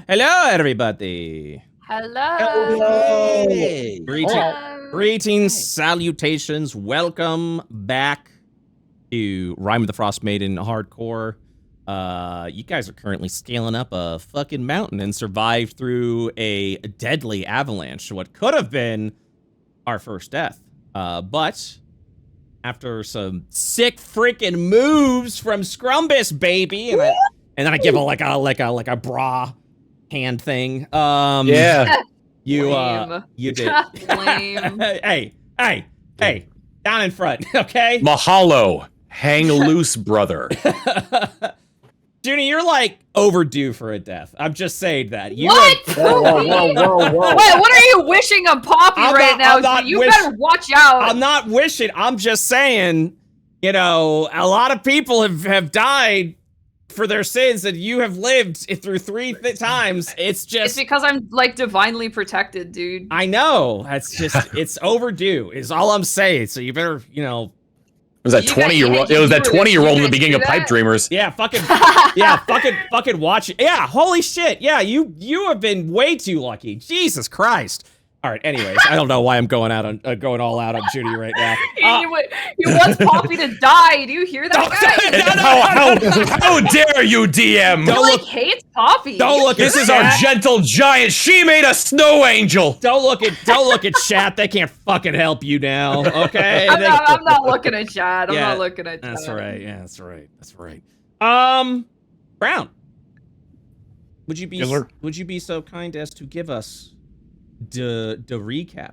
Hello, everybody. Hello. Hey. Greetings, salutations. Welcome back to Rime with the Frostmaiden Hardcore. You guys are currently scaling up a fucking mountain and survived through a deadly avalanche. What could have been our first death. But after some sick freaking moves from Scrumbus, baby, and then I give a like a bra hand thing. Yeah. You did. Lame. Hey, down in front, okay? Mahalo. Hang loose, brother. Junie, you're like overdue for a death. I'm just saying that. What? Whoa. Wait, what are you wishing on Poppy now? You better watch out. I'm not wishing. I'm just saying, you know, a lot of people have died for their sins, and you have lived through three times. It's because I'm like divinely protected, dude. I know. That's just, it's overdue, is all I'm saying. So you better, you know. It was that 20-year-old. It was that 20-year-old in the beginning of Pipe Dreamers. Yeah, fucking watch it. Yeah, holy shit. Yeah, you have been way too lucky. Jesus Christ. All right. Anyways, I don't know why I'm going all out on Judy right now. You want Poppy to die. Do you hear that, guy? How dare you, DM? He hates Poppy. Don't look. This is our gentle giant. She made a snow angel. Don't look at chat. They can't fucking help you now. Okay. I'm not looking at chat. I'm not looking at chat. That's right. Yeah, that's right. Brown. Would you be so kind as to give us the recap?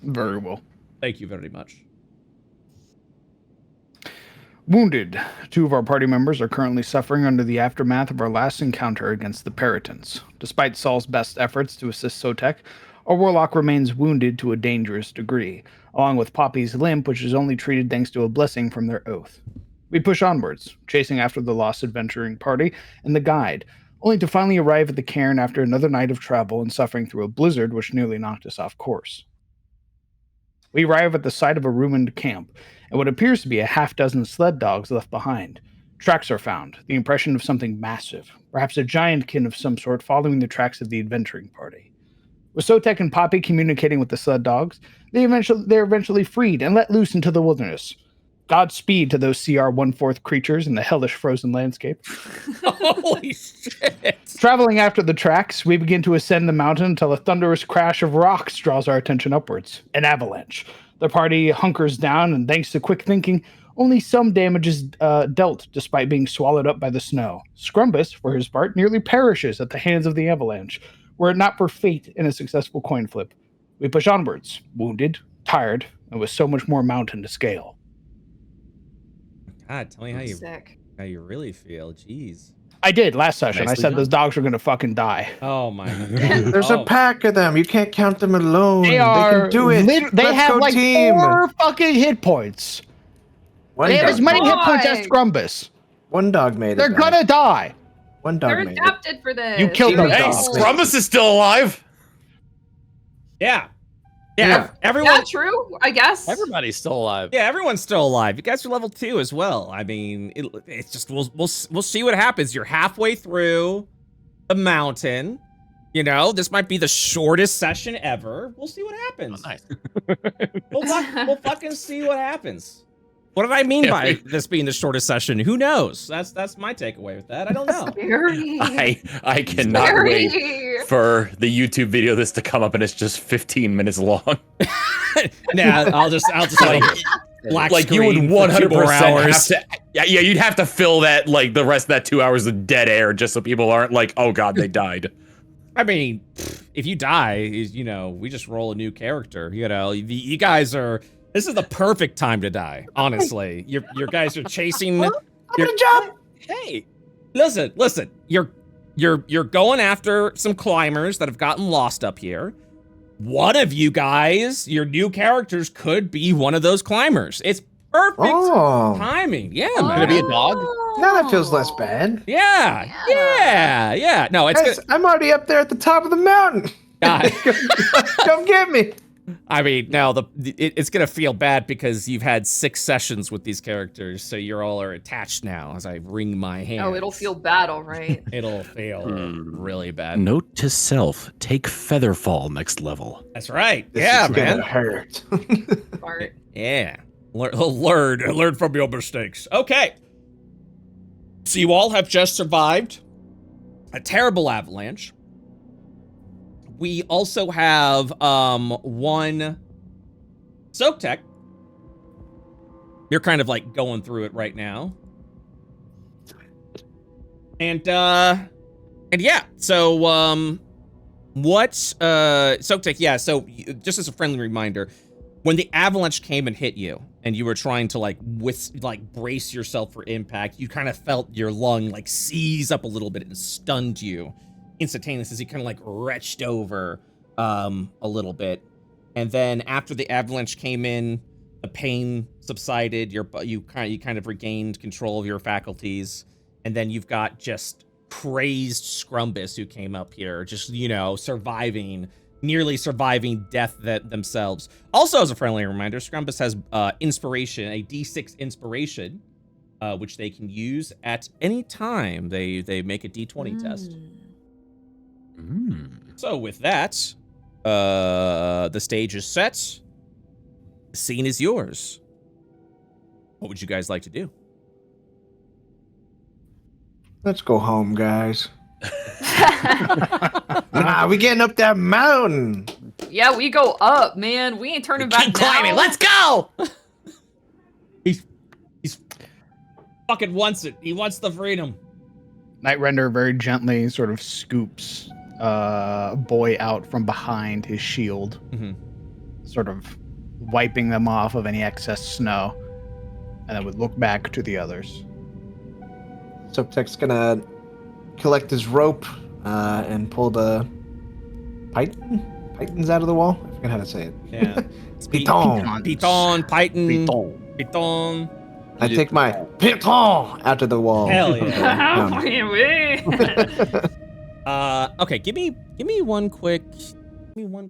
Very well. Thank you very much. Wounded. 2 of our party members are currently suffering under the aftermath of our last encounter against the Peritons. Despite Saul's best efforts to assist Sotek, our warlock remains wounded to a dangerous degree, along with Poppy's limp, which is only treated thanks to a blessing from their oath. We push onwards, chasing after the lost adventuring party and the guide, only to finally arrive at the cairn after another night of travel and suffering through a blizzard which nearly knocked us off course. We arrive at the site of a ruined camp, and what appears to be a half-dozen sled dogs left behind. Tracks are found, the impression of something massive, perhaps a giantkin of some sort following the tracks of the adventuring party. With Sotek and Poppy communicating with the sled dogs, they're eventually freed and let loose into the wilderness. Godspeed to those CR 1/4 creatures in the hellish frozen landscape. Holy shit. Traveling after the tracks, we begin to ascend the mountain until a thunderous crash of rocks draws our attention upwards. An avalanche. The party hunkers down, and thanks to quick thinking, only some damage is dealt despite being swallowed up by the snow. Scrumbus, for his part, nearly perishes at the hands of the avalanche, were it not for fate in a successful coin flip. We push onwards, wounded, tired, and with so much more mountain to scale. God, tell me how you really feel. Jeez. I did last session. Nicely I said done. those dogs are going to fucking die. Oh my God. There's a pack of them. You can't count them alone. They can do it. They Let's have go like team. 4 fucking hit points. They have as many hit points as Scrumbus. One dog made it. They're gonna die. One dog They're made adapted for this. You killed those Hey, dogs. Scrumbus is still alive. Yeah. Yeah. Everyone. Yeah, true. I guess. Everybody's still alive. Yeah, everyone's still alive. You guys are level 2 as well. I mean, it's just we'll see what happens. You're halfway through the mountain. You know, this might be the shortest session ever. We'll see what happens. Oh, nice. We'll fucking see what happens. What did I mean by this being the shortest session? Who knows? That's my takeaway with that. I don't know. Scary. I cannot Scary. wait for the YouTube video of this to come up, and it's just 15 minutes long. Nah, I'll just like black Like you would screen 100% for 2 more have hours. to. Yeah, you'd have to fill that like the rest of that 2 hours of dead air just so people aren't like, oh god, they died. I mean, if you die, you know, we just roll a new character. You know, you guys are. This is the perfect time to die. Honestly, your guys are chasing. Good job. Hey. Listen. You're going after some climbers that have gotten lost up here. One of you guys, your new characters, could be one of those climbers. It's perfect timing. Yeah, man. Gonna be a dog? Now that feels less bad. Yeah. No, it's Guys, good. I'm already up there at the top of the mountain. God. Come get me. I mean, now it's gonna feel bad because you've had 6 sessions with these characters, so you're all are attached now. As I wring my hands. Oh, it'll feel bad, all right. It'll feel really bad. Note to self: take Featherfall next level. That's right. This Yeah, is man. gonna hurt. Smart. Yeah. Learn from your mistakes. Okay. So you all have just survived a terrible avalanche. We also have one soak tech. You're kind of like going through it right now. And yeah, so what soak tech, yeah, so just as a friendly reminder, when the avalanche came and hit you and you were trying to like brace yourself for impact, you kind of felt your lung like seize up a little bit and stunned you instantaneously as you kind of like retched over a little bit. And then after the avalanche came in, the pain subsided, you kind of regained control of your faculties. And then you've got just crazed Scrumbus who came up here, just, you know, nearly surviving death themselves. Also, as a friendly reminder, Scrumbus has inspiration, a D6 inspiration, which they can use at any time they make a D20 test. So with that, the stage is set. The scene is yours. What would you guys like to do? Let's go home, guys. Nah, we getting up that mountain. Yeah, we go up, man. We ain't turning back Keep climbing. now. Let's go. He's fucking wants it. He wants the freedom. Night Render very gently sort of scoops Boy out from behind his shield, sort of wiping them off of any excess snow, and then would look back to the others. Subtech's gonna collect his rope and pull the pythons out of the wall. I forget how to say it. Yeah. Python. Python. I take my python out of the wall. Hell yeah. Um, Okay, give me one quick second. I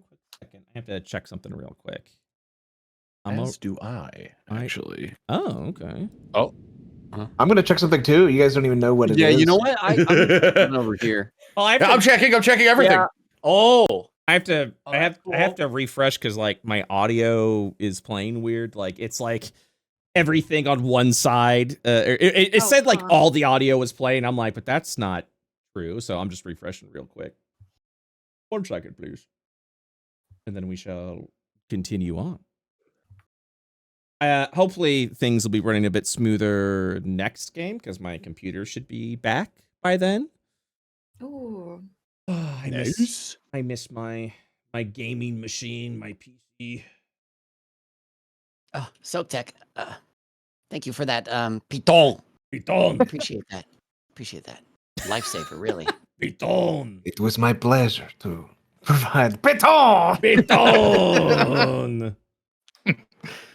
have to check something real quick. As do I, actually. Oh, okay. I'm gonna check something too. You guys don't even know what it is. Yeah, you know what? I'm over here. Well, I'm checking everything. Yeah. Oh, I have to that's I have to refresh because like my audio is playing weird. Like it's like everything on one side. It said like all the audio was playing. I'm like, but that's not true. So I'm just refreshing real quick. 1 second, please. And then we shall continue on. Hopefully things will be running a bit smoother next game because my computer should be back by then. Ooh. I miss my gaming machine, my PC. Oh, Soaptech. Thank you for that, Piton. Appreciate that. Lifesaver, really. Piton. It was my pleasure to provide python. Piton.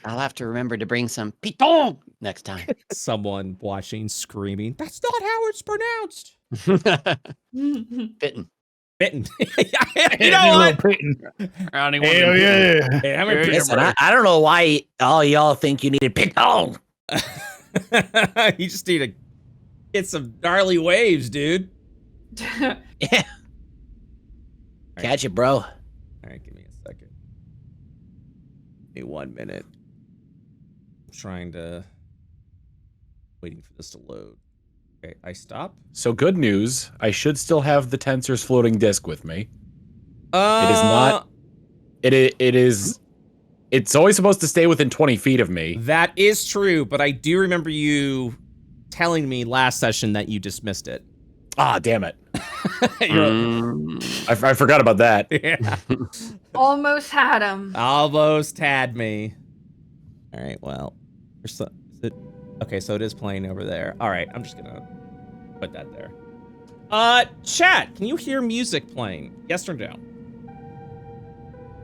I'll have to remember to bring some Piton next time. Someone watching screaming, that's not how it's pronounced. Bitten. You know what? Hell yeah. Hey, I'm a Listen, I don't know why all y'all think you needed Piton. You just need to get some gnarly waves, dude. Yeah. Catch it, bro. All right, give me a second. Give me 1 minute. Waiting for this to load. Okay, I stop. So good news. I should still have the Tensor's floating disk with me. It is not. It is. It's always supposed to stay within 20 feet of me. That is true, but I do remember you telling me last session that you dismissed it. Ah, damn it. I forgot about that. Yeah. Almost had him. Almost had me. All right, well, okay, so it is playing over there. All right, I'm just gonna put that there. Chat, can you hear music playing? Yes or no?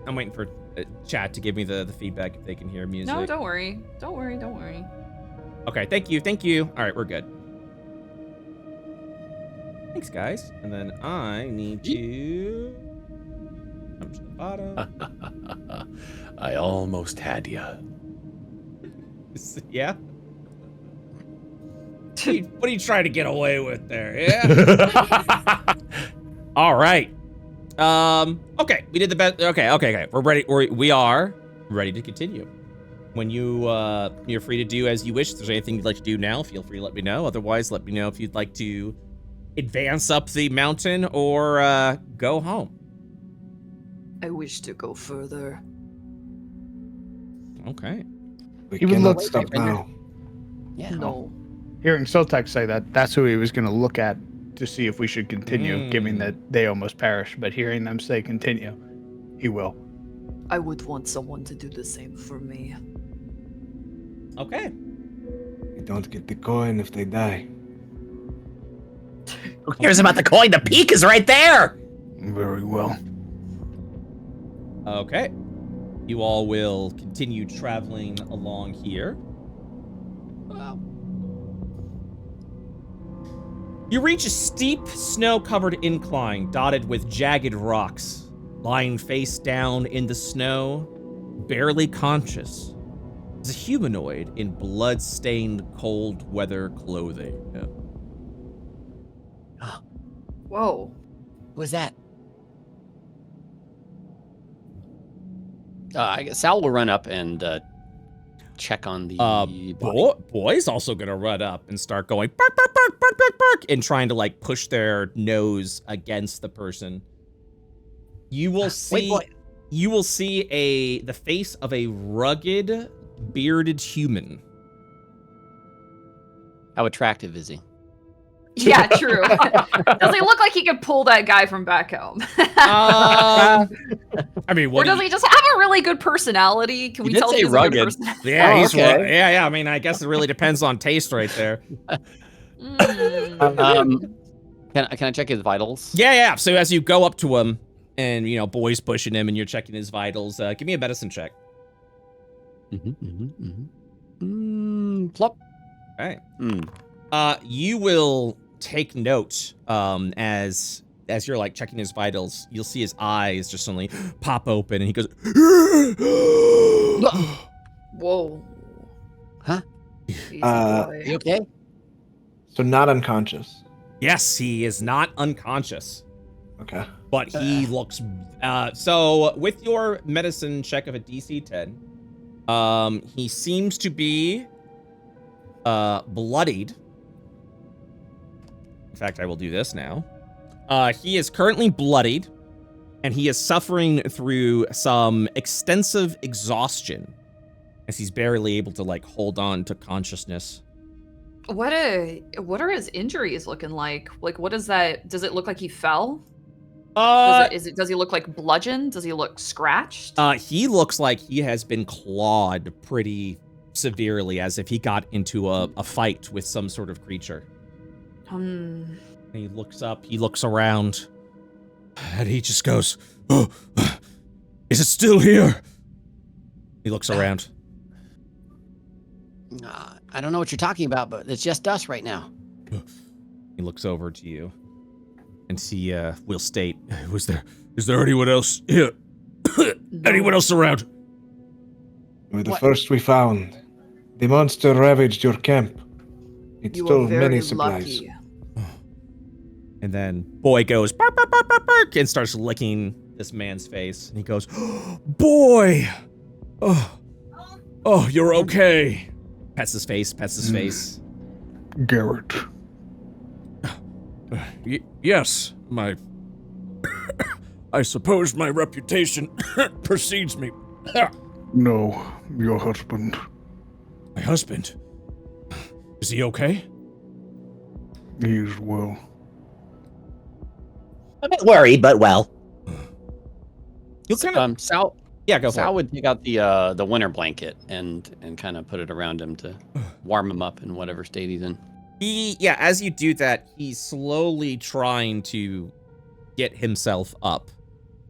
I'm waiting for chat to give me the feedback if they can hear music. No, don't worry. Don't worry. Okay, thank you. All right, we're good. Thanks, guys. And then I need to Come to the bottom. I almost had you. Yeah? What are you trying to get away with there? Yeah? All right. Okay, we did the best. Okay. We're ready. We are ready to continue. When you're free to do as you wish. If there's anything you'd like to do now, feel free to let me know. Otherwise, let me know if you'd like to advance up the mountain or go home. I wish to go further. Okay. We Even cannot look- stop now. Yeah. No. Hearing Soltek say that, that's who he was going to look at to see if we should continue, given that they almost perished. But hearing them say continue, he will. I would want someone to do the same for me. Okay. We don't get the coin if they die. Who cares about the coin? The peak is right there. Very well. Okay. You all will continue traveling along here. Wow. You reach a steep, snow-covered incline dotted with jagged rocks. Lying face down in the snow, barely conscious, is a humanoid in blood-stained cold weather clothing. Whoa. Who is that? I guess Sal will run up and check on the body. Boy's also gonna run up and start going bark, bark, bark, bark, bark, bark, and trying to like push their nose against the person. You will see. Wait, boy. You will see the face of a rugged, bearded human. How attractive is he? Yeah, true. Does he look like he could pull that guy from back home? I mean, Or what? does he just have a really good personality? Can we did tell say he's a good rugged. personality? Yeah, Oh, he's okay. yeah. I mean, I guess it really depends on taste, right there. Mm. Can I check his vitals? Yeah. So as you go up to him, and Boy's pushing him, and you're checking his vitals, give me a medicine check. Plop. All right. Mm. You will take note as you're like checking his vitals. You'll see his eyes just suddenly pop open, and he goes, Whoa. Huh? Easy Are You boy. okay? So not unconscious. Yes, he is not unconscious, Okay. but he looks. So with your medicine check of a DC 10, he seems to be bloodied. In fact, I will do this now. He is currently bloodied, and he is suffering through some extensive exhaustion, as he's barely able to like hold on to consciousness. What are his injuries looking like? Like, what is that? Does it look like he fell? Does he look like bludgeoned? Does he look scratched? He looks like he has been clawed pretty severely, as if he got into a fight with some sort of creature. And he looks up, he looks around, and he just goes, "Oh, is it still here?" He looks around. I don't know what you're talking about, but it's just us right now. He looks over to you, and he will state, is there anyone else here? Anyone else around? You were the What? first we found. The monster ravaged your camp. It You stole are very many supplies. lucky. And then Boy goes, bark, bark, bark, bark, bark, and starts licking this man's face. And he goes, "Boy! Oh, you're okay." Pets his face. Garrett. Yes, I suppose my reputation precedes me. No, your husband. My husband? Is he okay? He is well. A bit worried, but well. You'll kind of, Sal. yeah, go for Sal it. would take out the winter blanket and kind of put it around him to warm him up in whatever state he's in. As you do that, he's slowly trying to get himself up.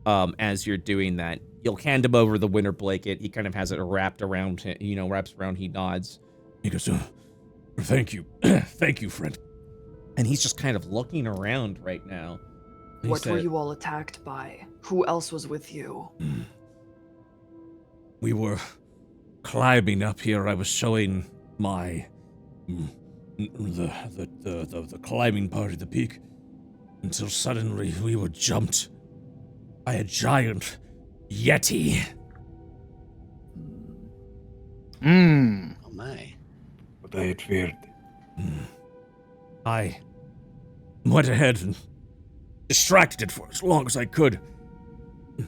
As you're doing that, you'll hand him over the winter blanket. He kind of has it wrapped around him, wraps around. He nods. He goes, "Thank you, thank you, friend." And he's just kind of looking around right now. What were you all attacked by? Who else was with you? We were climbing up here. I was showing my the climbing part of the peak until suddenly we were jumped by a giant Yeti. Oh my. What I had feared. I went ahead and distracted it for as long as I could.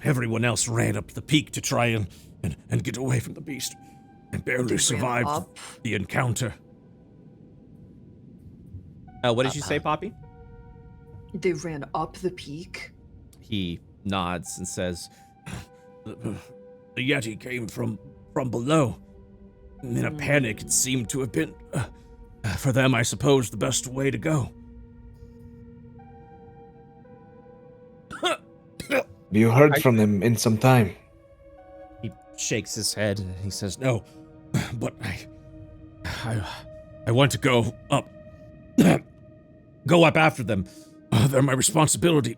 Everyone else ran up the peak to try and get away from the beast. I barely survived the encounter. What did you say, Poppy? They ran up the peak? He nods and says, The Yeti came from below. In a panic, it seemed to have been, for them, I suppose, the best way to go. Have you heard from them in some time? he shakes his head and he says, No, but I want to go up. Go up after them. They're my responsibility.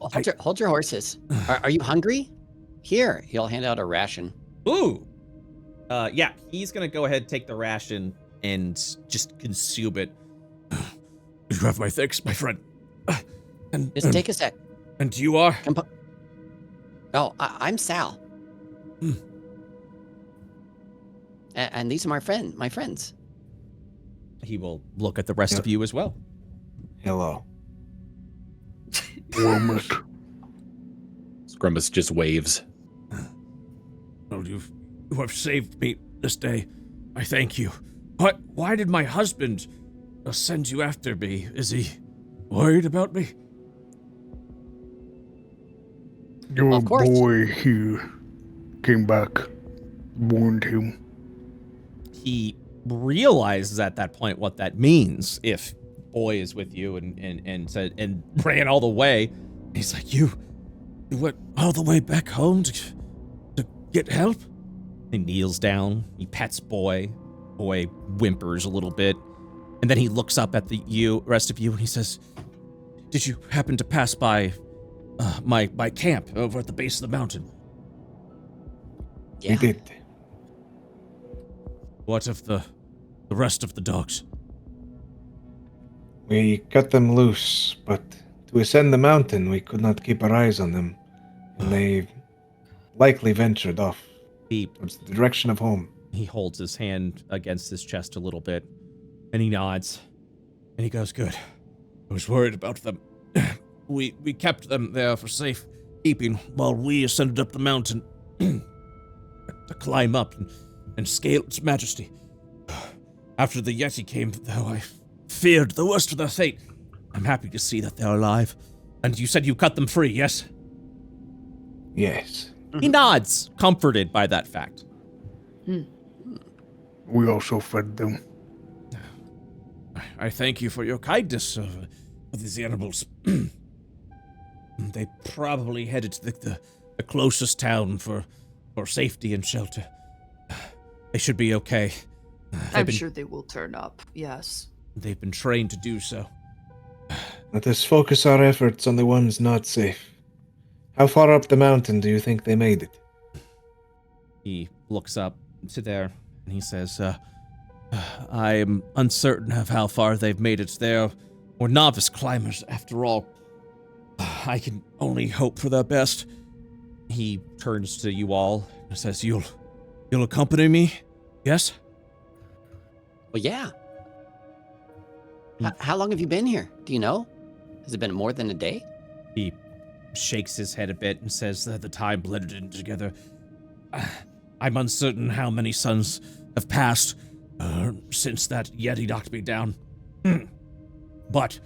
Hold your horses. Are you hungry? Here, he'll hand out a ration. ooh. Yeah, he's gonna go ahead, take the ration, and just consume it. You have my thanks, my friend. Just take a sec. And you are? Oh, I'm Sal. And these are my friends. He will look at the rest of you as well. Hello. Grumbus just waves. Well, you have saved me this day. I thank you. Why did my husband send you after me? Is he worried about me? Your Of course. boy here came back, warned him. He realizes at that point what that means if boy is with you and said and ran all the way. He's like, you went all the way back home to get help? He kneels down, he pets boy. Boy whimpers a little bit, and then he looks up at the rest of you and he says, Did you happen to pass by my camp over at the base of the mountain? Yeah. We did. What of the rest of the dogs? We cut them loose, but to ascend the mountain, we could not keep our eyes on them, and they likely ventured off towards the direction of home. He holds his hand against his chest a little bit, and he nods, and he goes, good. I was worried about them. We kept them there for safe keeping while we ascended up the mountain to climb up and scale its majesty. After the Yeti came, though, I feared the worst of their fate. I'm happy to see that they're alive. And you said you cut them free, yes? Yes. He nods, comforted by that fact. We also fed them. I thank you for your kindness of these animals. They probably headed to the closest town for safety and shelter. They should be okay. I'm sure they will turn up, yes. They've been trained to do so. Let us focus our efforts on the ones not safe. How far up the mountain do you think they made it? He looks up to there, and he says, I'm uncertain of how far they've made it. They're novice climbers, after all. I can only hope for their best. He turns to you all and says, You'll accompany me? Yes? Well, yeah. How long have you been here? Do you know? Has it been more than a day? He shakes his head a bit and says that the time blended in together. I'm uncertain how many suns have passed since that Yeti knocked me down. But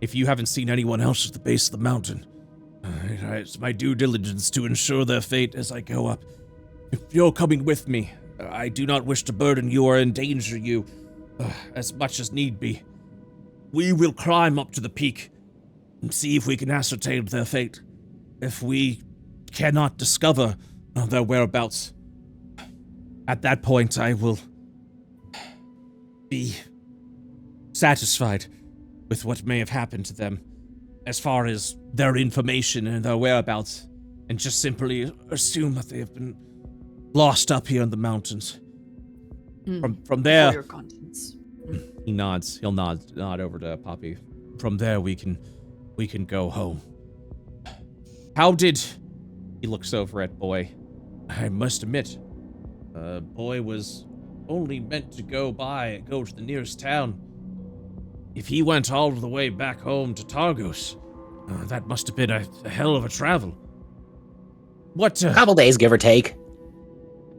if you haven't seen anyone else at the base of the mountain, it's my due diligence to ensure their fate as I go up. If you're coming with me, I do not wish to burden you or endanger you as much as need be. We will climb up to the peak and see if we can ascertain their fate. If we cannot discover their whereabouts, at that point I will be satisfied with what may have happened to them. as far as their information and their whereabouts, and just simply assume that they have been lost up here in the mountains. From there, For your conscience. He nods. He'll nod over to Poppy. from there we can go home. How did... He looks over at Boy. I must admit, Boy was only meant to go to the nearest town. If he went all the way back home to Targos, that must have been a hell of a travel. What, Couple days, give or take.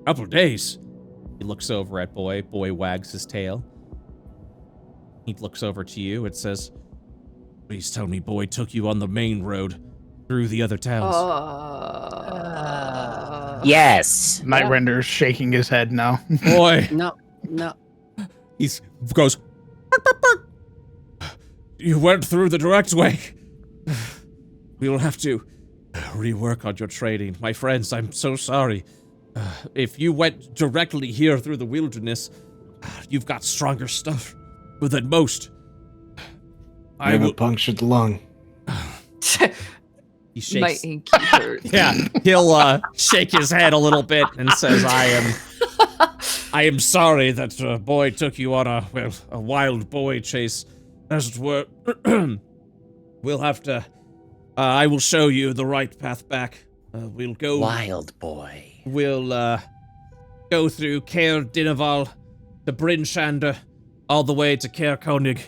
couple days? He looks over at Boy. Boy wags his tail. He looks over to you and says, Please tell me Boy took you on the main road through the other towns. Yes. Nightrender's shaking his head now. Boy, No. he goes, "Bark, bark, bark." You went through the direct way. We will have to rework on your trading. My friends, I'm so sorry. If you went directly here through the wilderness, you've got stronger stuff than most. I have a punctured lung. he My shakes... inky hurt. Yeah, he'll shake his head a little bit and says, I am sorry that Boy took you on a wild boy chase, as it were. We'll have to, I will show you the right path back. We'll go... Wild boy. We'll go through Caer Dineval, to Bryn Shander, all the way to Caer Konig,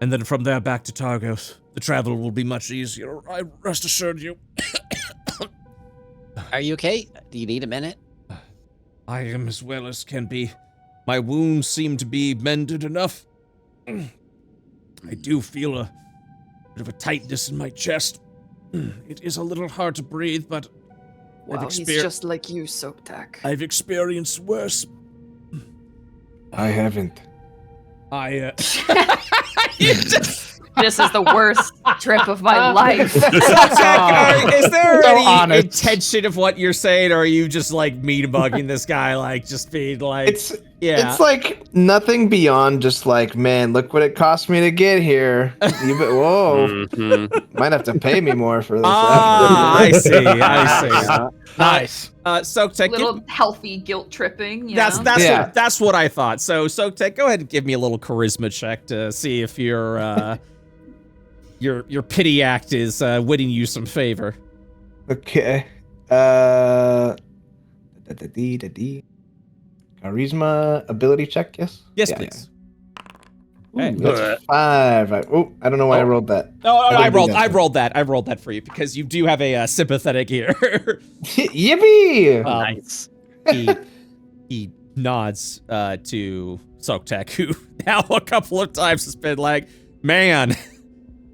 and then from there back to Targos. The travel will be much easier, I rest assured you. Are you okay? Do you need a minute? I am as well as can be. My wounds seem to be mended enough. I do feel a bit of a tightness in my chest. It is a little hard to breathe, but Wow, he's just like you, Soaptack. I've experienced worse. I haven't. This is the worst trip of my life. Is there So any honest. intention of what you're saying, or are you just like mean bugging this guy, like just being like, It's yeah? like nothing beyond just like, man, look what it cost me to get here. Whoa, might have to pay me more for this. I see. Nice. Soaptech, Little healthy guilt tripping. You know? that's what I thought. So Soaptech, go ahead and give me a little charisma check to see if your pity act is winning you some favor. Okay. Charisma ability check, yes? Yes, Yeah, please. yeah. Ooh, that's 5. I don't know why I rolled that. No, I I didn't do rolled that. I rolled that for you because you do have a sympathetic ear. Yippee! Nice. He nods to Soaptech, who now a couple of times has been like, man,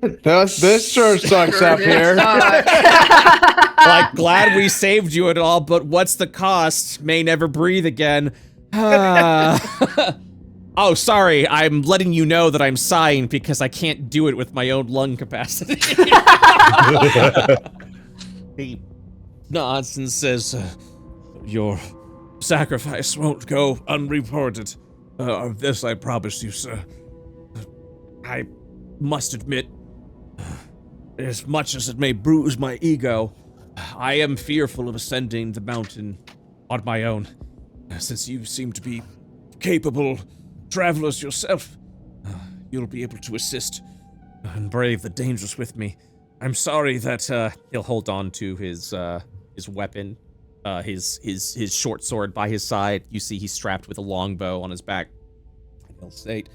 This sure sucks up here. like, glad we saved you and all, but what's the cost? May never breathe again. Oh, sorry, I'm letting you know that I'm sighing because I can't do it with my own lung capacity. He nods and says, Your sacrifice won't go unreported. Of this I promise you, sir. I must admit, as much as it may bruise my ego, I am fearful of ascending the mountain on my own, since you seem to be capable travelers yourself. You'll be able to assist and brave the dangers with me. I'm sorry that he'll hold on to his weapon, his short sword by his side. You see he's strapped with a longbow on his back. He'll say,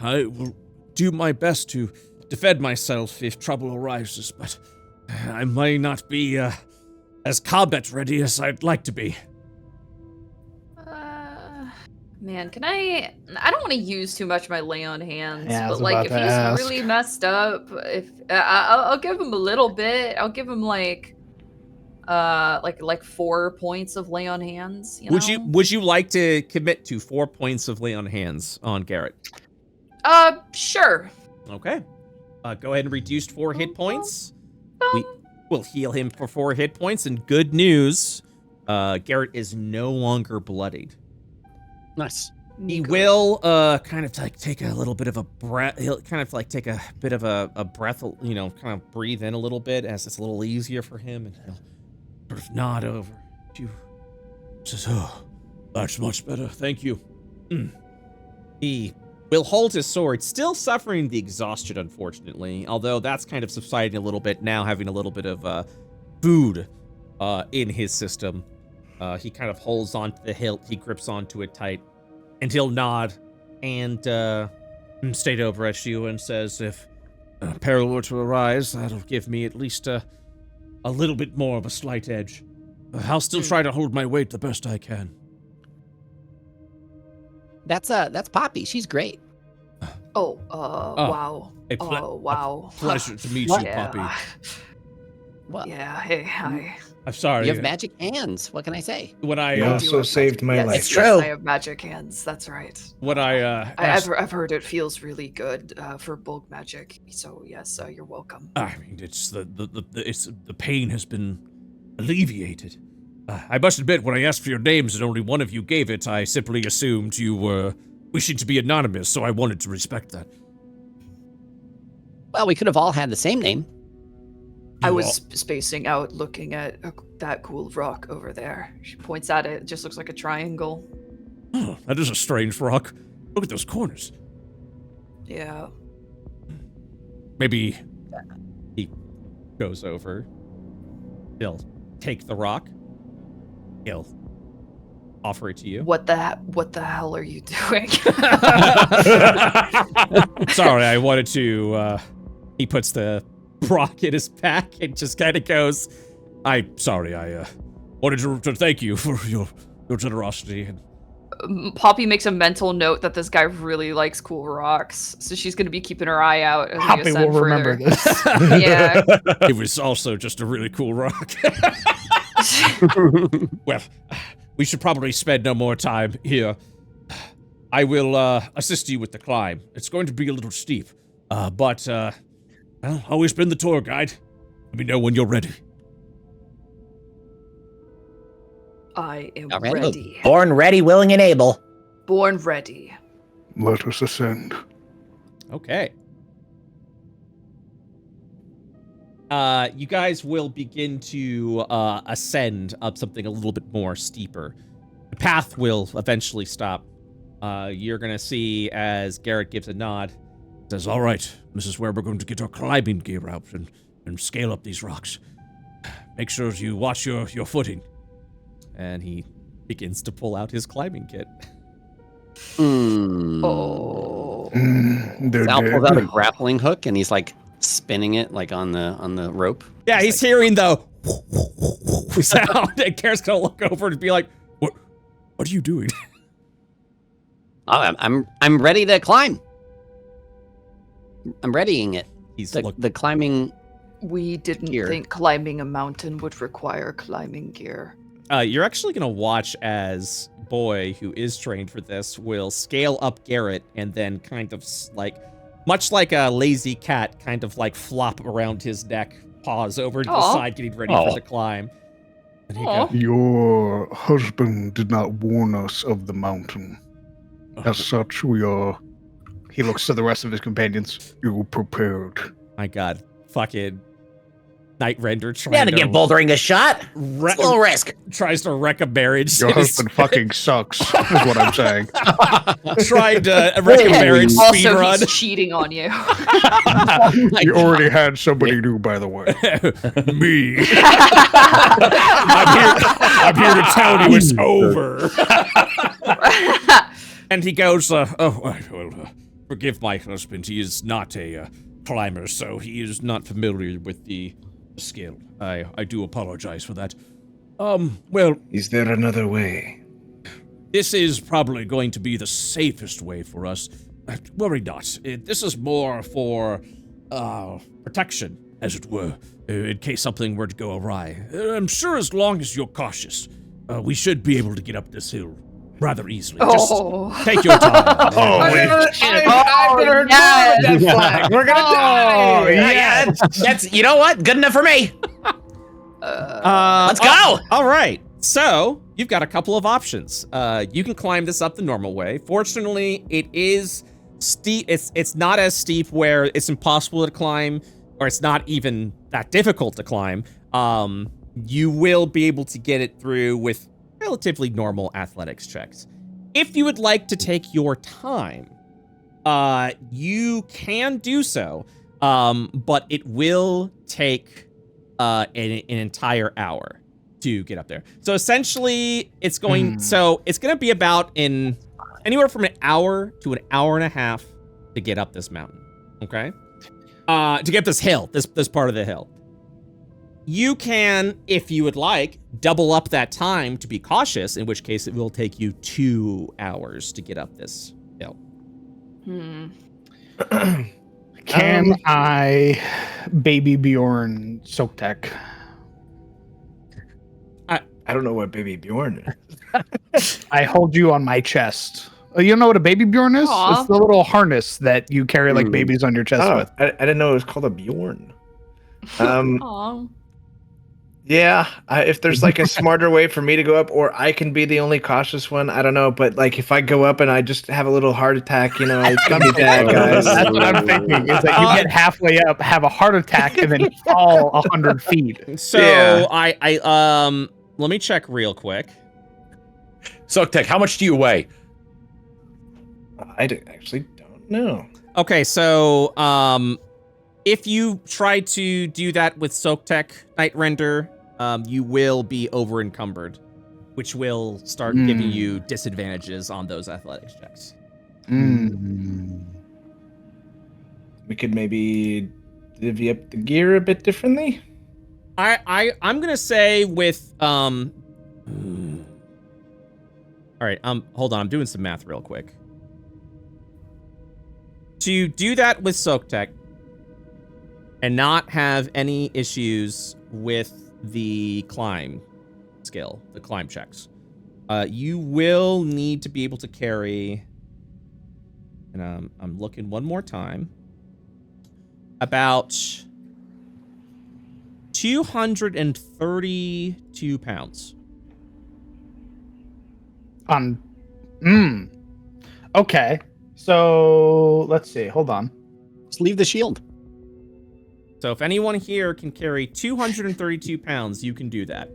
I will do my best to defend myself if trouble arises, but I may not be as combat ready as I'd like to be. Man, can I don't want to use too much of my lay on hands, Yeah, I was but like if about to he's ask. really messed up, if I'll give him a little bit. I'll give him like 4 points of lay on hands. You know? Would you like to commit to 4 points of lay on hands on Garrett? Sure. Okay. Go ahead and reduce 4 hit points. We'll heal him for 4 hit points, and good news, Garrett is no longer bloodied. Nice. He will kind of like take a little bit of a breath. He'll kind of like take a bit of a breath, you know, kind of breathe in a little bit as it's a little easier for him, and he'll sort of nod over to you. Says, oh, that's much better. Thank you. He will hold his sword, still suffering the exhaustion, unfortunately, although that's kind of subsiding a little bit now, having a little bit of food in his system. He kind of holds onto the hilt. He grips onto it tight. And he'll nod and state over at you and says, if peril were to arise, that'll give me at least a little bit more of a slight edge. I'll still try to hold my weight the best I can. That's Poppy. She's great. Wow. Wow. Pleasure to meet you, Poppy. Well, Yeah, hey, hi. I'm sorry. you have magic hands. What can I say? When I You also saved my Yes, life. It's true. I have magic hands, that's right. when asked, I've heard it feels really good for bulk magic, so yes, you're welcome. I mean, it's the pain has been alleviated. I must admit, when I asked for your names and only one of you gave it, I simply assumed you were wishing to be anonymous, so I wanted to respect that. Well, we could have all had the same name. I was spacing out looking at that cool rock over there. She points at it, it just looks like a triangle. Oh, that is a strange rock. Look at those corners. Yeah. Maybe He goes over. He'll take the rock. He'll offer it to you. What the hell are you doing? sorry, I wanted to He puts the rock in his pack and just kind of goes, I wanted to thank you for your generosity. Poppy makes a mental note that this guy really likes cool rocks, so she's going to be keeping her eye out as we Poppy ascend will remember further. this. Yeah. It was also just a really cool rock. Well, we should probably spend no more time here. I will assist you with the climb. It's going to be a little steep, but well, always been the tour guide. Let me know when you're ready. I am All right. ready. Born ready, willing, and able. Born ready. Let us ascend. okay. You guys will begin to ascend up something a little bit more steeper. The path will eventually stop. You're going to see as Garrett gives a nod. Says, all right, this is where we're going to get our climbing gear out and scale up these rocks. Make sure you watch your footing. And he begins to pull out his climbing kit. Oh. Sal pulls out a grappling hook and he's like spinning it like on the rope. Yeah, he's hearing the sound. And Garrett's going to look over and be like, What are you doing? Oh, I'm ready to climb. I'm readying it. he's The climbing. We didn't Gear. think climbing a mountain would require climbing gear. You're actually going to watch as Boy, who is trained for this, will scale up Garrett and then kind of like, much like a lazy cat, kind of like flop around his neck, paws over to the Aw. side, getting ready for the climb. And he Aw. goes, Your husband did not warn us of the mountain. As such, we are. He looks to the rest of his companions. You prepared. my God, fucking Night Render You gotta give bouldering a shot. It's a little risk. tries to wreck a marriage. Your husband fucking sucks, is what I'm saying. Tried to wreck a marriage speed Also, run. he's cheating on you. You already had somebody new, by the way. Me. I'm here to tell you it's over. And he goes, forgive my husband. He is not a climber, so he is not familiar with the skill. I do apologize for that. Well, Is there another way? this is probably going to be the safest way for us. Worry not. This is more for protection, as it were, in case something were to go awry. I'm sure as long as you're cautious, we should be able to get up this hill rather easily. Oh. Just take your time. yes. We're gonna die. Oh, Yeah, that's you know what? Good enough for me. Let's go. All right. So you've got a couple of options. You can climb this up the normal way. Fortunately, it is steep. It's not as steep where it's impossible to climb, or it's not even that difficult to climb. You will be able to get it through with relatively normal athletics checks. If you would like to take your time, you can do so, but it will take an entire hour to get up there. So essentially, it's going to be about anywhere from an hour to an hour and a half to get up this mountain. Okay, to get this hill, this part of the hill. You can, if you would like, double up that time to be cautious, in which case it will take you 2 hours to get up this hill. Can I baby Bjorn Soaktech? I don't know what Baby Bjorn is. I hold you on my chest. Oh, you know what a baby Bjorn is? Aw. It's the little harness that you carry like babies on your chest with. I didn't know it was called a Bjorn. Aw. Yeah, if there's like a smarter way for me to go up, or I can be the only cautious one, I don't know. But like, if I go up and I just have a little heart attack, you know, it's gonna be bad, guys. That's what I'm thinking. It's like you get halfway up, have a heart attack, and then fall 100 feet. So Yeah. Let me check real quick. Soaktech, how much do you weigh? Actually don't know. Okay, so if you try to do that with Soaktech Night Render, you will be over encumbered, which will start giving you disadvantages on those athletics checks. We could maybe divvy up the gear a bit differently. I'm gonna say with all right, hold on, I'm doing some math real quick. To do that with Soaktech and not have any issues with the climb skill, the climb checks, you will need to be able to carry, and I'm looking one more time, about 232 pounds. Okay. So let's see. Hold on. Just leave the shield. So if anyone here can carry 232 pounds, you can do that.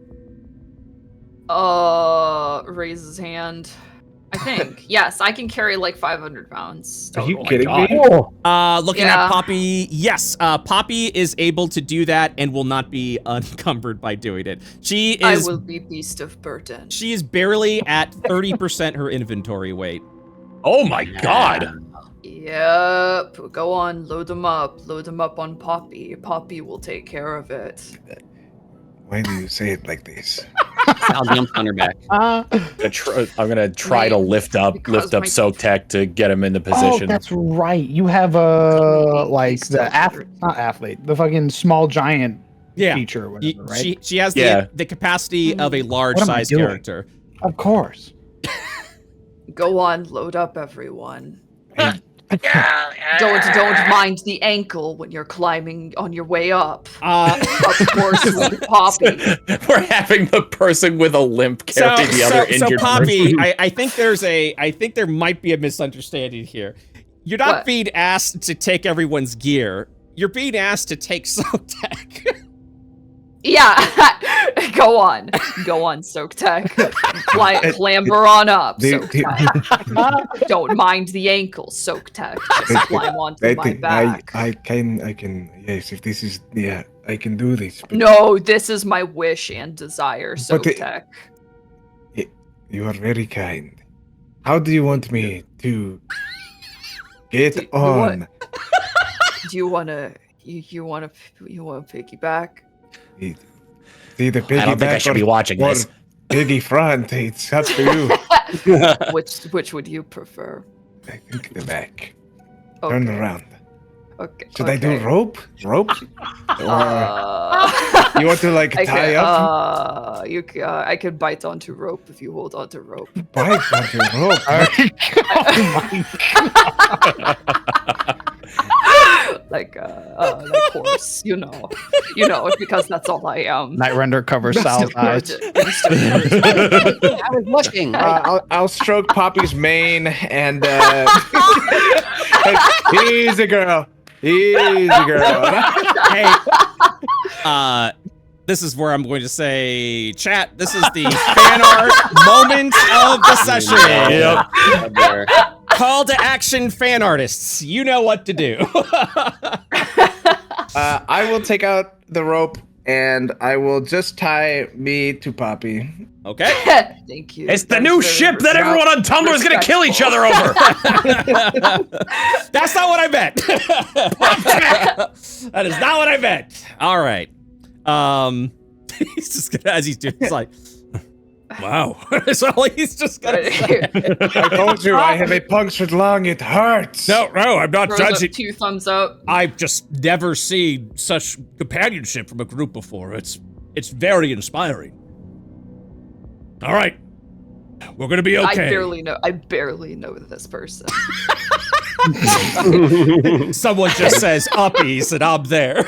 Raise his hand. I think. Yes, I can carry like 500 pounds. Are you total. kidding me? Looking at Poppy, yes, Poppy is able to do that and will not be encumbered by doing it. I will be beast of burden. She is barely at 30% her inventory weight. Oh my god! Yep. Go on, load them up. Load them up on Poppy. Poppy will take care of it. Why do you say it like this? I'll jump on her back. I'm gonna try to lift up Soaktech to get him into position. Oh, that's right. You have like the not athlete, the fucking small giant feature or whatever, right? She has the capacity of a large size character. Of course. Go on, load up everyone. Don't mind the ankle when you're climbing on your way up. Of course, with Poppy. We're having the person with a limp carry the other injured Poppy, person. I think there might be a misunderstanding here. You're not being asked to take everyone's gear. You're being asked to take Soaktech. Yeah, go on, Soaktech. Clamber on up, Soaktech. Don't mind the ankle, Soaktech. Just climb onto my back. I can. Yes, if this is I can do this. No, this is my wish and desire, Soaktech. You are very kind. How do you want me to get on? Do you wanna piggyback? See the piggy I don't think I should be watching this. Piggy front, it's up to you. Which would you prefer? I think the back. Okay. Turn around. Okay. Should I do rope? Rope? Or you want to like tie up? I could bite onto rope if you hold onto rope. Bite onto rope. Oh my god. like horse, you know, because that's all I am. Night Render covers Sal's eyes. I was blushing. I'll stroke Poppy's mane and easy girl. Easy girl. Hey, this is where I'm going to say, chat, this is the fan art moment of the session. Yep. Call to action, fan artists. You know what to do. I will take out the rope and I will just tie me to Poppy. Okay. Thank you. It's the new ship that everyone on Tumblr is going to kill each other over. That's not what I meant. That is not what I meant. All right. He's just gonna, as he's doing, he's like, wow. So he's just gonna say, I told you I have a punctured lung. It hurts. No, I'm not judging. 2 thumbs up. I've just never seen such companionship from a group before. It's very inspiring. All right, we're gonna be okay. I barely know this person. someone just says uppies and I'm there.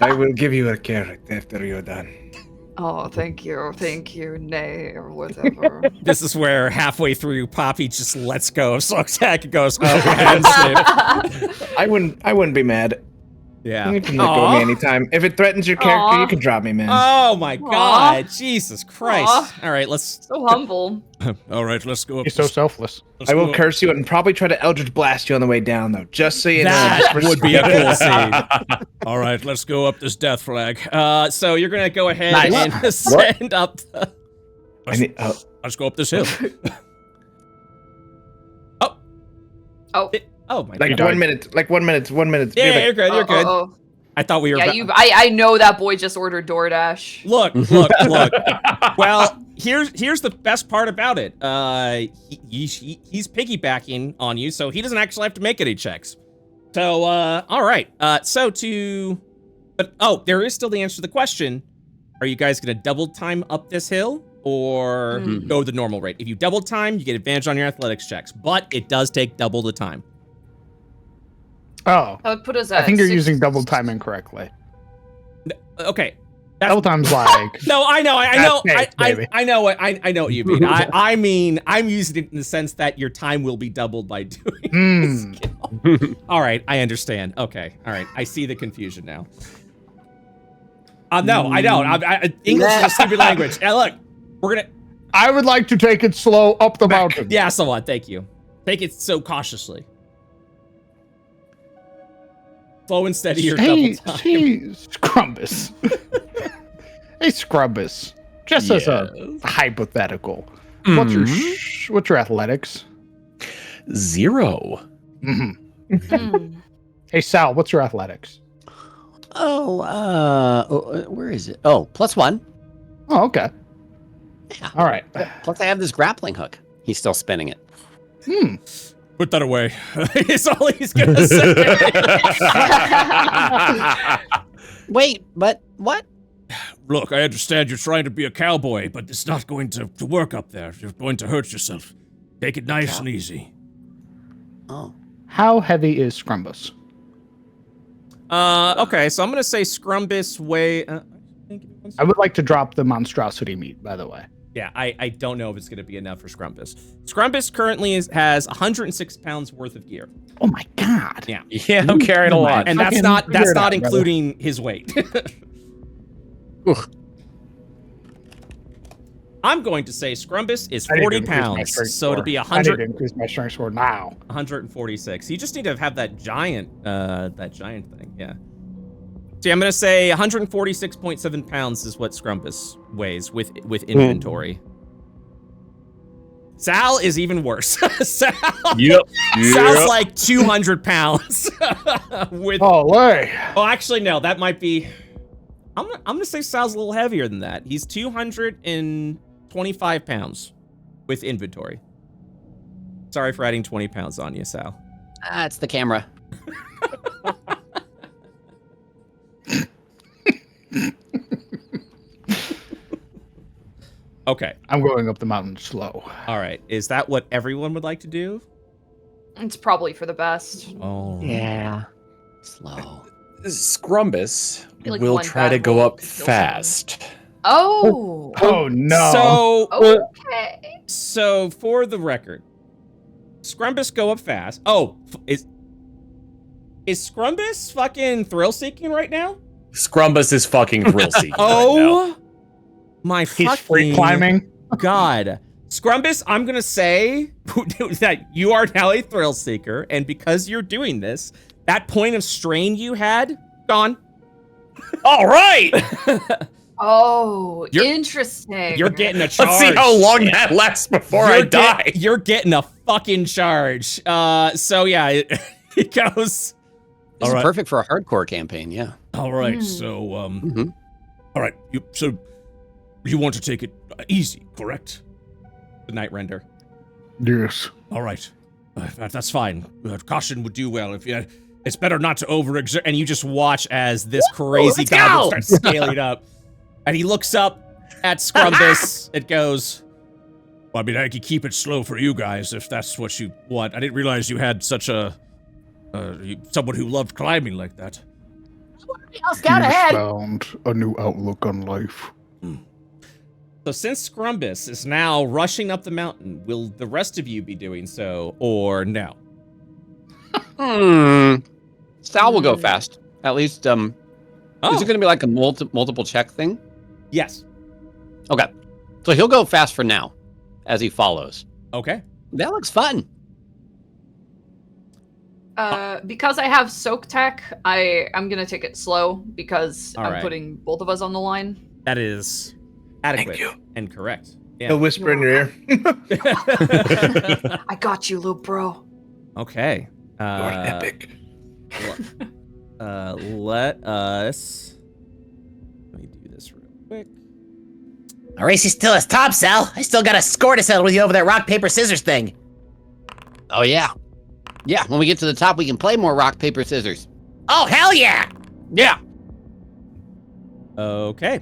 I will give you a carrot after you're done. Oh, thank you, nay, or whatever. This is where halfway through Poppy just lets go of Socksack and goes, oh, and snip. I wouldn't be mad. Yeah. You can let go of me anytime. If it threatens your character, you can drop me, man. Oh my God, Jesus Christ. All right, let's. So humble. All right, let's go up. He's so selfless. I will curse you and probably try to Eldritch Blast you on the way down, though, just so you know. That would be a cool scene. All right, let's go up this death flag. So you're gonna go ahead and Nice. send up the. Let's go up this hill. Oh my Like God. 1 minute. Like 1 minute. 1 minute. Yeah, you're good. You're good. Oh. I thought we were. Yeah, I know that boy just ordered DoorDash. Look. Well, here's the best part about it. He's piggybacking on you, so he doesn't actually have to make any checks. So, all right. There is still the answer to the question. Are you guys gonna double time up this hill or go the normal rate? If you double time, you get advantage on your athletics checks, but it does take double the time. Oh. That would put us at I think you're 6. using double time incorrectly. Okay. Double time's like. No, I know. I know what you mean. I mean, I'm using it in the sense that your time will be doubled by doing this skill. All right, I understand. Okay, all right, I see the confusion now. No, I don't. English is a stupid language. Now look, we're gonna. I would like to take it slow up the mountain. Yeah, so what? Thank you. Take it so cautiously. Slow and steady or double time. Hey, Scrumbus. Hey, Scrumbus. Just as a hypothetical, what's your athletics? 0. Hey, Sal, what's your athletics? Where is it? Oh, +1. Oh, okay. Yeah. All right. Plus, I have this grappling hook. He's still spinning it. Put that away. It's all he's gonna say. Wait, but what? Look, I understand you're trying to be a cowboy, but it's not going to work up there. You're going to hurt yourself. Take it nice and easy. Oh. How heavy is Scrumbus? Okay, so I'm gonna say Scrumbus weigh. I would like to drop the monstrosity meat, by the way. Yeah, I don't know if it's gonna be enough for Scrumbus. Scrumbus currently has 106 pounds worth of gear. Oh my God. Yeah. Yeah, I'm carrying a lot. And that's not including his weight. I'm going to say Scrumbus is 40 pounds, so it'll be 100. I need to increase my strength score now. 146. You just need to have that giant thing. Yeah. See, I'm gonna say 146.7 pounds is what Scrumbus weighs with inventory. Sal is even worse. Sal's like 200 pounds. Oh, way. Oh, actually, no. That might be. I'm gonna say Sal's a little heavier than that. He's 225 pounds with inventory. Sorry for adding 20 pounds on you, Sal. It's the camera. Okay. I'm going up the mountain slow. All right. Is that what everyone would like to do? It's probably for the best. Oh. Yeah. Slow. Scrumbus feel like will one try to bad go roll up could kill fast. Oh. Oh no. So, Okay. so for the record, Scrumbus go up fast. Oh, is Scrumbus fucking thrill seeking right now? Scrumbus is fucking thrill seeking. Oh my He's fucking free climbing. God. Scrumbus, I'm gonna say that you are now a thrill seeker, and because you're doing this, that point of strain you had, gone. All right. Oh, You're- interesting. You're getting a charge. Let's see how long that lasts before I die. You're getting a fucking charge. So yeah, it goes. This All is right. perfect for a hardcore campaign, yeah. All right, Hmm. so Mhm. all right, so you want to take it easy, correct? The night render. Yes. All right, that's fine. Caution would do well. If you, it's better not to overexert. And you just watch as this crazy let's goblin go! starts scaling up. And he looks up at Scrumbus. It goes, Well, I mean, I could keep it slow for you guys if that's what you want. I didn't realize you had such a someone who loved climbing like that. I'll scout ahead. Found a new outlook on life. so since Scrumbus is now rushing up the mountain, will the rest of you be doing so or no? Sal will go fast. At least, Oh, is it going to be like a multiple check thing? yes. Okay. So he'll go fast for now as he follows. Okay. That looks fun. Because I have soak tech, I'm gonna take it slow because All I'm right. putting both of us on the line. That is adequate you. and correct. He'll whisper in your ear. I got you, little bro. Okay. You're epic. Let us. Let me do this real quick. Our race is still as top, Sal. I still got a score to settle with you over that rock, paper, scissors thing. Oh, yeah. Yeah, when we get to the top, we can play more rock, paper, scissors. Oh, hell yeah! Yeah. Okay.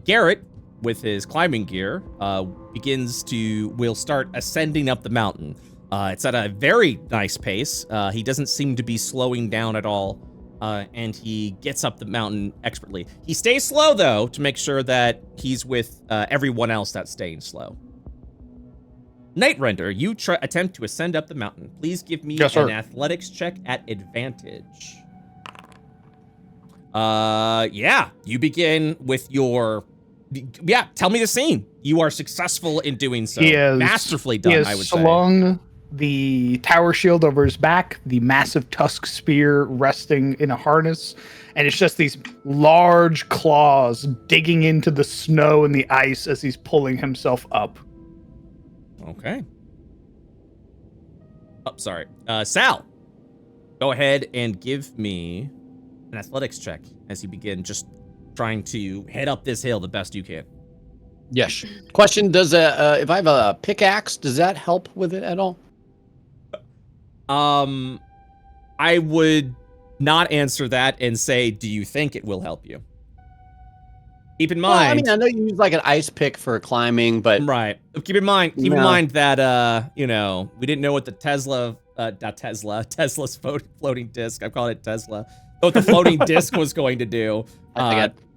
Garrett, with his climbing gear, will start ascending up the mountain. It's at a very nice pace. He doesn't seem to be slowing down at all, and he gets up the mountain expertly. He stays slow, though, to make sure that he's with everyone else that's staying slow. Night Render, you attempt to ascend up the mountain. Please give me Yes, sir. an athletics check at advantage. Yeah, you begin with your. Yeah, tell me the scene. You are successful in doing so. He has, Masterfully done, he has I would say. slung the tower shield over his back, the massive tusk spear resting in a harness, and it's just these large claws digging into the snow and the ice as he's pulling himself up. Okay. Oh, sorry. Sal, go ahead and give me an athletics check as you begin just trying to head up this hill the best you can. Yes. Question, does if I have a pickaxe, does that help with it at all? I would not answer that and say, do you think it will help you? Keep in mind. Well, I mean, I know you use like an ice pick for climbing, but Right. Keep in mind that we didn't know what the Tesla's floating disc. I'm calling it Tesla. What the floating disc was going to do.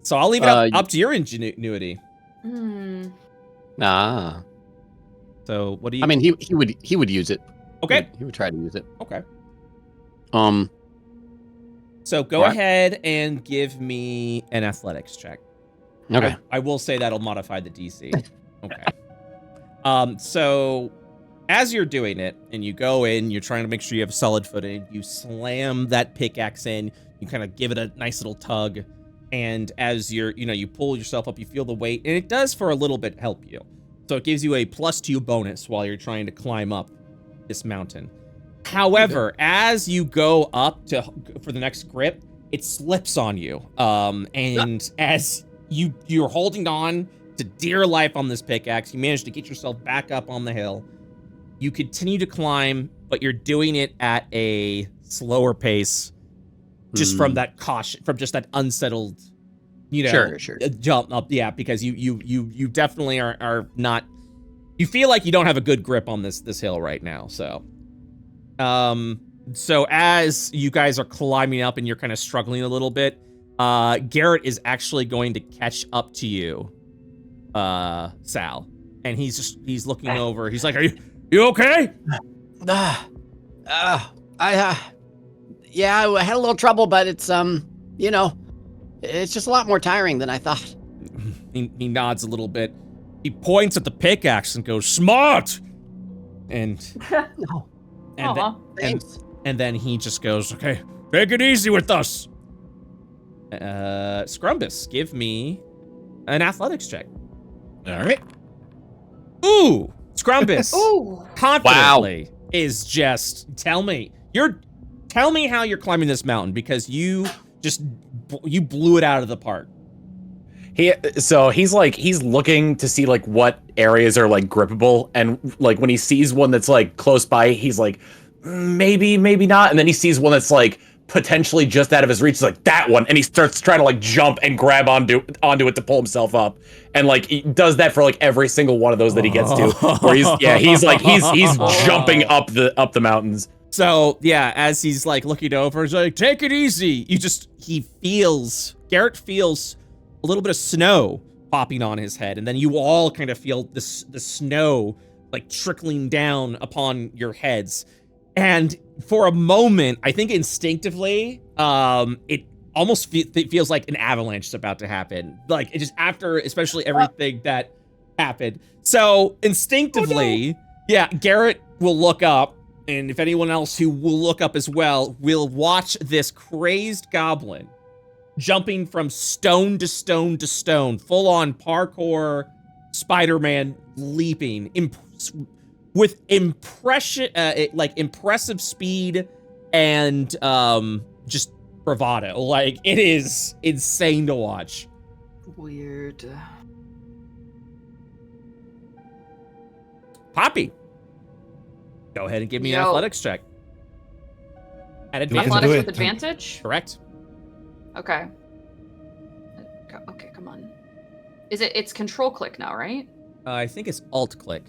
So I'll leave it up to your ingenuity. Ah. So what do you? I mean, he would use it. Okay. He would try to use it. Okay. So go ahead and give me an athletics check. Okay. I will say that'll modify the DC. Okay. So as you're doing it and you go in, you're trying to make sure you have solid footing, you slam that pickaxe in, you kind of give it a nice little tug, and as you pull yourself up, you feel the weight, and it does for a little bit help you. So it gives you a +2 bonus while you're trying to climb up this mountain. However, as you go up for the next grip, it slips on you. And as you're holding on to dear life on this pickaxe, you manage to get yourself back up on the hill. You continue to climb, but you're doing it at a slower pace, just from that caution, from just that unsettled, Sure. jump up. Yeah, because you definitely are not you feel like you don't have a good grip on this hill right now. So, so as you guys are climbing up and you're kind of struggling a little bit, Garrett is actually going to catch up to you, Sal, and he's looking over. He's like, "Are you okay?" Yeah, I had a little trouble, but it's you know, it's just a lot more tiring than I thought. He nods a little bit. He points at the pickaxe and goes, "Smart!" And Thanks. and then he just goes, "Okay, take it easy with us." Scrumbus, give me an athletics check. All right. Ooh, Scrumbus. Ooh. Confidently is just tell me how you're climbing this mountain, because you blew it out of the park. He's looking to see like what areas are like grippable, and like when he sees one that's like close by, he's like maybe not, and then he sees one that's like potentially just out of his reach. He's like, that one, and he starts trying to like jump and grab onto it to pull himself up, and like he does that for like every single one of those that he gets to. Where he's jumping up the mountains. So yeah, as he's like looking over, he's like, "Take it easy." Garrett feels a little bit of snow popping on his head, and then you all kind of feel the snow like trickling down upon your heads. And for a moment, I think instinctively, it almost feels like an avalanche is about to happen. Like it just after, especially everything that happened. So instinctively, yeah, Garrett will look up, and if anyone else who will look up as well will watch this crazed goblin jumping from stone to stone to stone, full on parkour, Spider-Man leaping with impressive speed and just bravado. Like it is insane to watch. Weird. Poppy, go ahead and give me an athletics check. At advantage. Athletics with advantage? Correct. Okay. Okay, come on. It's control click now, right? I think it's alt click,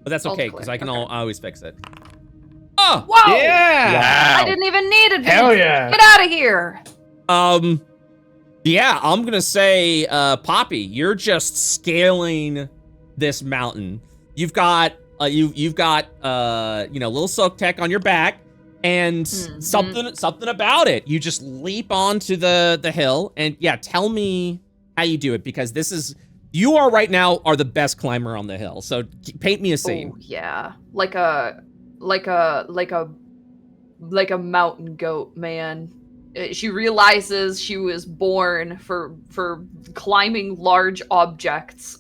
but that's okay because I can always fix it. Oh! Whoa! Yeah! I didn't even need it. Hell yeah! Get out of here! Yeah, I'm gonna say, Poppy, you're just scaling this mountain. You've got, little Soak Tech on your back, and something about it. You just leap onto the hill, and yeah, tell me how you do it, because you are right now the best climber on the hill. So paint me a scene. Oh yeah, like a mountain goat, man. She realizes she was born for climbing large objects.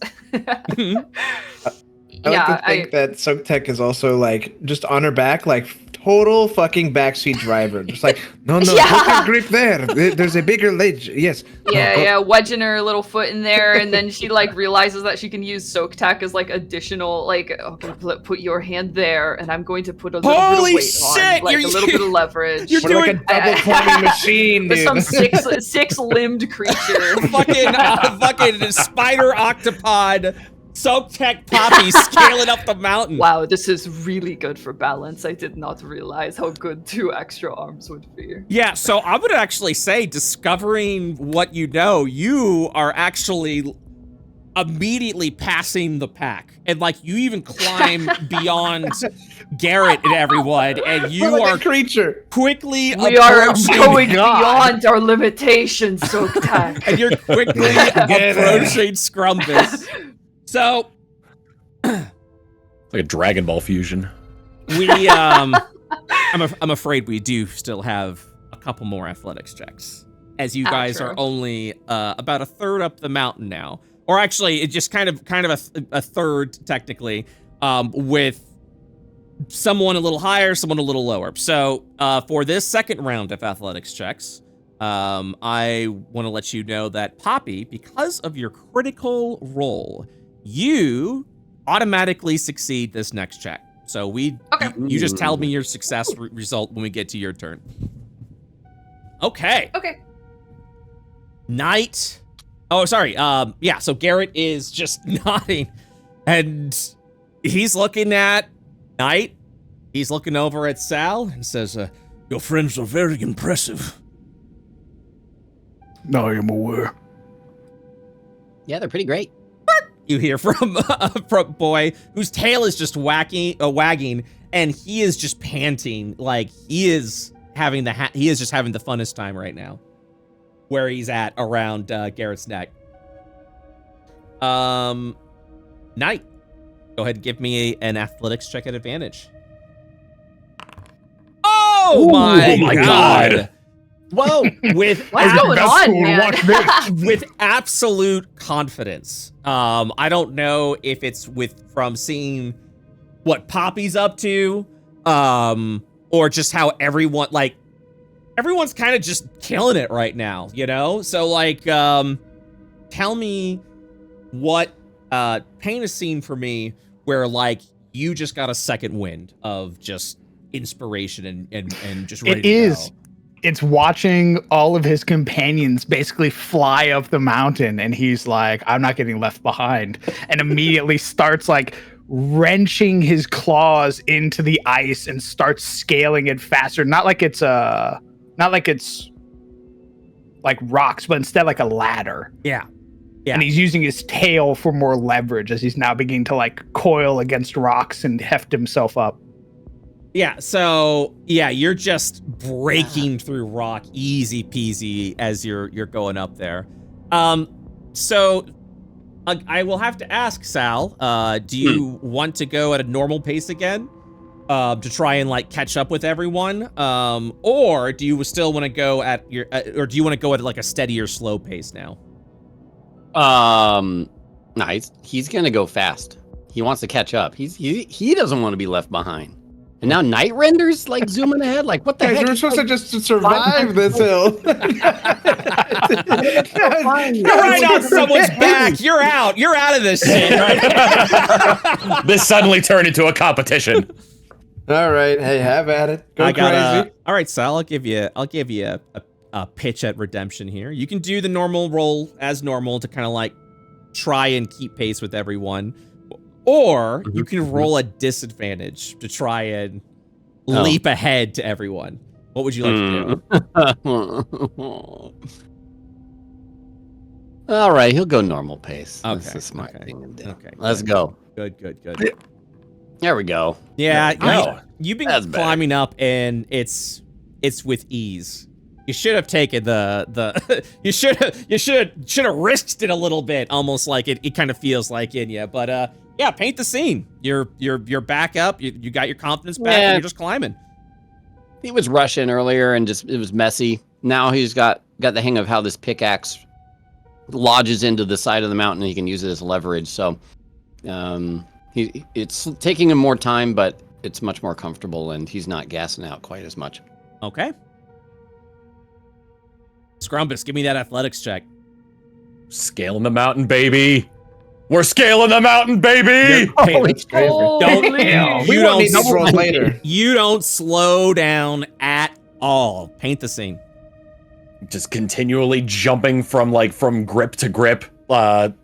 I think that Soak Tech is also like just on her back, like total fucking backseat driver. Just like, no, put your grip there. There's a bigger ledge. Yes. Yeah, wedging her little foot in there, and then she like realizes that she can use Soak Tech as like additional, like, okay, put your hand there, and I'm going to put a little bit of weight on, like a little bit of leverage. You're doing like a double climbing machine, dude. Some six-limbed creature. fucking spider octopod. Soak Tech Poppy scaling up the mountain. Wow, this is really good for balance. I did not realize how good 2 extra arms would be. Yeah, so I'm gonna actually say, discovering what you know, you are actually immediately passing the pack. And like, you even climb beyond Garrett and everyone, and you are a creature. Quickly We are going beyond our limitations, Soak Tech. And you're quickly approaching Scrumbus. So, like a Dragon Ball fusion. I'm afraid we do still have a couple more athletics checks, as you guys are only about a third up the mountain now, or actually, it's just kind of a third technically, with someone a little higher, someone a little lower. So, for this second round of athletics checks, I want to let you know that Poppy, because of your critical roll, you automatically succeed this next check. So you just tell me your success result when we get to your turn. Okay. So Garrett is just nodding, and he's looking at Knight. He's looking over at Sal and says, Your friends are very impressive. I am aware. Yeah, they're pretty great. you hear from Boy, whose tail is just wagging, and he is just panting like he is having just having the funnest time right now, where he's at around Garrett's neck. Knight, go ahead and give me an athletics check at advantage. Oh my god! Whoa! With What's going on, man? with absolute confidence. I don't know if it's from seeing what Poppy's up to, or just how everyone's kind of just killing it right now, you know? So like, tell me what, paint a scene for me where like you just got a second wind of just inspiration and just ready to go. It's watching all of his companions basically fly up the mountain, and he's like, I'm not getting left behind, and immediately starts like wrenching his claws into the ice and starts scaling it faster. Not like it's like rocks, but instead like a ladder. Yeah. And he's using his tail for more leverage as he's now beginning to like coil against rocks and heft himself up. Yeah, so yeah, you're just breaking through rock, easy peasy, as you're going up there. So I will have to ask Sal, do you want to go at a normal pace again, to try and like catch up with everyone, or do you still want to go at your, or do you want to go at like a steadier, slow pace now? No, he's gonna go fast. He wants to catch up. He doesn't want to be left behind. And now Night Render's like zooming ahead. Like, what the heck? We're supposed to just survive this hill. You're right on someone's back. You're out. You're out of this shit. Right? This suddenly turned into a competition. All right, hey, have at it. Go crazy. All right, Sal. I'll give you a pitch at redemption here. You can do the normal roll as normal to kind of like try and keep pace with everyone. Or you can roll a disadvantage to try and leap ahead to everyone. What would you like to do? All right, he'll go normal pace. Okay, That's a smart thing to do. Okay, Let's go. Good. There we go. Yeah, you've been climbing up, and it's with ease. You should have taken you should have risked it a little bit, almost like it kind of feels like in you, but yeah, paint the scene. You're back up. You got your confidence back, and you're just climbing. He was rushing earlier, and it was messy. Now he's got the hang of how this pickaxe lodges into the side of the mountain, and he can use it as leverage. So, it's taking him more time, but it's much more comfortable, and he's not gassing out quite as much. Okay. Scrumpus, give me that athletics check. Scaling the mountain, baby. We're scaling the mountain, baby. You don't slow down at all. Paint the scene. Just continually jumping from grip to grip. Grabbing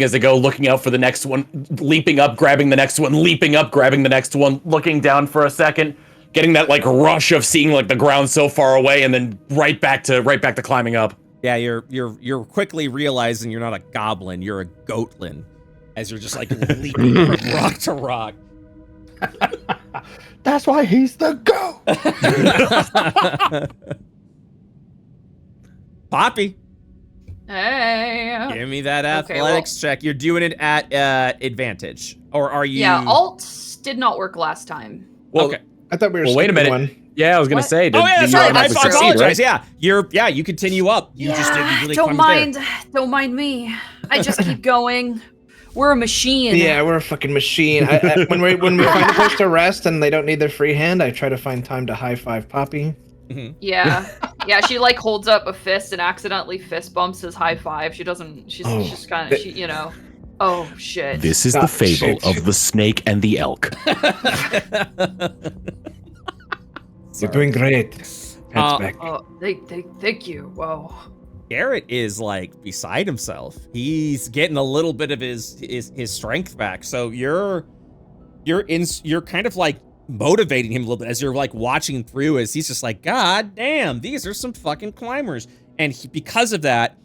as they go, looking out for the next one, leaping up, grabbing the next one, leaping up, grabbing the next one, looking down for a second, getting that like rush of seeing like the ground so far away, and then right back to climbing up. Yeah, you're quickly realizing you're not a goblin, you're a goatlin, as you're just like leaping from rock to rock. That's why he's the goat. Poppy. Hey. Give me that athletics check. You're doing it at advantage, or are you? Yeah, alt did not work last time. Well, okay. I thought we were. Well, wait a minute. One. Yeah, I was gonna say. That's right. I apologize. Right? Yeah, you continue up. You just didn't really don't mind me. I just keep going. We're a machine. Yeah, we're a fucking machine. When we find a place to rest and they don't need their free hand, I try to find time to high five Poppy. Mm-hmm. Yeah. She like holds up a fist and accidentally fist bumps his high five. She doesn't. She's just kind of. Oh shit. This is the fable of the snake and the elk. You're doing great. Thank you. Whoa. Garrett is like beside himself. He's getting a little bit of his strength back. So you're kind of like motivating him a little bit as you're like watching through as he's just like, God damn, these are some fucking climbers. And because of that,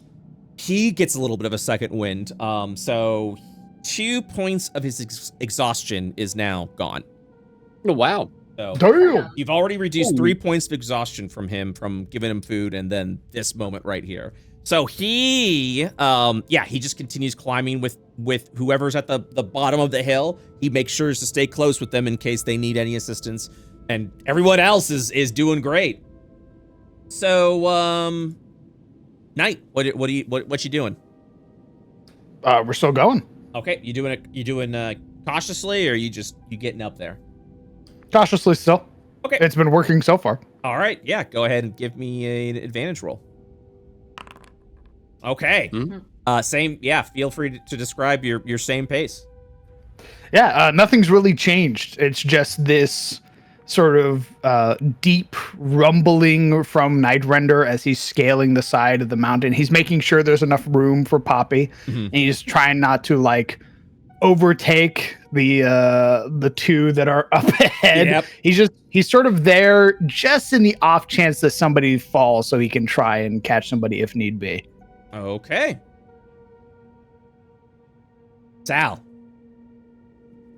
he gets a little bit of a second wind. So 2 points of his exhaustion is now gone. Oh, wow. So Damn. you've already reduced 3 points of exhaustion from him from giving him food and then this moment right here. So he just continues climbing with whoever's at the bottom of the hill. He makes sure to stay close with them in case they need any assistance. And everyone else is doing great. So, Knight, what you doing? We're still going. Okay, you doing cautiously, or you getting up there? Cautiously still. Okay. It's been working so far. All right, yeah, go ahead and give me an advantage roll. Okay. Feel free to describe your same pace. Yeah, nothing's really changed. It's just this sort of deep rumbling from Nightrender as he's scaling the side of the mountain. He's making sure there's enough room for Poppy, and he's trying not to like overtake the two that are up ahead. Yep. He's sort of there just in the off chance that somebody falls, so he can try and catch somebody if need be. Okay. Sal.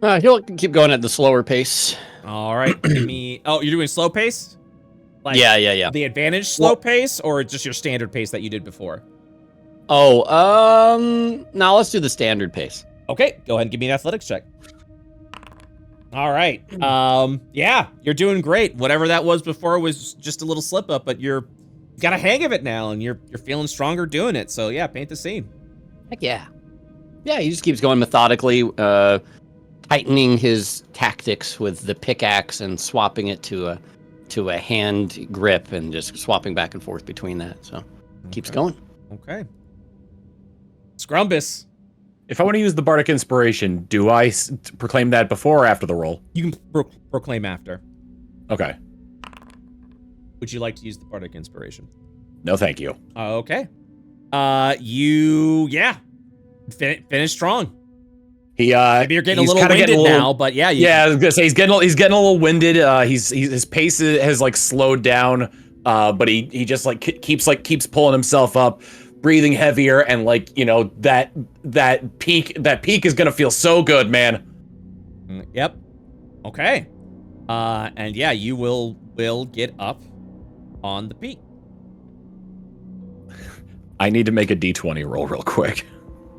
He'll keep going at the slower pace. All right. Give me. Oh, you're doing slow pace? Like Yeah. The advantage slow pace, or just your standard pace that you did before? Oh, now let's do the standard pace. Okay, go ahead and give me an athletics check. All right. You're doing great. Whatever that was before was just a little slip up, but you're got a hang of it now, and you're feeling stronger doing it. So yeah, paint the scene. Heck yeah. Yeah, he just keeps going methodically, tightening his tactics with the pickaxe and swapping it to a hand grip and just swapping back and forth between that. So keeps going. Okay. Scrumbus. If I want to use the Bardic Inspiration, do I proclaim that before or after the roll? You can proclaim after. Okay. Would you like to use the Bardic Inspiration? No, thank you. Okay. Finish strong. Maybe you're getting a little winded now, but yeah. I was gonna say he's getting a little winded. His pace has like slowed down, but he just like keeps pulling himself up, breathing heavier, and like that peak is gonna feel so good, man. Yep. Okay. And yeah, you will get up on the peak. I need to make a D20 roll real quick.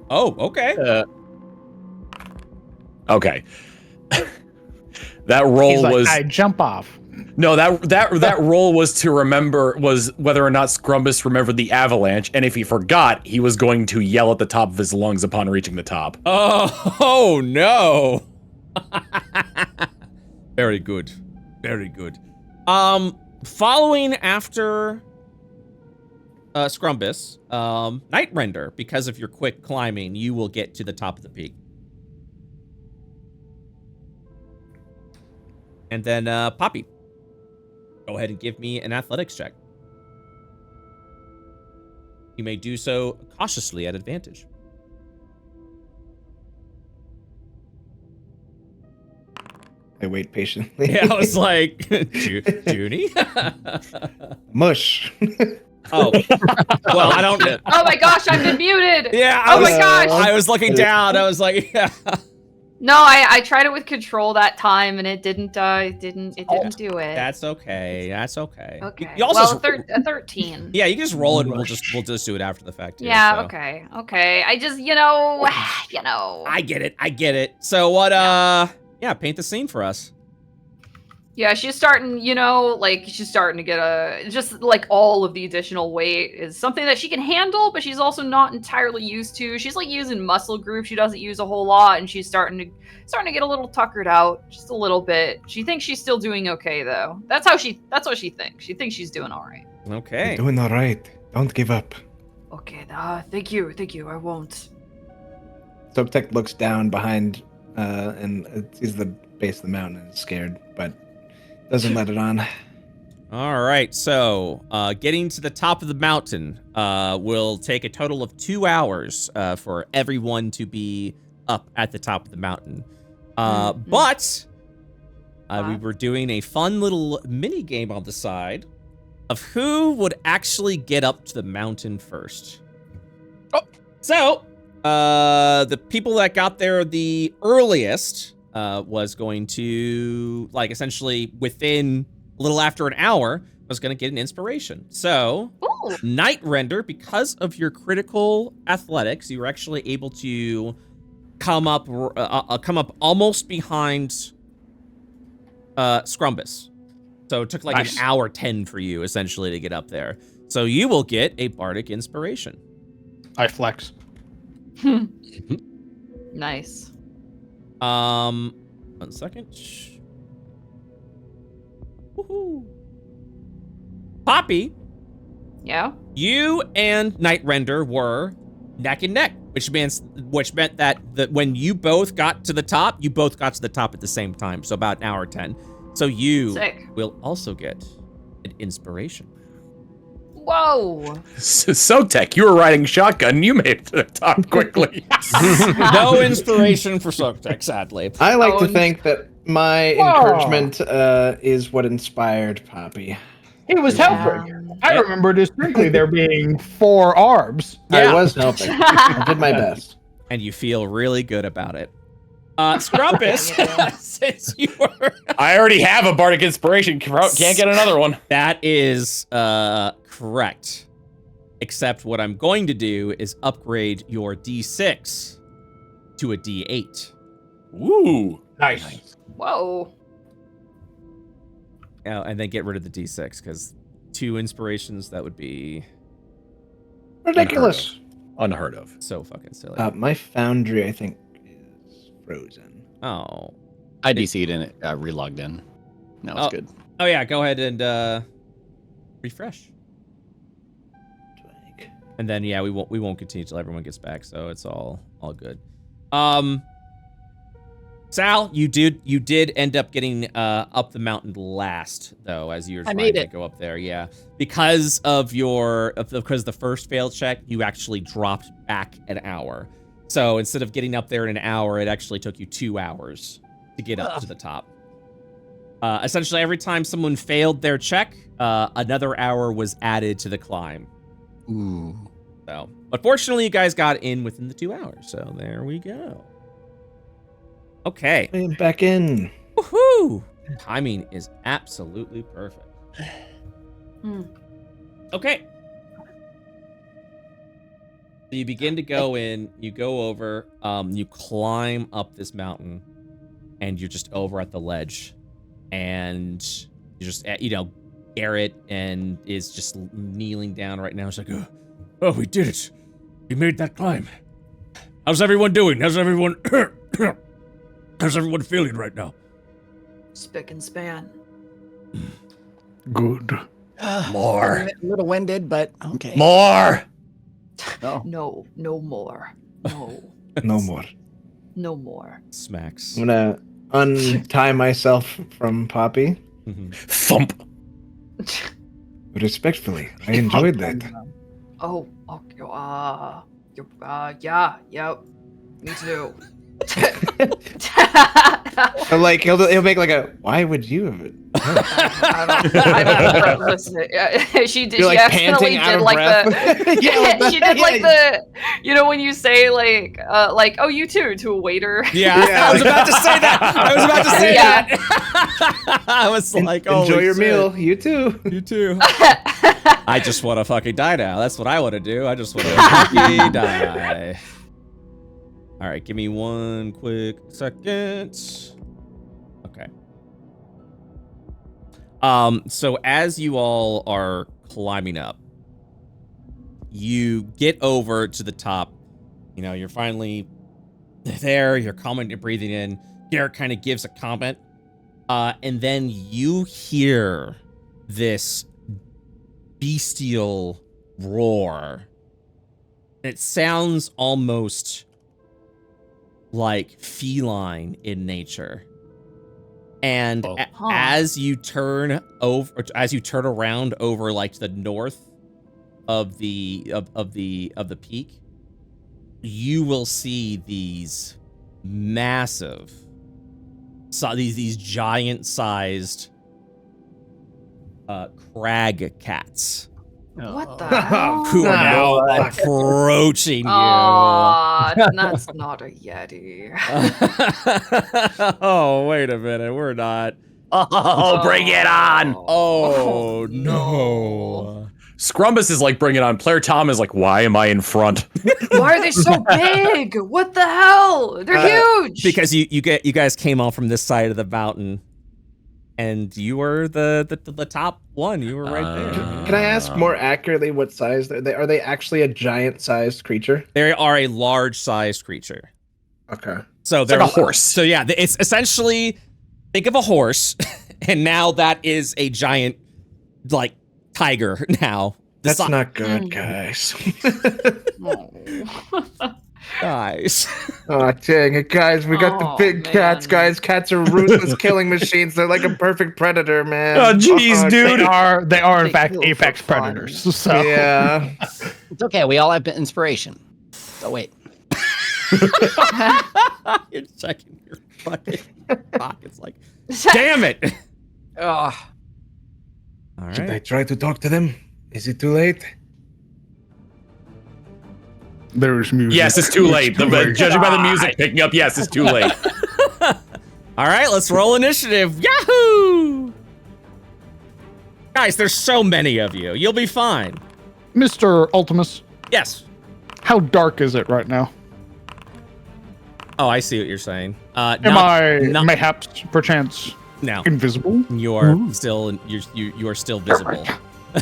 Oh, okay. Okay. That roll was. I jump off. No, that roll was to remember was whether or not Scrumbus remembered the avalanche, and if he forgot, he was going to yell at the top of his lungs upon reaching the top. Oh no. Very good. Very good. Following after Scrumbus, Nightrender, because of your quick climbing, you will get to the top of the peak. And then Poppy, go ahead and give me an athletics check. You may do so cautiously at advantage. I wait patiently. Yeah, I was like, Junie? Mush. Oh, well, I don't. Oh my gosh, I've been muted. Yeah. My gosh. I was looking down. I was like, yeah. No, I tried it with control that time and it didn't do it. That's okay. That's okay. Okay. You also a 13. Yeah, you can just roll it and we'll just do it after the fact. Yeah, so. Okay. I just, I get it. So what, paint the scene for us. Yeah, she's starting, she's starting to get just like all of the additional weight is something that she can handle, but she's also not entirely used to. She's like using muscle groups she doesn't use a whole lot, and she's starting to get a little tuckered out, just a little bit. She thinks she's still doing okay though. That's what she thinks. She thinks she's doing all right. Okay. You're doing all right. Don't give up. Okay, thank you, I won't. Subtech looks down behind and sees the base of the mountain and is scared, but doesn't let it on. All right, so getting to the top of the mountain will take a total of 2 hours for everyone to be up at the top of the mountain. But we were doing a fun little mini game on the side of who would actually get up to the mountain first. Oh. So the people that got there the earliest was going to, like, essentially within a little after an hour, was going to get an inspiration. So, Night Render, because of your critical athletics, you were actually able to come up almost behind Scrumbus. So it took like an hour 10 for you, essentially, to get up there. So you will get a bardic inspiration. I flex. Nice. 1 second. Woohoo. Poppy. Yeah. You and Night Render were neck and neck, which meant that when you both got to the top, you both got to the top at the same time. So about an hour 10. So you will also get an inspiration. Whoa. Sotek, you were riding shotgun. You made it to the top quickly. No inspiration for Sotek, sadly. I like to think that my encouragement is what inspired Poppy. He was helping. I remember distinctly there being 4 arbs. I was helping. I did my best. And you feel really good about it. Scrumpus, since you were... I already have a bardic inspiration. Can't get another one. That is correct. Except what I'm going to do is upgrade your D6 to a D8. Ooh. Nice. Whoa. And then get rid of the D6, because 2 inspirations, that would be... ridiculous. Unheard of. So fucking silly. My foundry, I think, is frozen. Oh. I DC'd and it relogged in. Now it's good. Oh yeah, go ahead and refresh. And then yeah, we won't continue till everyone gets back, so it's all good. Sal, you did end up getting up the mountain last, though, as you were trying to go up there. Yeah, because of the first failed check, you actually dropped back an hour. So instead of getting up there in an hour, it actually took you 2 hours to get up to the top. Essentially, every time someone failed their check, another hour was added to the climb. Ooh. So, but fortunately, you guys got in within the 2 hours. So there we go. Okay. I'm back in. Woohoo! Timing is absolutely perfect. Okay. So you begin to go in, you go over, you climb up this mountain, and you're just over at the ledge. And you're just at, Garrett and is just kneeling down right now. It's like, oh, we did it. We made that climb. How's everyone doing? How's everyone feeling right now? Spick and span. Good. More. A little winded, but okay. More. No more. No. No more. No more. smacks. I'm gonna untie myself from Poppy. Thump. Respectfully, I enjoyed that. Oh, okay. Yep. Me too. Like he'll make like a. Why would you have it? I don't listen. She You're, like, definitely panting out did of like breath. the. She did like the. When you say like oh you too to a waiter. Yeah. I was about to say that. I was like, oh, enjoy your meal. You too. You too. I just want to fucking die now. That's what I want to do. I just want to fucking die. All right, give me 1 quick second. Okay. So as you all are climbing up, you get over to the top. You're finally there. You're calming, you're breathing in. Garrett kind of gives a comment, and then you hear this bestial roar. It sounds almost like feline in nature. And as you turn around over like to the north of the peak, you will see these massive, these giant-sized crag cats. What the hell? Who are now approaching you. That's not a Yeti. Oh, wait a minute. We're not. Oh, bring it on! Oh, no. Scrumbus is like, bring it on. Player Tom is like, why am I in front? Why are they so big? What the hell? They're huge. Because you guys came all from this side of the mountain, and you were the top one. You were right there. Can I ask more accurately what size they're? Are they actually a giant-sized creature? They are a large-sized creature. Okay. So It's they're like a horse. So yeah, it's essentially, think of a horse, and now that is a giant, like, tiger now. That's not good, guys. Guys. Oh, dang it, guys. We got the big cats, guys. Cats are ruthless killing machines. They're like a perfect predator, man. Oh, jeez, dude. They are in They fact feel apex so fun. predators. So Yeah. It's okay. We all have inspiration. Oh wait. You're checking your fucking pockets like, damn it. Ugh. All Should I right. try to talk to them? Is it too late? there's music. Yes, it's too late. Judging by the music picking up, yes, it's too late. All right, let's roll initiative. Yahoo! Guys, there's so many of you. You'll be fine. Mr. Ultimus, Yes. how dark is it right now? Oh, I see what you're saying. Am I mayhaps perchance No. invisible? You are still you are still visible.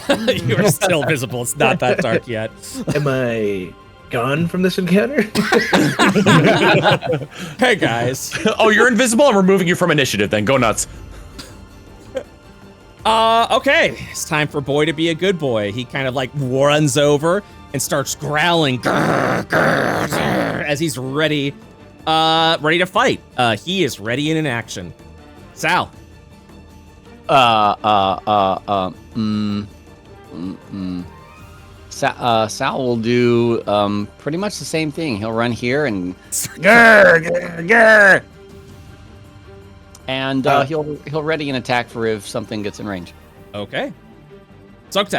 You are still visible. It's not that dark yet. Am I gone from this encounter? Hey guys. Oh, you're invisible? I'm removing you from initiative then. Go nuts. Okay. It's time for Boy to be a good boy. He kind of like runs over and starts growling as he's ready to fight. He is ready and in action. Sal. Sal will do pretty much the same thing. He'll run here and and he'll ready an attack for if something gets in range. Okay. Soak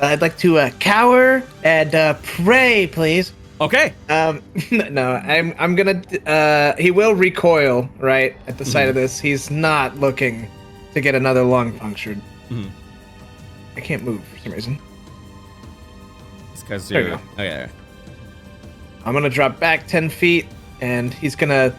I'd like to cower and pray, please. Okay. No, I'm gonna. He will recoil right at the sight of this. He's not looking to get another lung punctured. I can't move for some reason. It's because There you you're. go. Okay. I'm gonna drop back 10 feet, and he's gonna,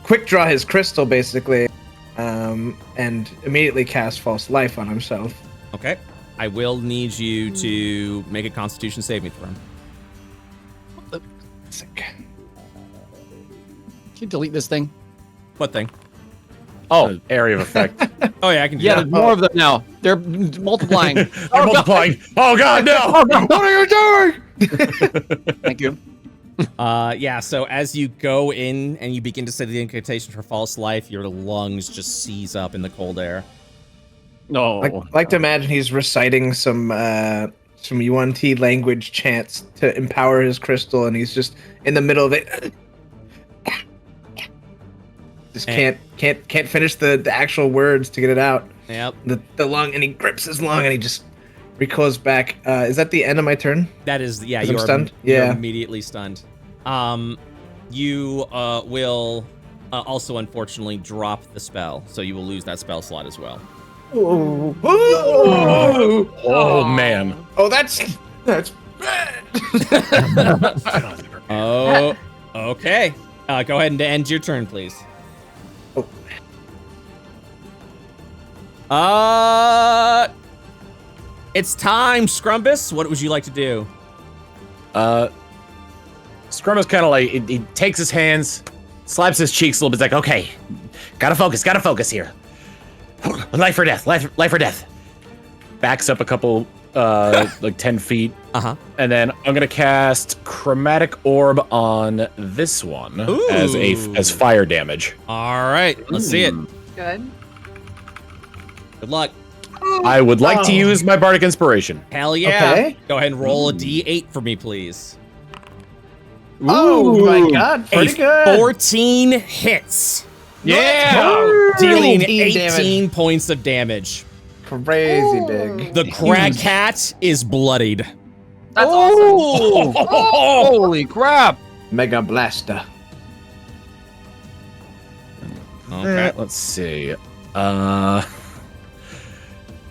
quick draw his crystal basically, and immediately cast false life on himself. Okay. I will need you to make a Constitution saving throw. Sick. Can you delete this thing? What thing? Oh, area of effect. Oh yeah, I can do Yeah, that. there's more of them now. They're multiplying. They're multiplying. Oh god, no! What are you doing? Thank you. Yeah, so as you go in and you begin to say the incantation for false life, your lungs just seize up in the cold air. No. I like to imagine he's reciting some UNT language chants to empower his crystal, and he's just in the middle of it. Just can't finish the actual words to get it out. Yep. The lung, and he grips his lung, and he just recoils back. Is that the end of my turn? That is, yeah, 'Cause I'm you're stunned? You're Yeah. immediately stunned. You will also unfortunately drop the spell, so you will lose that spell slot as well. Oh man. Oh, that's bad. Oh, okay. Go ahead and end your turn, please. It's time, Scrumbus. What would you like to do? Scrum is kind of like, he takes his hands, slaps his cheeks a little bit, like, okay, gotta focus here. Life or death, life or death. Backs up a couple like 10 feet. Uh-huh. And then I'm gonna cast Chromatic Orb on this one as fire damage. All right, let's see it. Good. Good luck. I would like to use my Bardic Inspiration. Hell yeah. Okay. Go ahead and roll a d8 for me, please. Oh my god, pretty a good. 14 hits. Yeah. Dealing 18 18 points of damage. Crazy big. The crag cat is bloodied. That's awesome. Holy crap! Mega Blaster. Okay. Let's see.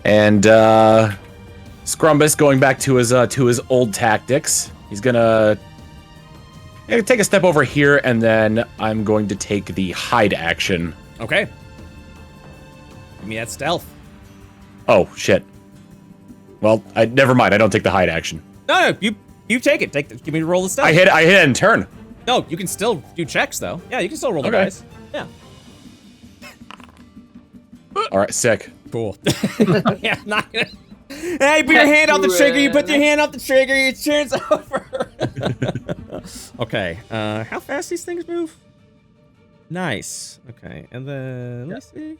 And Scrumbus going back to his old tactics. He's gonna take a step over here, and then I'm going to take the hide action. Okay. Give me that stealth. Oh shit. Well, never mind. I don't take the hide action. No, you take it. Give me a roll the stealth. I hit it and turn. No, you can still do checks though. Yeah, you can still roll the Okay. dice. Yeah. All right, sick. Cool. Yeah, not gonna. Hey, put your hand off the trigger. You put your hand off the trigger. It turns over. Okay. How fast these things move? Nice. Okay, and then let's see.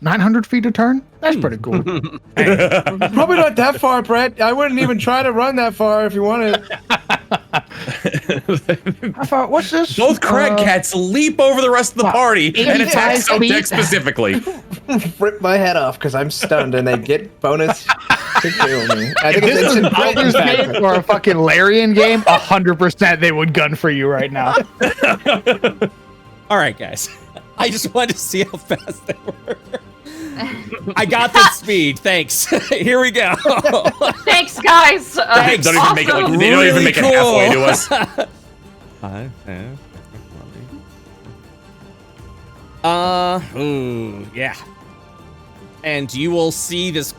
900 feet a turn? That's pretty cool. Probably not that far, Brett. I wouldn't even try to run that far if you wanted. How far? What's this? Both crag cats leap over the rest of the party and attack 85 feet? Sotek specifically. Rip my head off because I'm stunned and they get bonus to kill me. I think it's This is instant crit, in Baldur's fact. Gate or a fucking Larian game. 100% they would gun for you right now. All right, guys. I just wanted to see how fast they were. I got the speed. Thanks. Here we go. Thanks, guys. Thanks. Don't even make it like they don't even make it halfway to us. 5, 10, 20. Yeah. And you will see this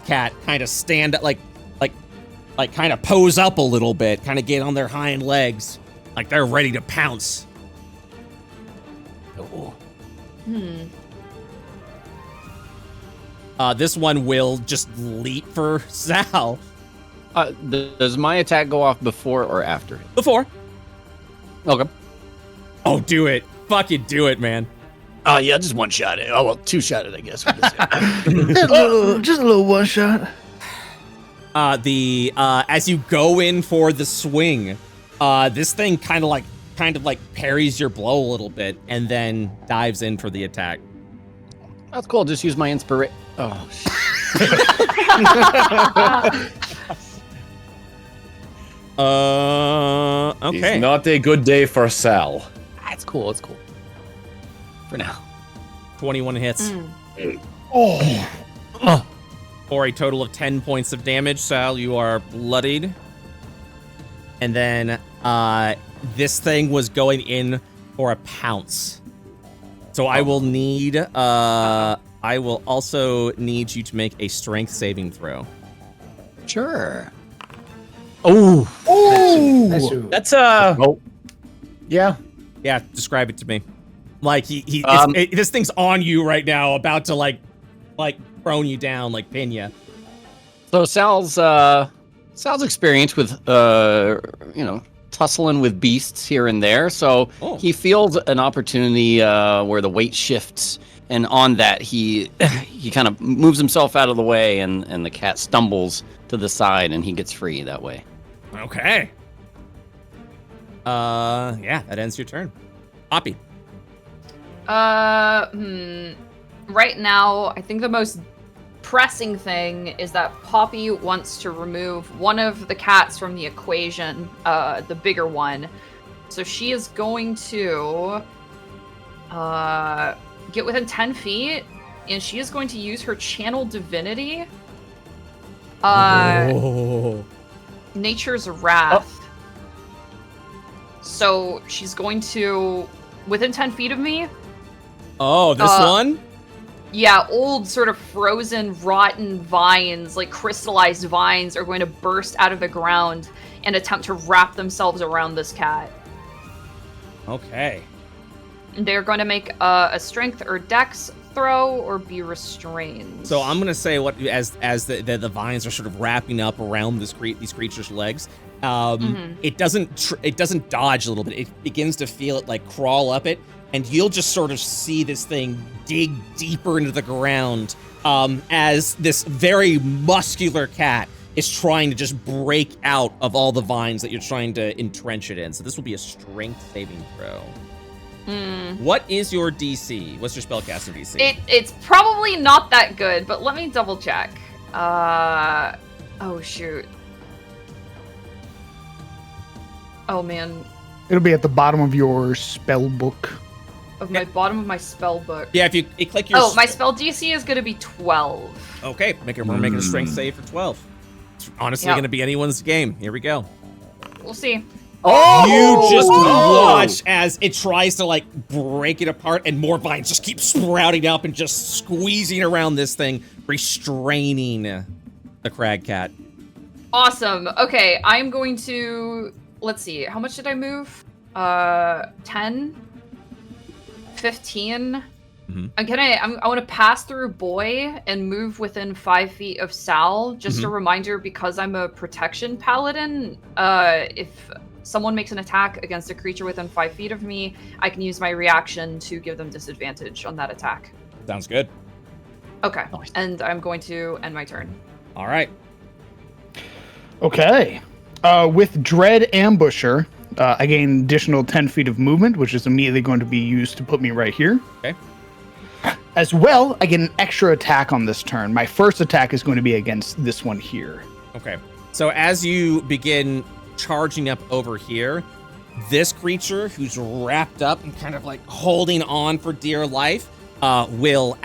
cat kind of stand like kind of pose up a little bit, kind of get on their hind legs, like they're ready to pounce. Oh. This one will just leap for Sal. Does my attack go off before or after? Before. Okay. Oh, do it. Fucking do it, man. Yeah, just one shot it. Oh, well, two shot it, I guess. Just a little one shot. As you go in for the swing, this thing kind of like parries your blow a little bit and then dives in for the attack. That's cool. Just use my inspiration. Oh, shit. Okay. It's not a good day for Sal. That's cool. It's cool. For now. 21 hits. Oh. For a total of 10 points of damage. Sal, you are bloodied. And then this thing was going in for a pounce. So I will need I will also need you to make a strength saving throw. Sure. Oh. That's yeah. Yeah, describe it to me. Like this thing's on you right now, about to like prone you down, like pin you. So Sal's experience with tussling with beasts here and there. So he feels an opportunity where the weight shifts, and on that he kind of moves himself out of the way, and the cat stumbles to the side, and he gets free that way. Okay. Yeah, that ends your turn. Poppy. Right now, I think the most pressing thing is that Poppy wants to remove one of the cats from the equation, the bigger one. So she is going to get within 10 feet, and she is going to use her channel divinity. Nature's Wrath. So she's going to, within 10 feet of me. Oh, this one? Yeah, old sort of frozen, rotten vines, like crystallized vines, are going to burst out of the ground and attempt to wrap themselves around this cat. Okay. They're going to make a strength or dex throw or be restrained. So I'm gonna say what as the vines are sort of wrapping up around these creatures' legs. It doesn't dodge a little bit. It begins to feel it like crawl up it, and you'll just sort of see this thing dig deeper into the ground as this very muscular cat is trying to just break out of all the vines that you're trying to entrench it in. So this will be a strength saving throw. What is your DC? What's your spellcasting DC? It's probably not that good, but let me double check. Oh shoot. Oh man. It'll be at the bottom of your spell book. Bottom of my spell book. Yeah, if you click your. Oh, my spell DC is gonna be 12. Okay, we're making a strength save for 12. It's honestly gonna be anyone's game. Here we go. We'll see. You just watch as it tries to like break it apart, and more vines just keep sprouting up and just squeezing around this thing, restraining the crag cat. Awesome. Okay, I'm going to, let's see, how much did I move? 10, 15. I want to pass through Boy and move within 5 feet of Sal. Just a reminder, because I'm a protection paladin, if someone makes an attack against a creature within 5 feet of me, I can use my reaction to give them disadvantage on that attack. Sounds good. Okay, and I'm going to end my turn. All right. Okay. With Dread Ambusher, I gain additional 10 feet of movement, which is immediately going to be used to put me right here. Okay. As well, I get an extra attack on this turn. My first attack is going to be against this one here. Okay. So as you begin charging up over here, this creature who's wrapped up and kind of like holding on for dear life will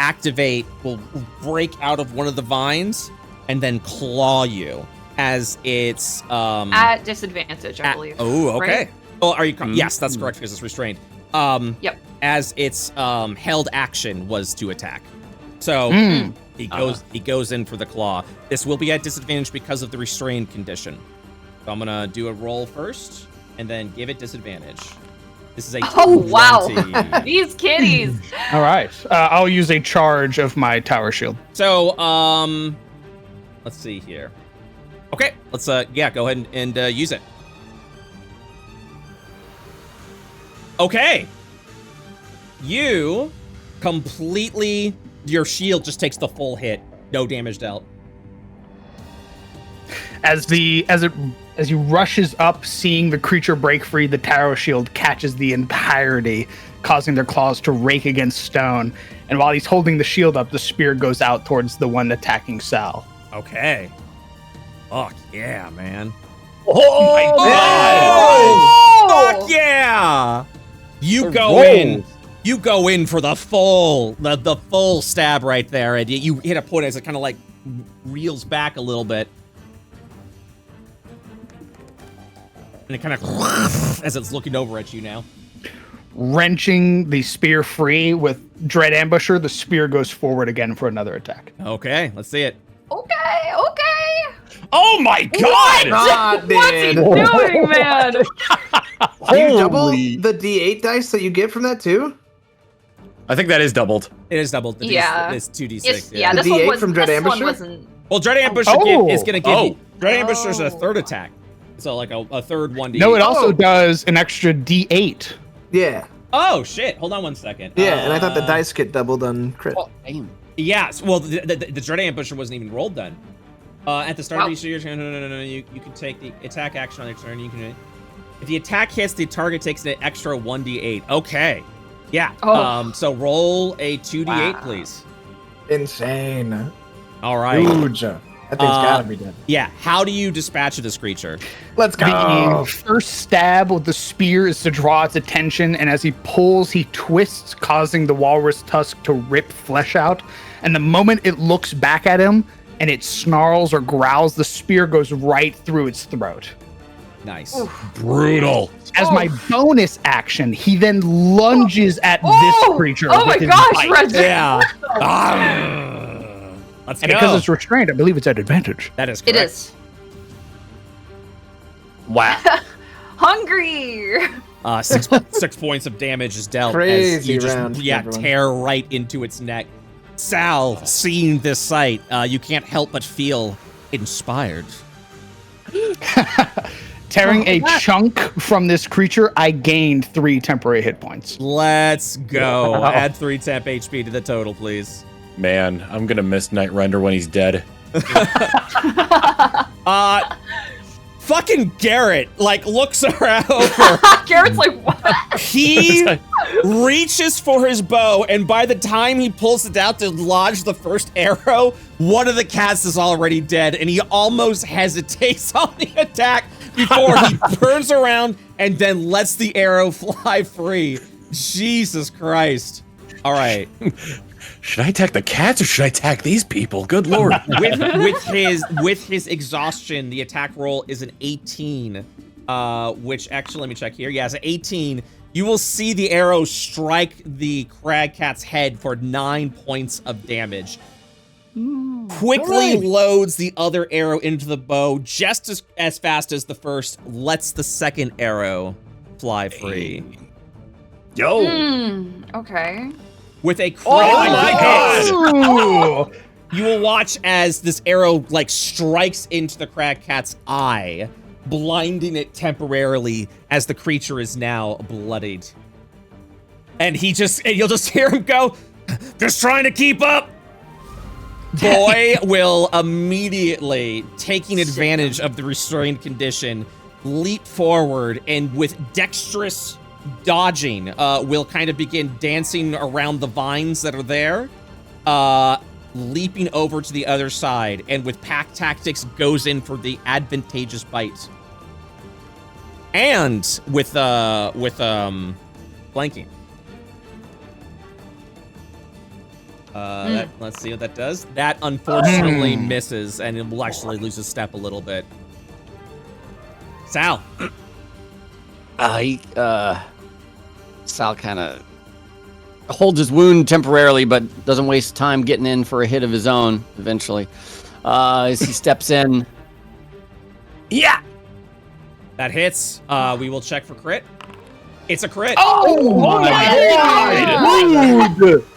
break out of one of the vines and then claw you as it's at disadvantage, I believe. Oh, okay. Right? Oh, are you yes, that's correct because it's restrained. Yep. As its held action was to attack. So he goes in for the claw. This will be at disadvantage because of the restrained condition. So I'm gonna do a roll first and then give it disadvantage. This is a 20. Wow. These kitties. All right. I'll use a charge of my tower shield. So let's see here. Okay, let's go ahead and use it. Okay. You completely, your shield just takes the full hit. No damage dealt. As he rushes up, seeing the creature break free, the tower shield catches the entirety, causing their claws to rake against stone. And while he's holding the shield up, the spear goes out towards the one attacking Sal. Okay. Fuck yeah, man. Oh my God! Fuck yeah! You go in for the full stab right there, and you hit a point as it kind of like reels back a little bit. And it kind of as it's looking over at you now. Wrenching the spear free with Dread Ambusher, the spear goes forward again for another attack. Okay, let's see it. Okay. Oh my God! What's he doing, man? Do you double the D8 dice that you get from that too? I think that is doubled. It is doubled. It's 2d6. Yeah, the this D8 one was, from Dread this one Ambusher? wasn't. Well, Dread Ambusher is going to give you... Dread Ambusher is a third attack. So like a third 1d8. No, it also does an extra D8. Yeah. Oh, shit. Hold on one second. Yeah, and I thought the dice get doubled on crit. Oh, damn. Yes. Well, the Dread Ambusher wasn't even rolled then. At the start of each year, you can take the attack action on your turn. You can, if the attack hits, the target takes an extra 1d8. Okay. Yeah. So roll a 2d8, please. Insane. All right. Huge. That thing's gotta be dead. Yeah. How do you dispatch this creature? Let's go. The first stab with the spear is to draw its attention, and as he pulls, he twists, causing the walrus tusk to rip flesh out. And the moment it looks back at him and it snarls or growls, the spear goes right through its throat. Nice. Brutal. As my bonus action, he then lunges at this creature. Oh my gosh, Reggie. Yeah. Let's And go. because it's restrained, I believe it's at advantage. That is correct. It is. Wow. Hungry. 6 points of damage is dealt. Crazy as you round, just, everyone. tear right into its neck. Sal, seeing this sight, you can't help but feel inspired. Tearing a chunk from this creature, I gained 3 temporary hit points. Let's go. Add 3 temp HP to the total, please. Man, I'm gonna miss Night Render when he's dead. Fucking Garrett, looks around. Garrett's like, what? He reaches for his bow, and by the time he pulls it out to lodge the first arrow, one of the cats is already dead, and he almost hesitates on the attack before he turns around and then lets the arrow fly free. Jesus Christ. All right. Should I attack the cats or should I attack these people? Good lord. with his exhaustion, the attack roll is an 18, which actually, let me check here. Yeah, it's an 18. You will see the arrow strike the crag cat's head for 9 points of damage. Quickly loads the other arrow into the bow just as fast as the first, lets the second arrow fly free. Yo. Okay. With a critical God! hit, you will watch as this arrow strikes into the crag cat's eye, blinding it temporarily as the creature is now bloodied. And you'll just hear him go, "Just trying to keep up." Boy will immediately, taking advantage of the restrained condition, leap forward and with dexterous dodging, will kind of begin dancing around the vines that are there, leaping over to the other side, and with pack tactics goes in for the advantageous bite. And with flanking. Let's see what that does. That unfortunately misses, and it will actually lose a step a little bit. Sal. Sal kind of holds his wound temporarily, but doesn't waste time getting in for a hit of his own eventually. As he steps in. Yeah! That hits. We will check for crit. It's a crit. Oh my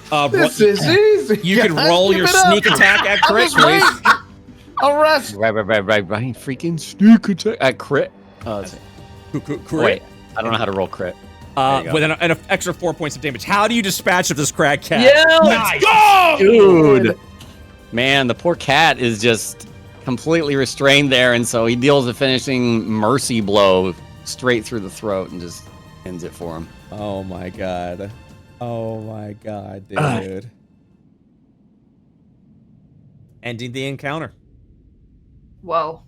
God! This is easy. You can roll your sneak attack at crit, please. Arrest. Right. Freaking sneak attack at crit. Crit. Wait, I don't know how to roll crit. With an extra 4 points of damage. How do you dispatch of this crag cat? Yeah, let's go! Dude. Man, the poor cat is just completely restrained there, and so he deals a finishing mercy blow straight through the throat and just ends it for him. Oh my god. Oh my god, dude. Ending the encounter. Whoa.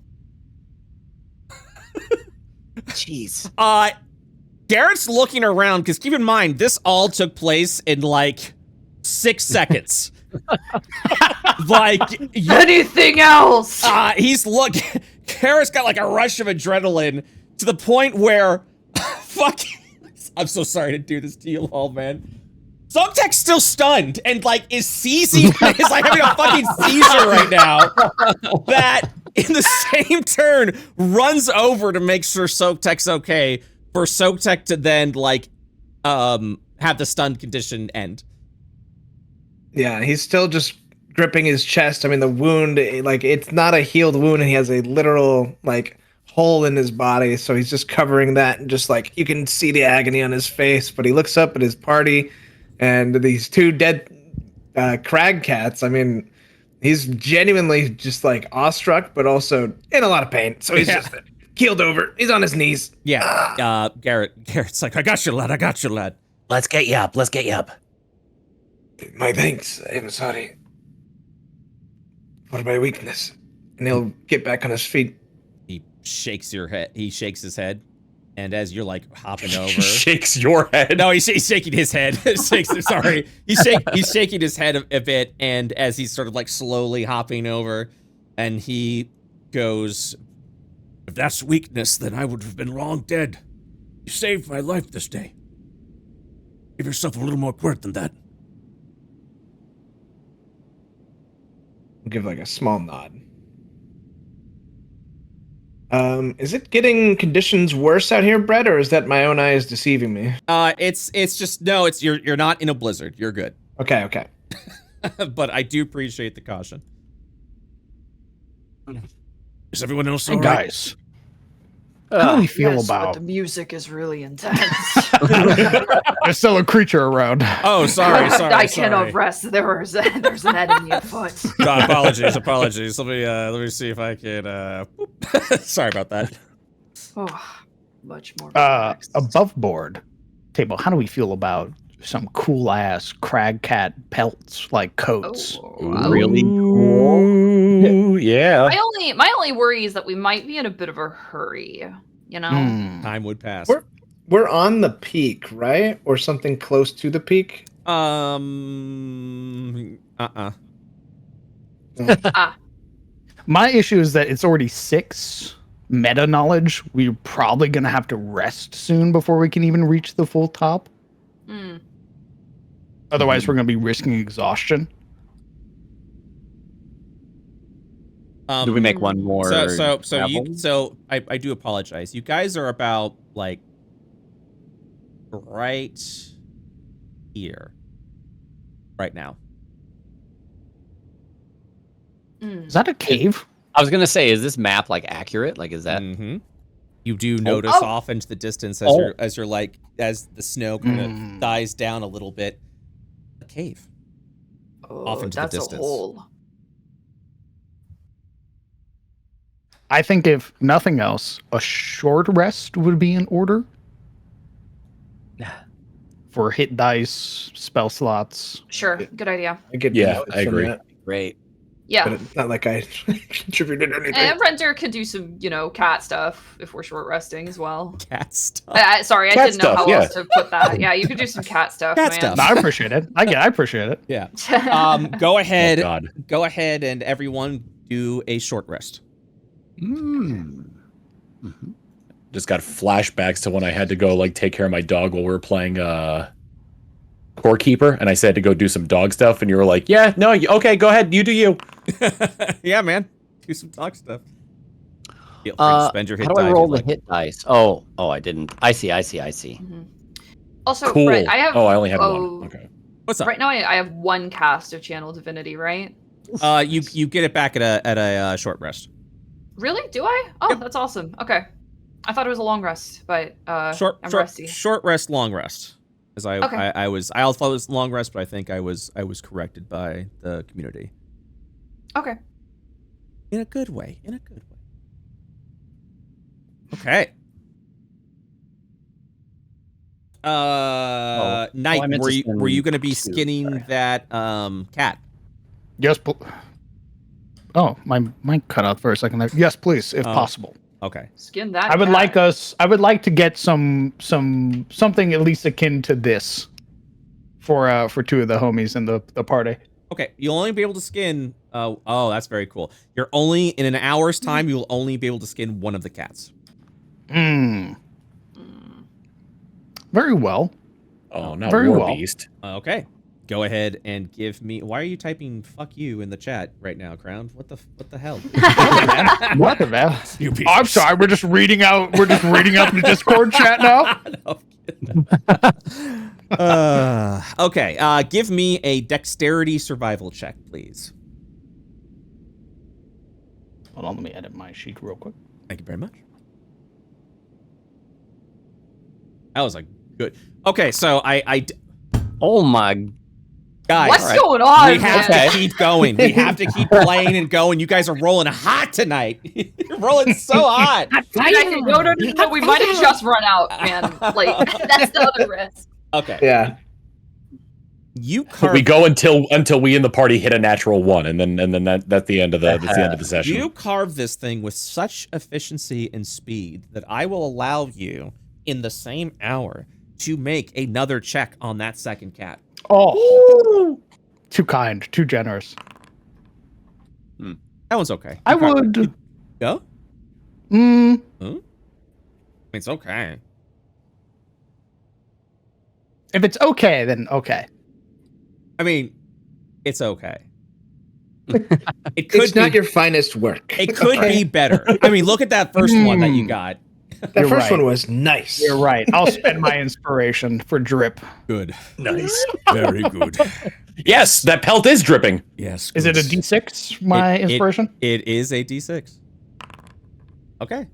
Jeez. Garrett's looking around, because keep in mind, this all took place in 6 seconds. Anything else? He's Garrett's got a rush of adrenaline to the point where, I'm so sorry to do this to you all, man. Zogtek's still stunned and is seizing, is having a fucking seizure right now. That in the same turn runs over to make sure Zogtek's okay, for Zogtek to then have the stunned condition end. Yeah, he's still just gripping his chest. I mean, the wound, it's not a healed wound, and he has a literal hole in his body, so he's just covering that, and just you can see the agony on his face. But he looks up at his party, and these 2 dead crag cats. I mean, he's genuinely just awestruck, but also in a lot of pain. So he's just keeled over. He's on his knees. Yeah. Garrett's like, I got you, lad. Let's get you up. My thanks. I'm sorry for my weakness. And he'll get back on his feet. He shakes his head. And as you're hopping over, He shakes your head. No, he's shaking his head. Sorry, he's shaking his head a bit. And as he's sort of slowly hopping over, and he goes, "If that's weakness, then I would have been long dead. You saved my life this day. Give yourself a little more credit than that." I'll give a small nod. Is it getting conditions worse out here, Brett, or is that my own eyes deceiving me? It's just no. It's you're not in a blizzard. You're good. Okay. But I do appreciate the caution. Is everyone else Hey all right? guys, how do we feel Yes, but about? the music is really intense. There's still a creature around. Oh, sorry. I cannot rest. There's an enemy afoot. God, apologies. Let me see if I can. Sorry about that. Oh, much more relaxed. Above board table. How do we feel about some cool ass crag cat pelts like coats? Really cool. Ooh, yeah. My only worry is that we might be in a bit of a hurry. You know. Time would pass. We're on the peak, right? Or something close to the peak? My issue is that it's already 6 meta knowledge. We're probably gonna have to rest soon before we can even reach the full top. Otherwise, we're gonna be risking exhaustion. Do we make one more? So I do apologize. You guys are about like right here, right now. Is that a cave? I was gonna say, is this map like accurate? Like, is that? Mm-hmm. You do notice off into the distance as you're like as the snow kind of dies down a little bit. A cave. Off into the distance. That's a hole. I think if nothing else, a short rest would be in order. For hit dice, spell slots. Sure, good idea. I agree. Great. Yeah. But it's not like I contributed anything. And Renter could do some, cat stuff if we're short resting as well. Cat stuff. Sorry, I Cat didn't know stuff, how yeah. else to put that. Yeah, you could do some cat stuff, man. stuff. No, I appreciate it. I appreciate it. Yeah. Go ahead. Oh, God. Go ahead and everyone do a short rest. Just got flashbacks to when I had to go like take care of my dog while we were playing Core Keeper, and I said to go do some dog stuff, and you were like, "Yeah, no, okay, go ahead, you do you." Yeah, man. Do some dog stuff. Feel free to spend your hit How do die I if roll you'd the like. hit dice? Oh, I didn't. I see. Also, Cool. Brett, I have. I only had one. Okay. What's up? Right now, I have one cast of Channel Divinity, right? You get it back at a short rest. Really? Do I? Oh, that's awesome. Okay. I thought it was a long rest, but I'm rusty. Short rest, long rest. As I thought it was long rest, but I think I was corrected by the community. Okay. In a good way. Okay. Knight, were you going to be skinning that cat? Yes. Oh, my mic cut out for a second there. Yes, please, if possible. Okay. Skin that. I would cat. like to get something at least akin to this for 2 of the homies in the party. Okay, you'll only be able to skin. Oh, that's very cool. You're only in an hour's time. You'll only be able to skin one of the cats. Very well. Oh, not Very War well. Beast. Okay. Go ahead and give me. Why are you typing "fuck you" in the chat right now, Crown? What the hell? What the hell? You piece I'm of sorry. We're just reading out the Discord chat now. No, okay. Give me a dexterity survival check, please. Hold on, let me edit my sheet real quick. Thank you very much. That was a good. Okay, so Oh my. guys, What's going on? we have man? to keep going. We have to keep playing and going. You guys are rolling hot tonight. You're rolling so hot. No. We might have just run out, man. Like that's the other risk. Okay. Yeah. We go until we in the party hit a natural 1, and then that's the end of the session. You carve this thing with such efficiency and speed that I will allow you in the same hour to make another check on that second cat. Oh, too kind, too generous. That one's okay. I would go. Mm, It's okay. if it's okay, then okay. I mean, it's okay. It could It's not your finest work. It could be better. I mean, look at that first one that you got. That first one was nice. You're right. I'll spend my inspiration for drip. Good. Nice. Very good. Yes, that pelt is dripping. Yes. Is it a D6? My inspiration? It is a D6. Okay.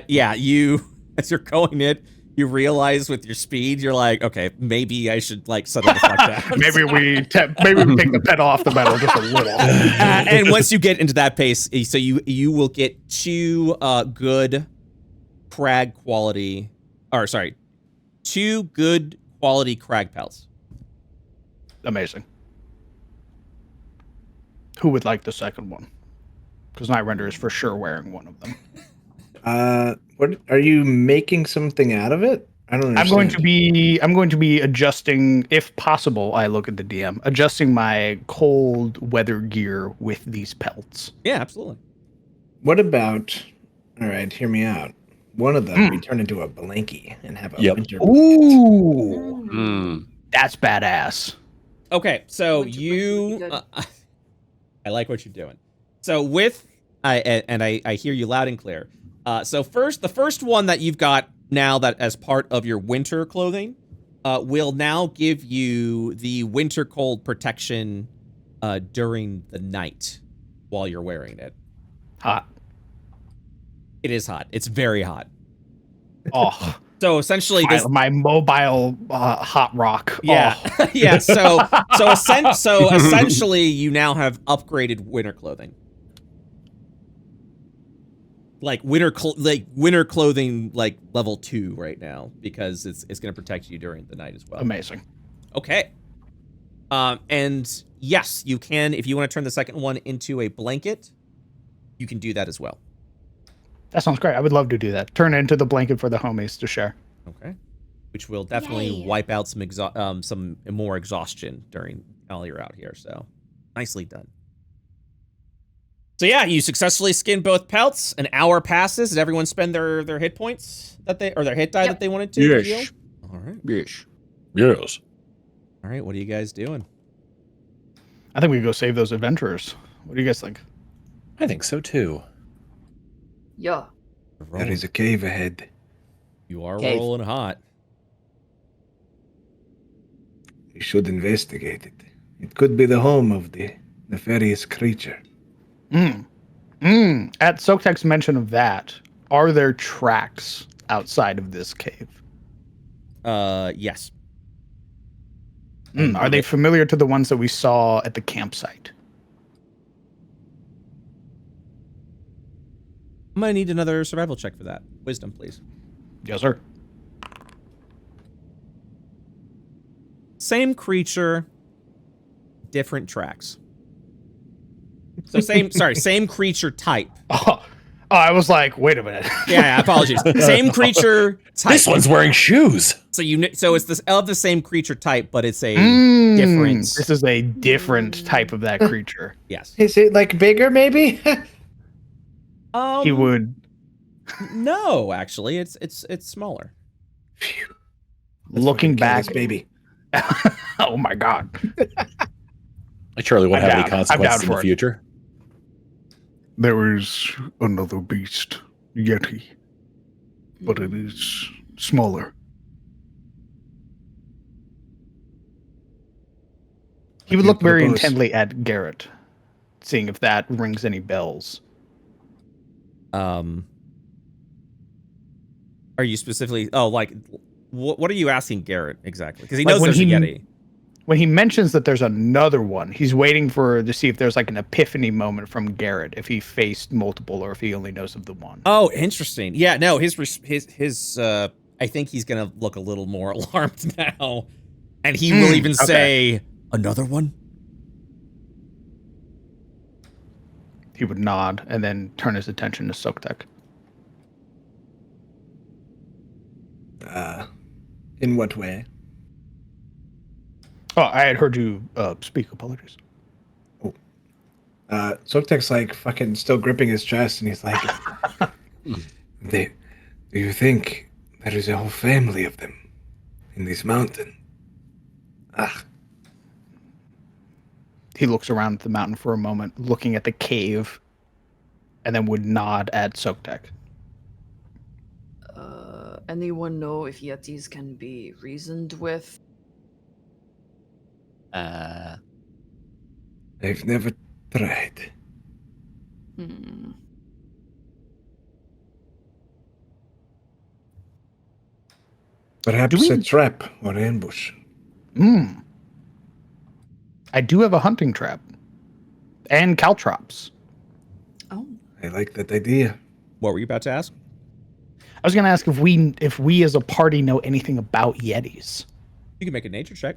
Yeah, you as you're going it, you realize with your speed, you're like, okay, maybe I should like settle the fuck down. maybe we take the pedal off the metal just a little. And once you get into that pace, so you will get 2 good crag quality, or sorry, 2 good quality crag pelts. Amazing. Who would like the second one? Because Nightrender is for sure wearing one of them. What are you making something out of it? I don't understand. I'm going to be adjusting, if possible. I look at the DM, adjusting my cold weather gear with these pelts. Yeah, absolutely. What about? All right, hear me out. One of them we turn into a blankie and have a winter. Ooh, that's badass. Okay, so Winter you, blanket would I like what you're doing. So with, I hear you loud and clear. So the first one that you've got now that as part of your winter clothing, will now give you the winter cold protection during the night while you're wearing it. Hot. It is hot. It's very hot. Oh, So essentially, my mobile hot rock. yeah, Oh. yeah. So essentially, you now have upgraded winter clothing. Like winter clothing, like level 2 right now, because it's going to protect you during the night as well. Amazing. Okay. And yes, you can, if you want to turn the second one into a blanket, you can do that as well. That sounds great. I would love to do that. Turn it into the blanket for the homies to share. Okay. Which will definitely wipe out some more exhaustion during while you're out here. So nicely done. So yeah, you successfully skinned both pelts. An hour passes. Did everyone spend their hit points their hit die that they wanted to? Yes. Heal? All right. Yes. Yes. All right. What are you guys doing? I think we go save those adventurers. What do you guys think? I think so too. Yeah. There is a cave ahead. You are Cave. rolling hot. We should investigate it. It could be the home of the nefarious creature. At Sotek's mention of that, are there tracks outside of this cave? Yes. Are they familiar to the ones that we saw at the campsite? I'm gonna need another survival check for that. Wisdom, please. Yes, sir. Same creature, different tracks. So same creature type. Oh, I was like, wait a minute. Yeah, apologies. Same creature type. This one's wearing shoes. So it's the same creature type, but it's a different. This is a different type of that creature. Yes. Is it like bigger, maybe? He would. No, actually, it's smaller. Looking back, This baby. oh my god. I surely won't I'm have down. any consequences in for the it. future. There is another beast, Yeti, but it is smaller. He would look very intently at Garrett, seeing if that rings any bells. Are you specifically? Oh, like what are you asking Garrett exactly? Because he knows there's a Yeti. When he mentions that there's another one, he's waiting to see if there's like an epiphany moment from Garrett, if he faced multiple or if he only knows of the one. Oh, interesting. Yeah, no, his I think he's gonna look a little more alarmed now, and he will even say another one. He would nod and then turn his attention to Sotek. In what way? Oh, I had heard you speak. Apologies. Soktek's like fucking still gripping his chest, and he's like, do you think there is a whole family of them in this mountain? he looks around at the mountain for a moment, looking at the cave, and then would nod at Soaktek. Anyone know if Yetis can be reasoned with? I've never tried. Perhaps a trap or ambush. I do have a hunting trap. And caltrops. Oh. I like that idea. What were you about to ask? I was going to ask if we as a party know anything about Yetis. You can make a nature check.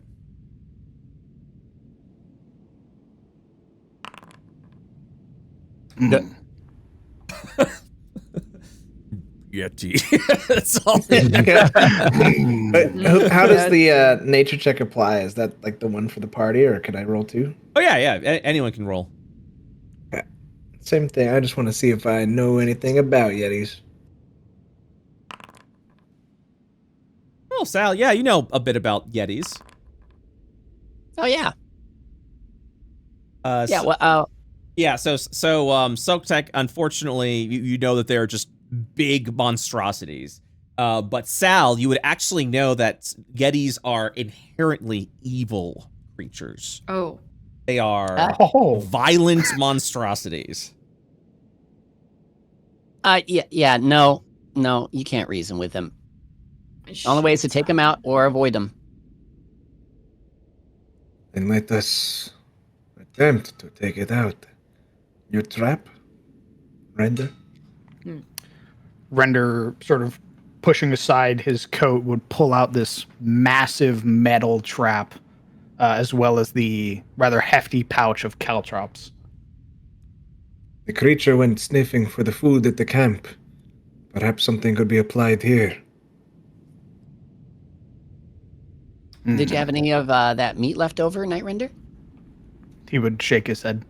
Yeti. That's all. But how does the nature check apply? Is that like the one for the party, or can I roll too? Oh yeah. Anyone can roll. Okay. Same thing. I just want to see if I know anything about Yetis. Oh, Sal, yeah, you know a bit about Yetis. Oh yeah. So Soaktek, unfortunately, you know that they're just big monstrosities. But Sal, you would actually know that Yetis are inherently evil creatures. Oh. They are violent monstrosities. No, you can't reason with them. The only way is to take them out or avoid them. Then let us attempt to take it out. Your trap, Render? Render, sort of pushing aside his coat, would pull out this massive metal trap, as well as the rather hefty pouch of caltrops. The creature went sniffing for the food at the camp. Perhaps something could be applied here. Did you have any of that meat left over, Night Render? He would shake his head.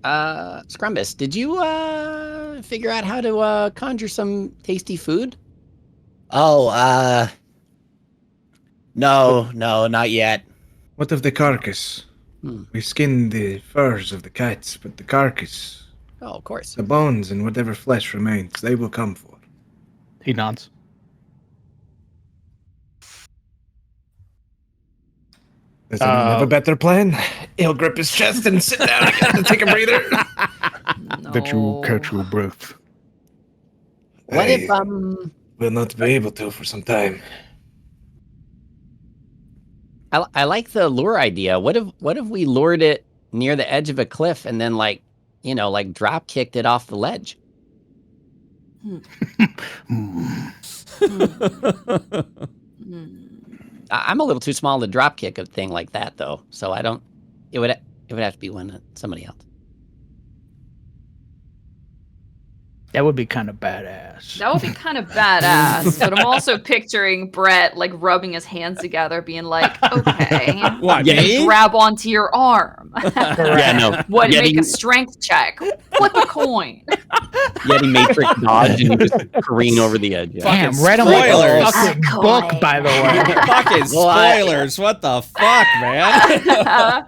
Scrumbus, did you figure out how to conjure some tasty food? No, not yet. What of the carcass? We skinned the furs of the cats, but the carcass, Oh, of course. the bones, and whatever flesh remains, they will come for. He nods. Does anyone have a better plan? He'll grip his chest and sit down again to take a breather. That you catch your breath. What if will not be able to for some time. I like the lure idea. What if we lured it near the edge of a cliff and then drop kicked it off the ledge? I'm a little too small to drop kick a thing like that though, so I don't. It would have to be somebody else. That would be kind of badass. That would be kind of badass, but I'm also picturing Brett like rubbing his hands together, being like, "Okay, What, me? grab onto your arm." Yeah, no. What? Yeti, Make a strength check. Flip a coin. Yeti Matrix dodge and just careen over the edge. Yeah. Damn, Fucking read him like spoilers. a fucking book, by the way. Fucking spoilers. What the fuck, man?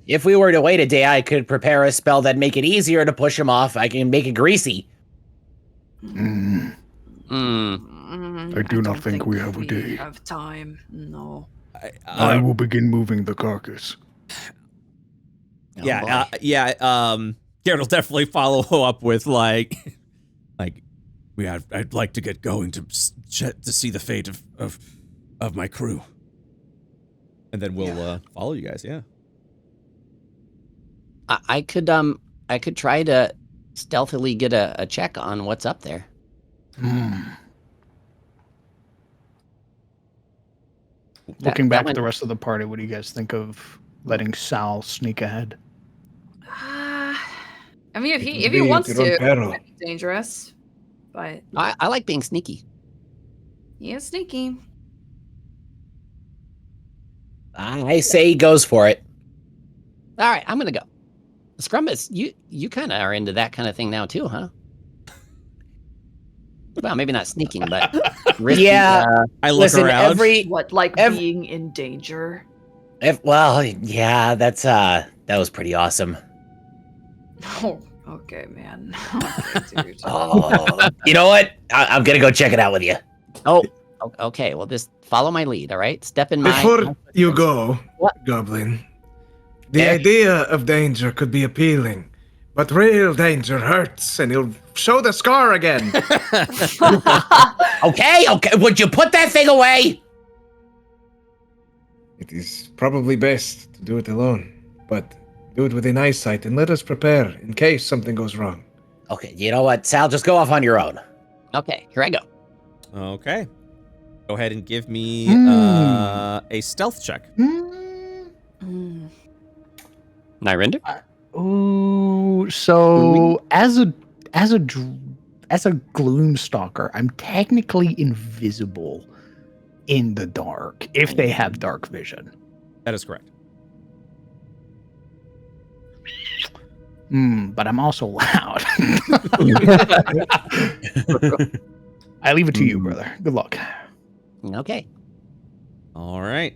If we were to wait a day, I could prepare a spell that'd make it easier to push him off. I can make it greasy. I do not think we have a day. Have time? No. I will begin moving the carcass. Garrett will definitely follow up with like, I'd like to get going to see the fate of my crew. and then we'll follow you guys. Yeah. I could try to stealthily get a check on what's up there. Looking back at the rest of the party, what do you guys think of letting Sal sneak ahead? I mean, if he wants to, it's dangerous. But I like being sneaky. he is sneaky. I say he goes for it. All right, I'm gonna go. Scrumbus, you kind of are into that kind of thing now too, huh? Well, maybe not sneaking, but risky. Yeah. I look Listen, around. What, like being in danger? Well, yeah, that was pretty awesome. Oh, okay, man. Okay, dude. Oh, you know what? I'm gonna go check it out with you. Oh, okay. Well, just follow my lead, all right? Step in my... Before you go, What? Goblin, the Yeah? idea of danger could be appealing, but real danger hurts, and you'll show the scar again. Okay, would you put that thing away? It is probably best to do it alone, but do it within eyesight and let us prepare in case something goes wrong. Okay, you know what, Sal? Just go off on your own. Okay, here I go. Okay. Go ahead and give me a stealth check. Mm. Nyrinder? Ooh, so as a gloomstalker, I'm technically invisible in the dark if they have dark vision. That is correct. But I'm also loud. I leave it to you, brother. Good luck. Okay. All right.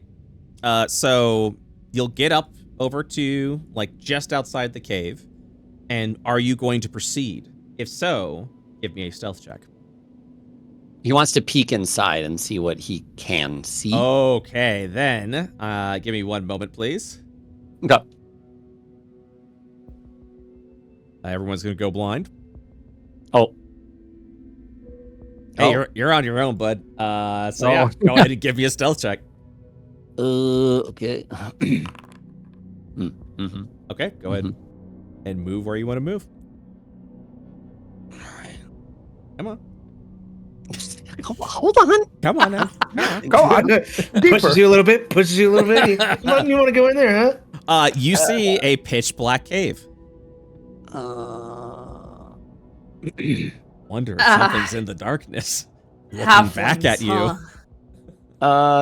So you'll get up over to like just outside the cave, and are you going to proceed? If so, give me a stealth check. He wants to peek inside and see what he can see. Okay, then give me one moment, please. Okay. Everyone's gonna go blind. Oh. Hey, Oh. you're on your own, bud. So yeah, go ahead and give me a stealth check. Okay. Okay, go ahead and move where you want to move. Come on. Hold on. Come on now. Go on. Pushes you a little bit. You want to go in there, huh? You see a pitch black cave. Wonder if something's in the darkness looking back at you.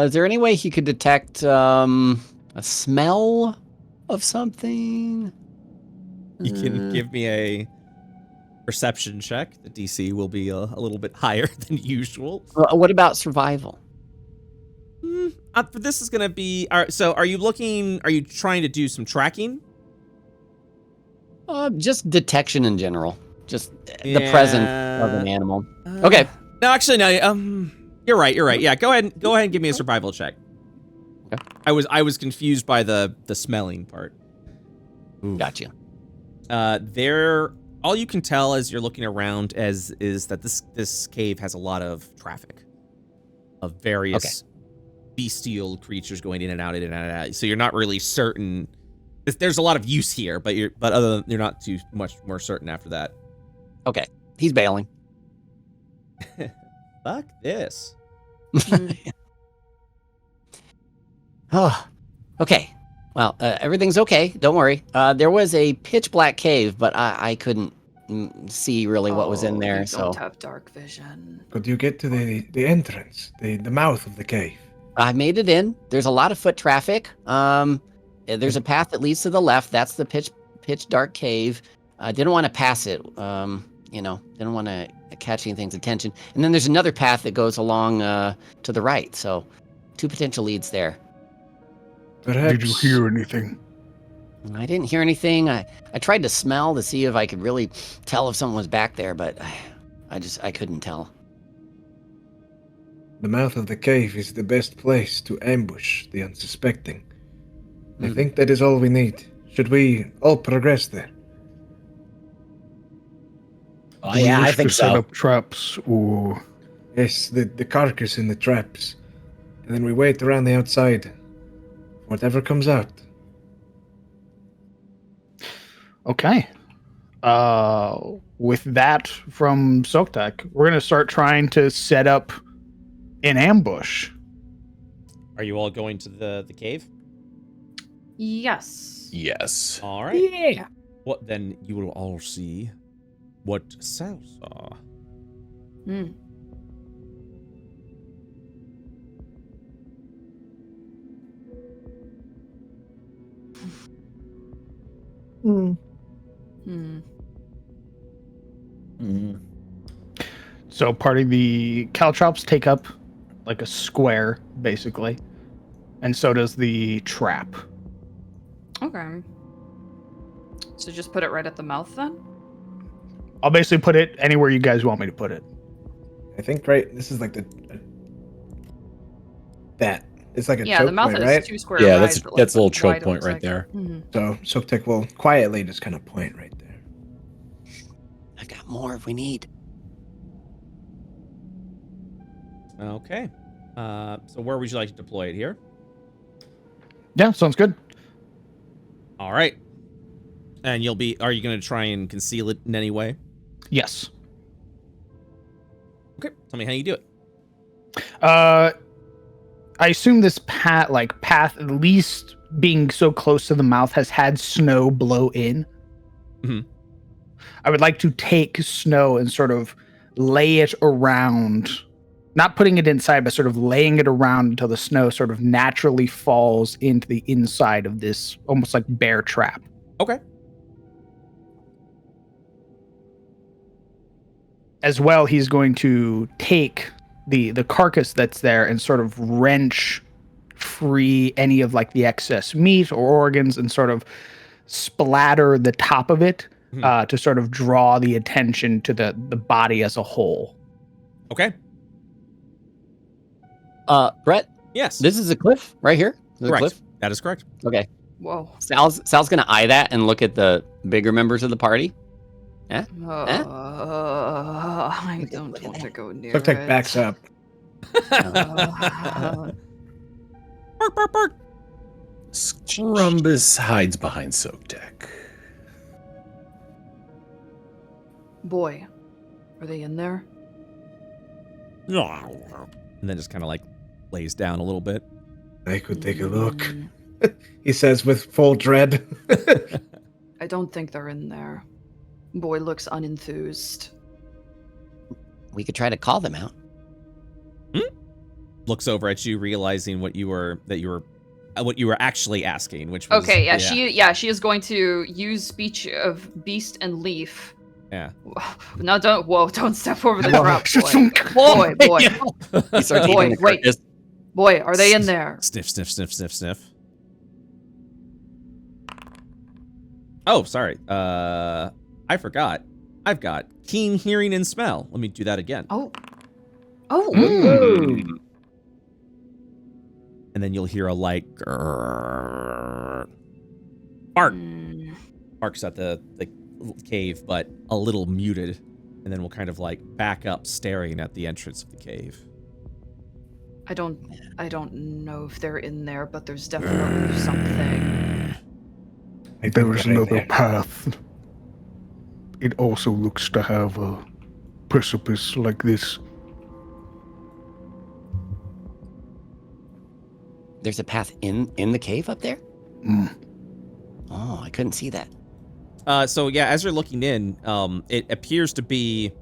Is there any way he could detect a smell of something? You can give me a perception check. The DC will be a little bit higher than usual. What about survival? This is going to be... so are you trying to do some tracking? Just detection in general. Just the presence of an animal. Okay. No, actually, no. You're right. Yeah, go ahead and give me a survival check. Okay. I was confused by the smelling part. Gotcha. All you can tell as you're looking around is that this cave has a lot of traffic of various bestial creatures going in and out, So you're not really certain. There's a lot of use here, but you're not too much more certain after that. Okay. He's bailing. Fuck this. Oh, okay. Well, everything's okay. Don't worry. There was a pitch black cave, but I couldn't see really what was in there. You don't have dark vision. Could you get to the entrance, the mouth of the cave? I made it in. There's a lot of foot traffic. There's a path that leads to the left. That's the pitch dark cave. I didn't want to pass it. Didn't want to catch anything's attention. And then there's another path that goes along to the right. So 2 potential leads there. Perhaps. Did you hear anything? I didn't hear anything. I tried to smell to see if I could really tell if someone was back there, but I couldn't tell. The mouth of the cave is the best place to ambush the unsuspecting. I think that is all we need. Should we all progress there? Oh yeah, I think Set so. up traps or... Yes, the carcass in the traps. And then we wait around the outside. Whatever comes out. Okay. With that from Soktech, we're going to start trying to set up an ambush. Are you all going to the cave? Yes. Yes. All right. Yeah. What then? You will all see what Sal saw. So parting the caltrops take up like a square, basically. And so does the trap. Okay. So just put it right at the mouth then? I'll basically put it anywhere you guys want me to put it. I think this is like that. It's like a Yeah, choke the mouth point, is right? 2 2 square Yeah, wide, that's a little choke wide it point looks right like. there. Mhm. So Soktek will quietly just kind of point right there. I've got more if we need. Okay. So where would you like to deploy it here? Yeah, sounds good. All right. And are you going to try and conceal it in any way? Yes. Okay. Tell me how you do it. I assume this path, at least being so close to the mouth, has had snow blow in. Mhm. I would like to take snow and sort of lay it around, not putting it inside, but sort of laying it around until the snow sort of naturally falls into the inside of this almost like bear trap. Okay. As well, he's going to take the carcass that's there and sort of wrench free any of like the excess meat or organs and sort of splatter the top of it to sort of draw the attention to the body as a whole. Okay. Brett, Yes. this is a cliff right here. This is a correct. cliff? That is correct. Okay. Whoa. Sal's gonna eye that and look at the bigger members of the party. I don't want to go near Soktek it. backs up. Bark, bark, bark. Scrumbus hides behind Soktek. Boy, are they in there? And then just kind of like lays down a little bit. I could take a look. He says with full dread. I don't think they're in there. Boy looks unenthused. We could try to call them out. Looks over at you, realizing what you were actually asking, which was Okay, she is going to use speech of beast and leaf. Yeah. No, don't step over the trap, boy. Boy. He starts Boy, eating the wait. carcass. Boy, are they in there? Sniff, sniff, sniff, sniff, sniff. Oh, sorry. I forgot. I've got keen hearing and smell. Let me do that again. Oh. And then you'll hear a light grrr. Bark. Barks at the cave, but a little muted. And then we'll kind of like back up, staring at the entrance of the cave. I don't know if they're in there, but there's definitely something. There is another path. It also looks to have a precipice like this. There's a path in the cave up there? Oh, I couldn't see that. So yeah, as you're looking in, it appears to be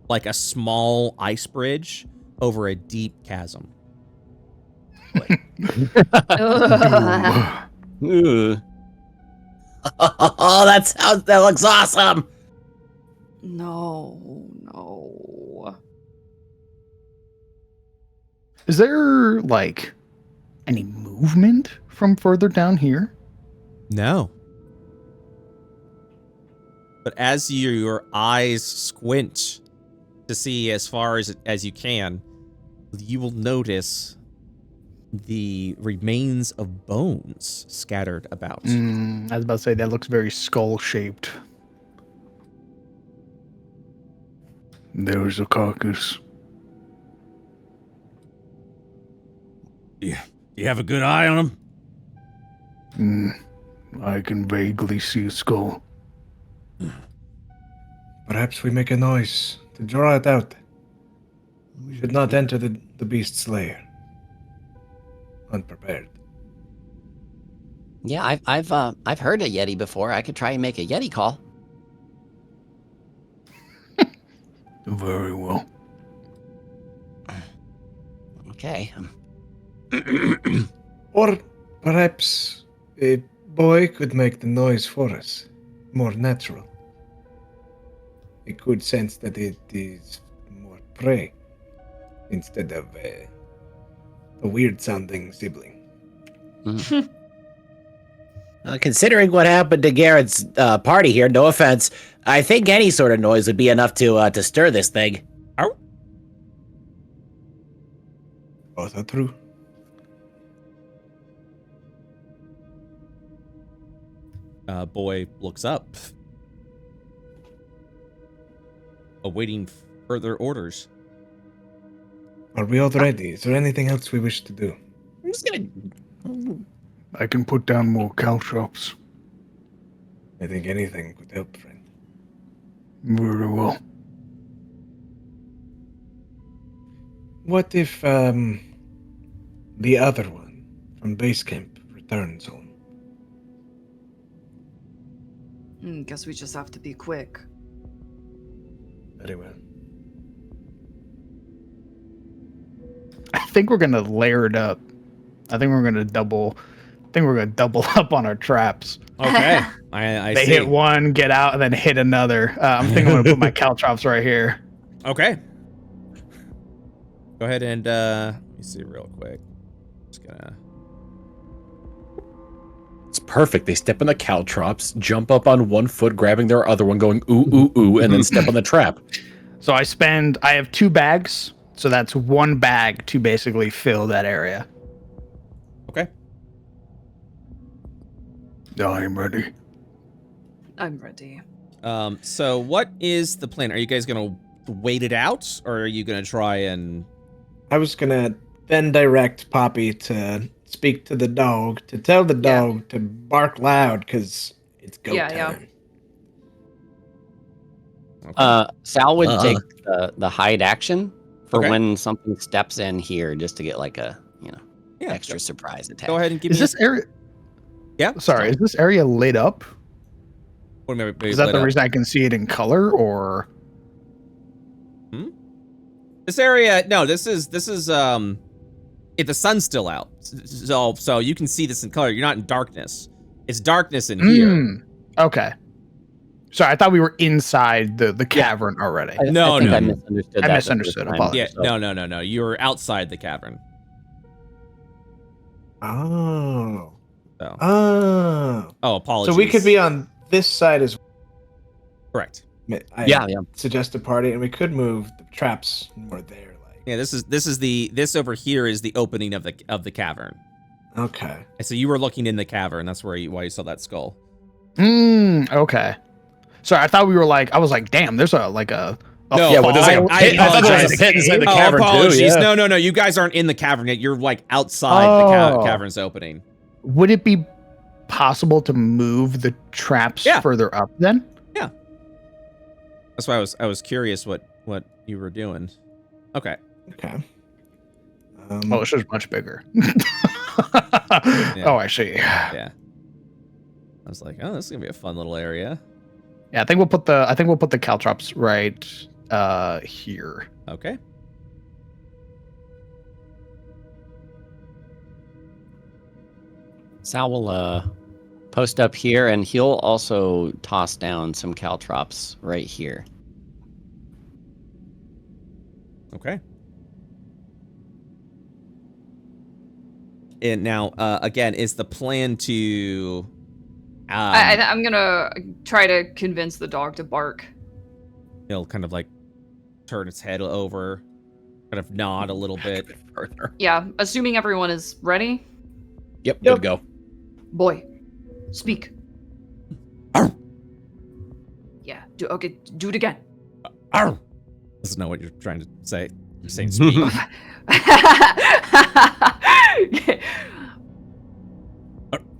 like a small ice bridge over a deep chasm. Ooh. Oh, that looks awesome. No. Is there like any movement from further down here? No. But as your eyes squint to see as far as you can, you will notice the remains of bones scattered about. I was about to say, that looks very skull-shaped. There's a carcass. Yeah. You have a good eye on him? I can vaguely see a skull. Perhaps we make a noise to draw it out. We should not enter the beast's lair unprepared. Yeah, I've heard a Yeti before. I could try and make a Yeti call. Very well. Okay. Or perhaps a boy could make the noise for us, more natural. It could sense that it is more prey instead of a weird-sounding sibling. Considering what happened to Garrett's party here, no offense, I think any sort of noise would be enough to stir this thing. Both are true. Boy looks up, awaiting further orders. Are we all ready? Is there anything else we wish to do? I'm just gonna... I can put down more caltrops. I think anything could help, friend. Very well. What if the other one from base camp returns home? Guess we just have to be quick. Very well. I think we're gonna layer it up. I think we're gonna double up on our traps. Okay, I They see. hit one, get out, and then hit another. I'm thinking I'm gonna put my caltrops right here. Okay. Go ahead and let me see real quick. Just gonna. It's perfect. They step on the caltrops, jump up on one foot, grabbing their other one, going ooh, ooh, ooh, and then step on the trap. So I have 2 bags, so that's 1 bag to basically fill that area. Okay. I'm ready. I'm ready. So what is the plan? Are you guys gonna wait it out, or are you gonna try and? I was gonna then direct Poppy to speak to the dog, to tell the dog to bark loud, because it's go time. Sal would take the hide action for Okay. when something steps in here, just to get like a Yeah, extra surprise attack. Go ahead and give Is me. this area? Yeah. Sorry, is this area lit up? What do you mean, Is that lit the up? reason I can see it in color, or? This area? No. This is if the sun's still out, so you can see this in color. You're not in darkness. It's darkness in here. Okay. Sorry, I thought we were inside the cavern already. No, I think no. I misunderstood. I that misunderstood, the first time, Yeah. so- No. You're outside the cavern. Oh. So. Oh. Oh, apologies. So we could be on this side as well. Correct. I Yeah. suggest a party, and we could move the traps more there. Like. Yeah. This over here is the opening of the cavern. Okay. And so you were looking in the cavern. That's why you saw that skull. Okay. Sorry, I thought we were I was like, damn, there's a No, Yeah, well, there's like a I pit. I thought there was a apologize. pit inside the Oh, cavern apologies. too. Yeah. No. You guys aren't in the cavern yet. You're outside the Oh. cavern's opening. Would it be possible to move the traps further up then? Yeah. That's why I was curious what you were doing. Okay. Okay. Oh, it's just much bigger. Oh, I see. Yeah. I was like, oh, this is gonna be a fun little area. Yeah, I think we'll put the caltrops right here. Okay. Sal will post up here, and he'll also toss down some caltrops right here. Okay. And now, again, is the plan to? I'm gonna try to convince the dog to bark. It'll kind of turn its head over, kind of nod a little bit further. Yeah, assuming everyone is ready. Yep. Good to go. Boy, speak. Arr. Yeah. Do it again. Arr. This is not what you're trying to say. You're saying speak.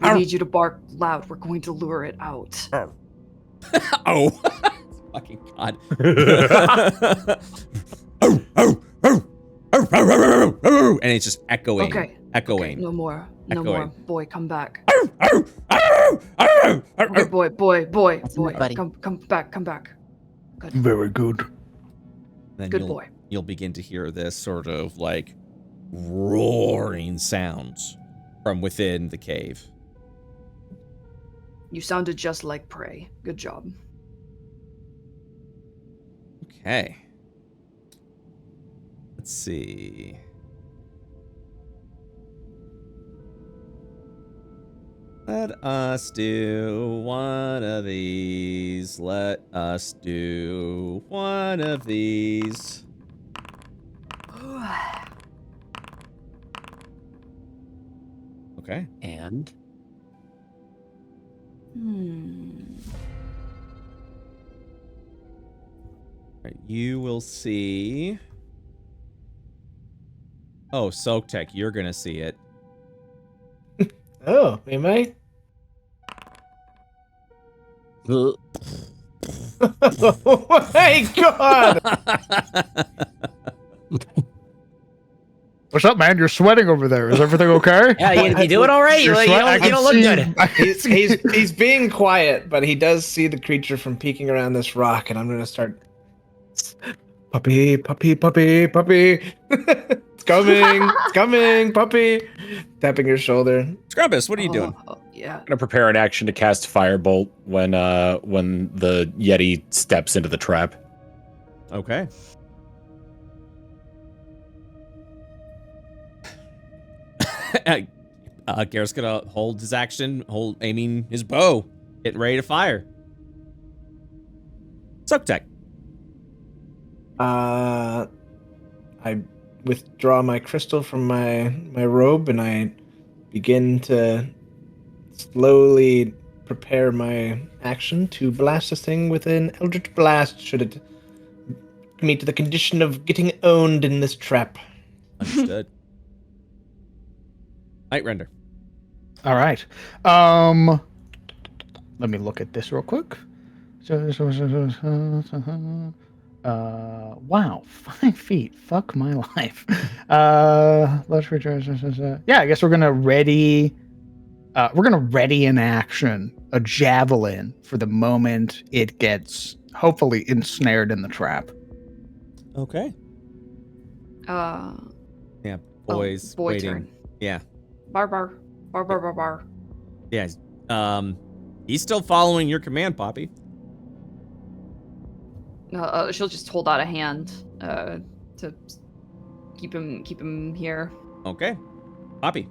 We need you to bark loud. We're going to lure it out. Oh, fucking god! And it's just echoing, Okay. echoing. Okay, no more. No Echoing. more. Boy, come back. Okay, Okay, boy, buddy. come back. Very good. Then Good boy. You'll begin to hear this sort of roaring sounds from within the cave. You sounded just like prey. Good job. Okay. Let's see. Let us do one of these. Let us do one of these. Okay. And Right, you will see. Oh, Soaktech, you're gonna see it. Oh, am I? the Oh my god! What's up, man? You're sweating over there. Is everything okay? Yeah, you doing all right? You don't look good. He's being quiet, but he does see the creature from peeking around this rock, and I'm gonna start. Puppy, puppy, puppy, puppy. It's coming, puppy. Tapping your shoulder. Scrumpus, what are you doing? Yeah. I'm gonna prepare an action to cast Firebolt when the Yeti steps into the trap. Okay. Garrett's gonna hold his action, aiming his bow, getting ready to fire. Soaktech. I withdraw my crystal from my robe, and I begin to slowly prepare my action to blast this thing with an Eldritch Blast, should it meet the condition of getting owned in this trap. Understood. Light render. All right. Let me look at this real quick. Wow, 5 feet. Fuck my life. Let's return. Yeah, I guess we're gonna ready. We're gonna ready in action a javelin for the moment it gets hopefully ensnared in the trap. Okay. Yeah, boys boy waiting. turn. Yeah. Bar. Yeah. He's still following your command, Poppy. She'll just hold out a hand to keep him here. Okay. Poppy.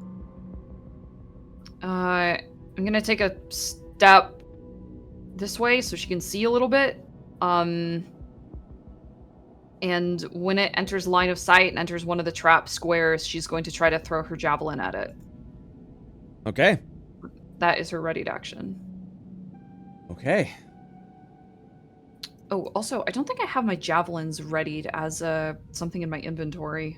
I'm gonna take a step this way so she can see a little bit. And when it enters line of sight and enters one of the trap squares, she's going to try to throw her javelin at it. Okay. That is her readied action. Okay. Oh, also, I don't think I have my javelins readied as something in my inventory.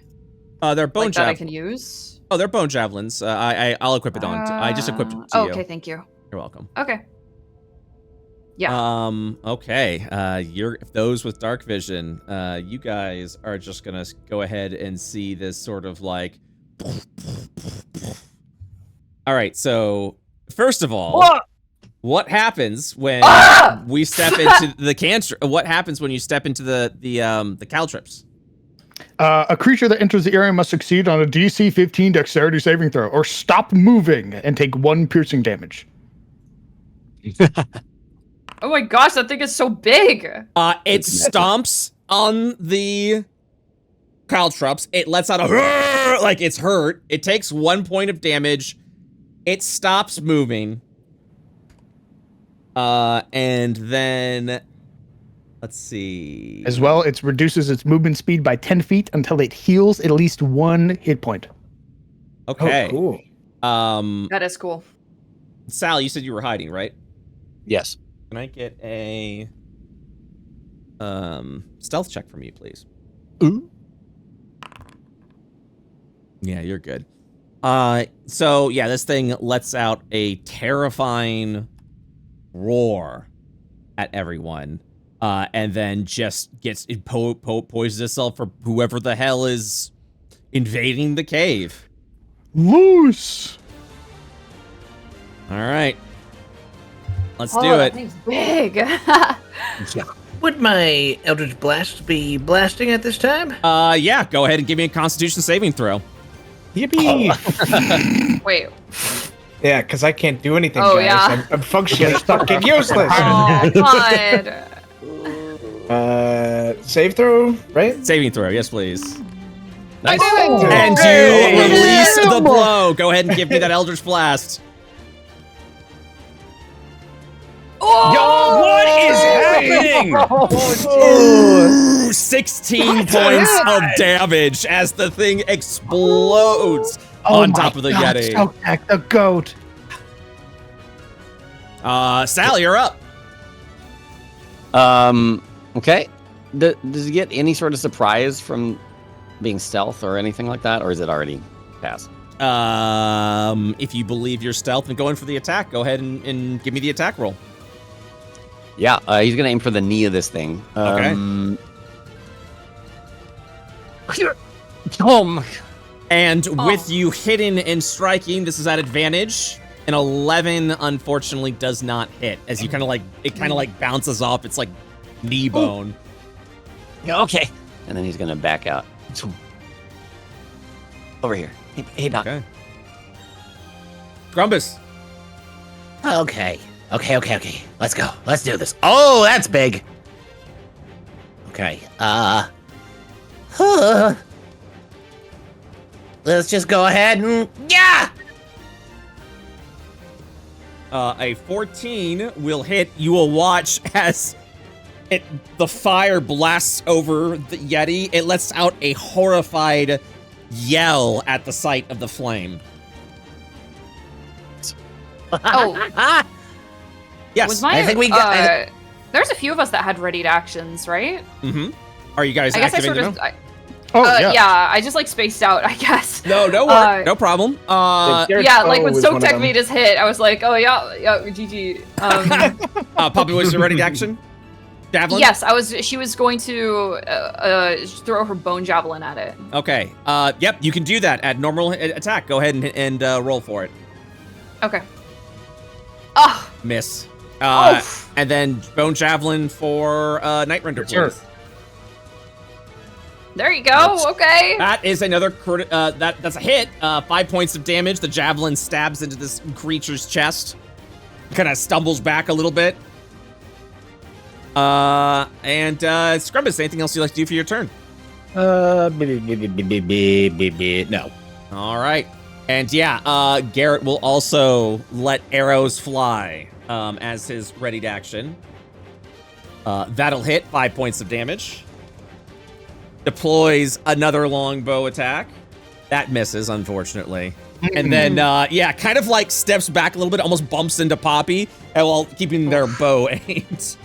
They're bone like that I javelins. can use. Oh, they're bone javelins. I'll equip it on. I just equipped it to you. Okay, thank you. You're welcome. Okay. Yeah. Okay. You're those with dark vision. You guys are just gonna go ahead and see this sort of like. All right. So first of all, what happens when we step into the cantrip? What happens when you step into the caltrips? A creature that enters the area must succeed on a DC 15 Dexterity saving throw, or stop moving and take 1 piercing damage. Oh my gosh, that thing is so big. It stomps on the caltrops. It lets out a like it's hurt. It takes 1 point of damage. It stops moving. And then let's see. As well, it reduces its movement speed by 10 feet until it heals at least 1 hit point. Okay. Oh, cool. That is cool. Sal, you said you were hiding, right? yes. Can I get a stealth check from you, please? Ooh. Yeah, you're good. So yeah, this thing lets out a terrifying roar at everyone, and then just gets poises itself for whoever the hell is invading the cave. Loose. All right, let's do That it. thing's big. Would my Eldritch Blast be blasting at this time? Yeah, go ahead and give me a Constitution saving throw. Yippee! Wait. Yeah, because I can't do anything, Oh, guys. yeah. I'm functionally fucking useless. Oh god. Save throw, right? Saving throw, yes, please. I did it! And you release the blow. Go ahead and give me that Eldritch Blast. Yo, what is happening? Ooh, 16 points of damage as the thing explodes on top of the Yeti. Sotek, the goat. Sal, you're up. Okay. Does he get any sort of surprise from being stealth or anything like that, or is it already passed? If you believe you're stealth and going for the attack, go ahead and give me the attack roll. Yeah, he's gonna aim for the knee of this thing. Okay. And with you hidden and striking, this is at advantage. An 11, unfortunately, does not hit. As you kind of like bounces off. It's like knee bone. Okay. And then he's gonna back out. Over here. Hey, Doc. Okay. Grumbus. Okay. Let's go. Let's do this. Oh, that's big. Okay. Let's just go ahead and A 14 will hit. You will watch as the fire blasts over the Yeti. It lets out a horrified yell at the sight of the flame. Oh. Yes. I think we got. There's a few of us that had readied actions, right? Mm-hmm. Are you guys I guess I activating sort them? of. Yeah, I just like spaced out, I guess. No worry. No problem. Yeah, like when Sotek made his hit, I was like, oh yeah, GG. Poppy, was your ready to action? Javelin? Yes, she was going to throw her bone javelin at it. Okay. Yep, you can do that at normal attack. Go ahead and roll for it. Okay. Oh. Miss. And then bone javelin for Night Render, please. Sure. There you go. Okay. That is another that's a hit. 5 points of damage. The javelin stabs into this creature's chest. Kind of stumbles back a little bit. And Scrumbus, anything else you'd like to do for your turn? No. All right. And yeah, Garrett will also let arrows fly as his readied action. That'll hit 5 points of damage. Deploys another longbow attack. That misses, unfortunately. And then, yeah, kind of like steps back a little bit, almost bumps into Poppy, and while keeping their bow aimed.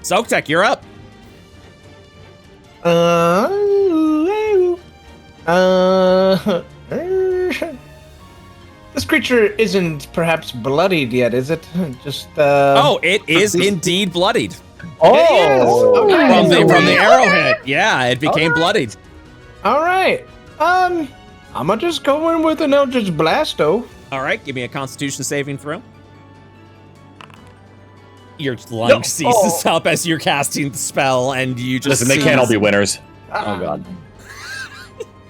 Sotek, you're up. This creature isn't perhaps bloodied yet, is it? Just Oh, it is indeed bloodied. Oh, okay. From the arrowhead. Yeah, it became bloodied. All right. I'm gonna just go in with an Eldritch Blasto. All right, give me a Constitution saving throw. Your lung ceases up as you're casting the spell, and you just Listen, they can't all be winners. Oh god.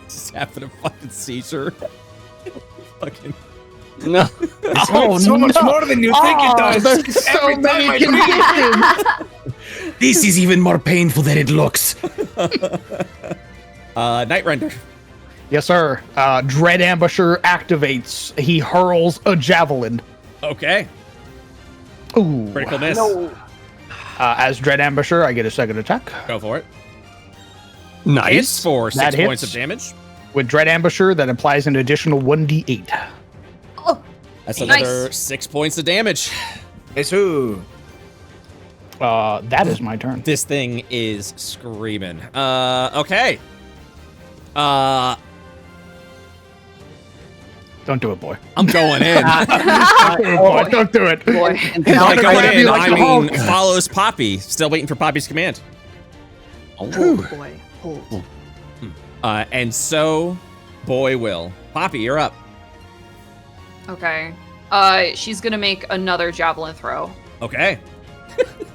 Just having a fucking seizure. Fucking. No. So much more than you think it does. There's so many conditions. This is even more painful than it looks. Night Render. Yes, sir. Dread Ambusher activates. He hurls a javelin. Okay. Ooh. Critical miss. As Dread Ambusher, I get a second attack. Go for it. Nice. Hits for 6 That points hits. of damage. With Dread Ambusher, that applies an additional 1d8. That's Nice. another 6 points of damage. Jesu. That is my turn. This thing is screaming. Okay. Don't do it, boy. I'm going in. Boy, don't do it. Boy. By going in, like I a mean Hulk. follows Poppy. Still waiting for Poppy's command. Oh boy. Hold. And so, boy will. Poppy, you're up. Okay. She's gonna make another javelin throw Okay.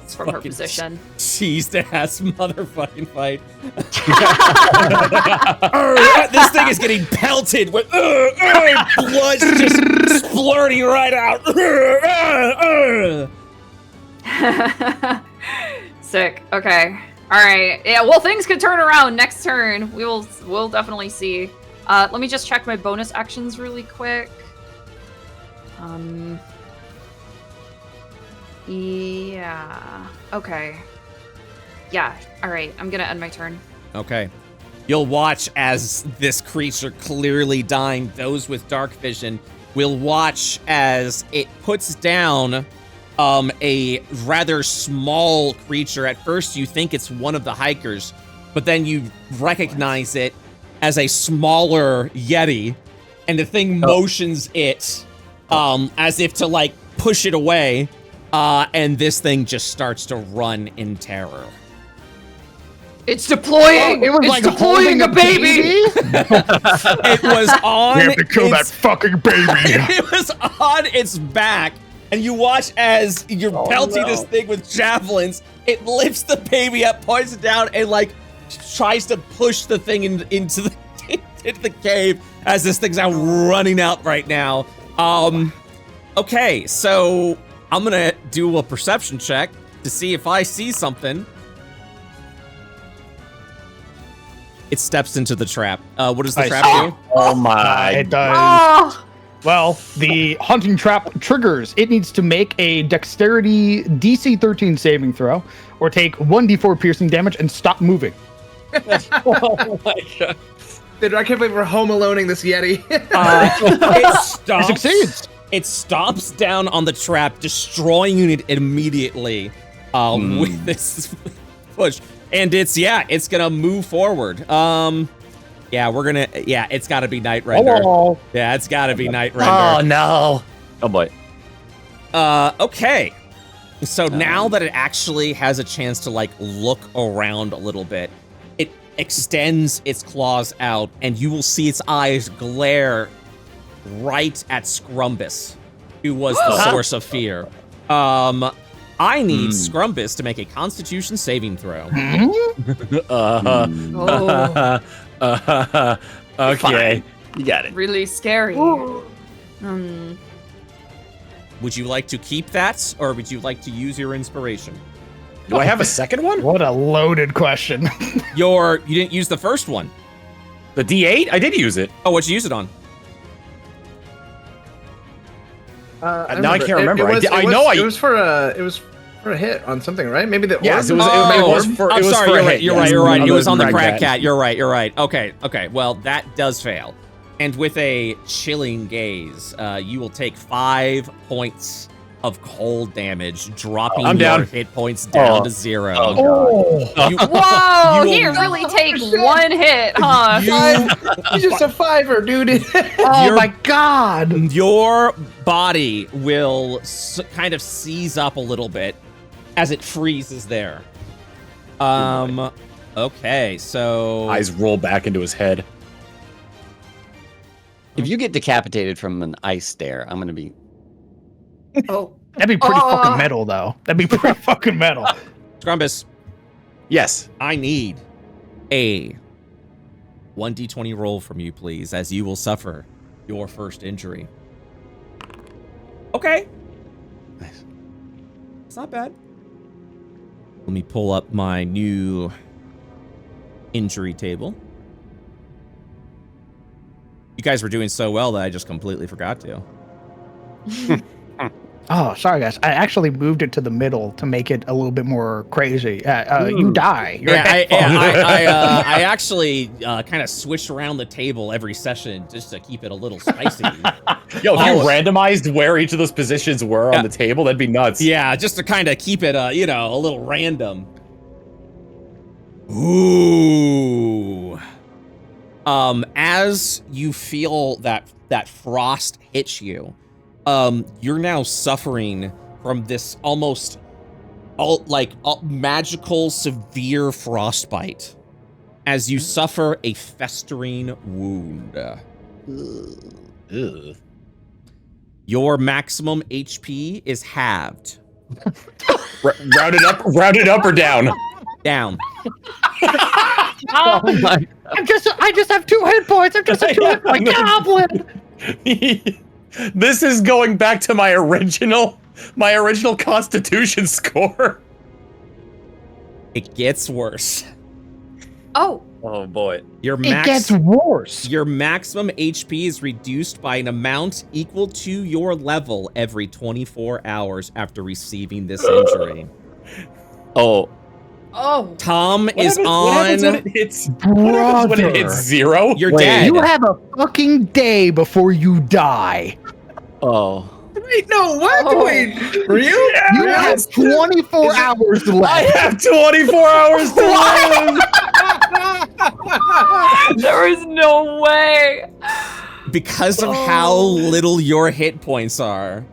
from her Fucking position. Cheesed ass motherfucking fight. This thing is getting pelted with blood just splurting right out. Sick. Okay. right. Yeah. Well, things could turn around next turn. We'll definitely see. Let me just check my bonus actions really quick. Yeah. Okay. Yeah. All right. I'm gonna end my turn. Okay. You'll watch as this creature clearly dying. Those with dark vision will watch as it puts down a rather small creature. At first, you think it's one of the hikers, but then you recognize it as a smaller Yeti, and the thing motions it as if to like push it away, and this thing just starts to run in terror. It's deploying. It was it's like deploying a baby. It was on. We have to kill that fucking baby. It was on its back, and you watch as you're pelting this thing with javelins. It lifts the baby up, points it down, and like tries to push the thing into the cave as this thing's out running out right now. Okay, so I'm gonna do a perception check to see if I see something. It steps into the trap. What does the trap do? Oh my! It does. Oh. Well, the hunting trap triggers. It needs to make a dexterity DC 13 saving throw, or take 1d4 piercing damage and stop moving. Oh my god! Dude, I can't believe we're home aloneing this Yeti. It stops. It succeeds. It stomps down on the trap, destroying it immediately with this push. And it's gonna move forward. It's gotta be Night Render. Hello. Yeah, it's gotta be Night Render. Oh no! Oh boy. Okay. So now that it actually has a chance to like look around a little bit, it extends its claws out, and you will see its eyes glare right at Scrumbus, who was the source of fear. I need Scrumbus to make a Constitution saving throw. Okay. Fine. You got it. Really scary. Would you like to keep that, or would you like to use your inspiration? Do I have a second one? What a loaded question. You didn't use the first one. The D8? I did use it. Oh, what'd you use it on? Now I can't remember. It was for a hit on something, right? Maybe the Yes, orb? it was for. I'm it was sorry, for a you're hit, right. yes. It was on the Crag Crag Cat. You're right. Okay. Well, that does fail. And with a chilling gaze, you will take 5 points of cold damage, dropping I'm your down. hit points down to 0. Whoa! He really take one hit, huh? He's just a 5er, dude. Oh my god! Your body will kind of seize up a little bit as it freezes there. Okay, so Eyes roll back into his head. If you get decapitated from an ice stare, I'm gonna be. Oh. That'd be pretty fucking metal, though. That'd be pretty fucking metal. Scrumbus, Yes. I need a 1d20 roll from you, please, as you will suffer your first injury. Okay. Nice. It's not bad. Let me pull up my new injury table. You guys were doing so well that I just completely forgot to. Oh, sorry, guys. I actually moved it to the middle to make it a little bit more crazy. You die. I actually kind of switch around the table every session just to keep it a little spicy. Yo, if you randomized where each of those positions were on the table, that'd be nuts. Yeah, just to kind of keep it, a little random. Ooh. As you feel that frost hits you, you're now suffering from this almost magical severe frostbite as you suffer a festering wound. Ugh. Your maximum HP is halved. Rounded up or down? Down. Oh my! I just have 2 hit points. I'm just a 2 hit point goblin. This is going back to my original Constitution score. It gets worse. Oh. Oh boy. Your It gets worse. Your maximum HP is reduced by an amount equal to your level every 24 hours after receiving this injury. Oh, Oh. Tom What is happens- on. What happens when it hits? What happens when it hits Brother. 0? You're Wait, dead. You have a fucking day before you die. oh. Wait, no, what? Oh. Wait, real? You have 24 hours I left. have 24 hours to live. There is no way. Because of how little your hit points are,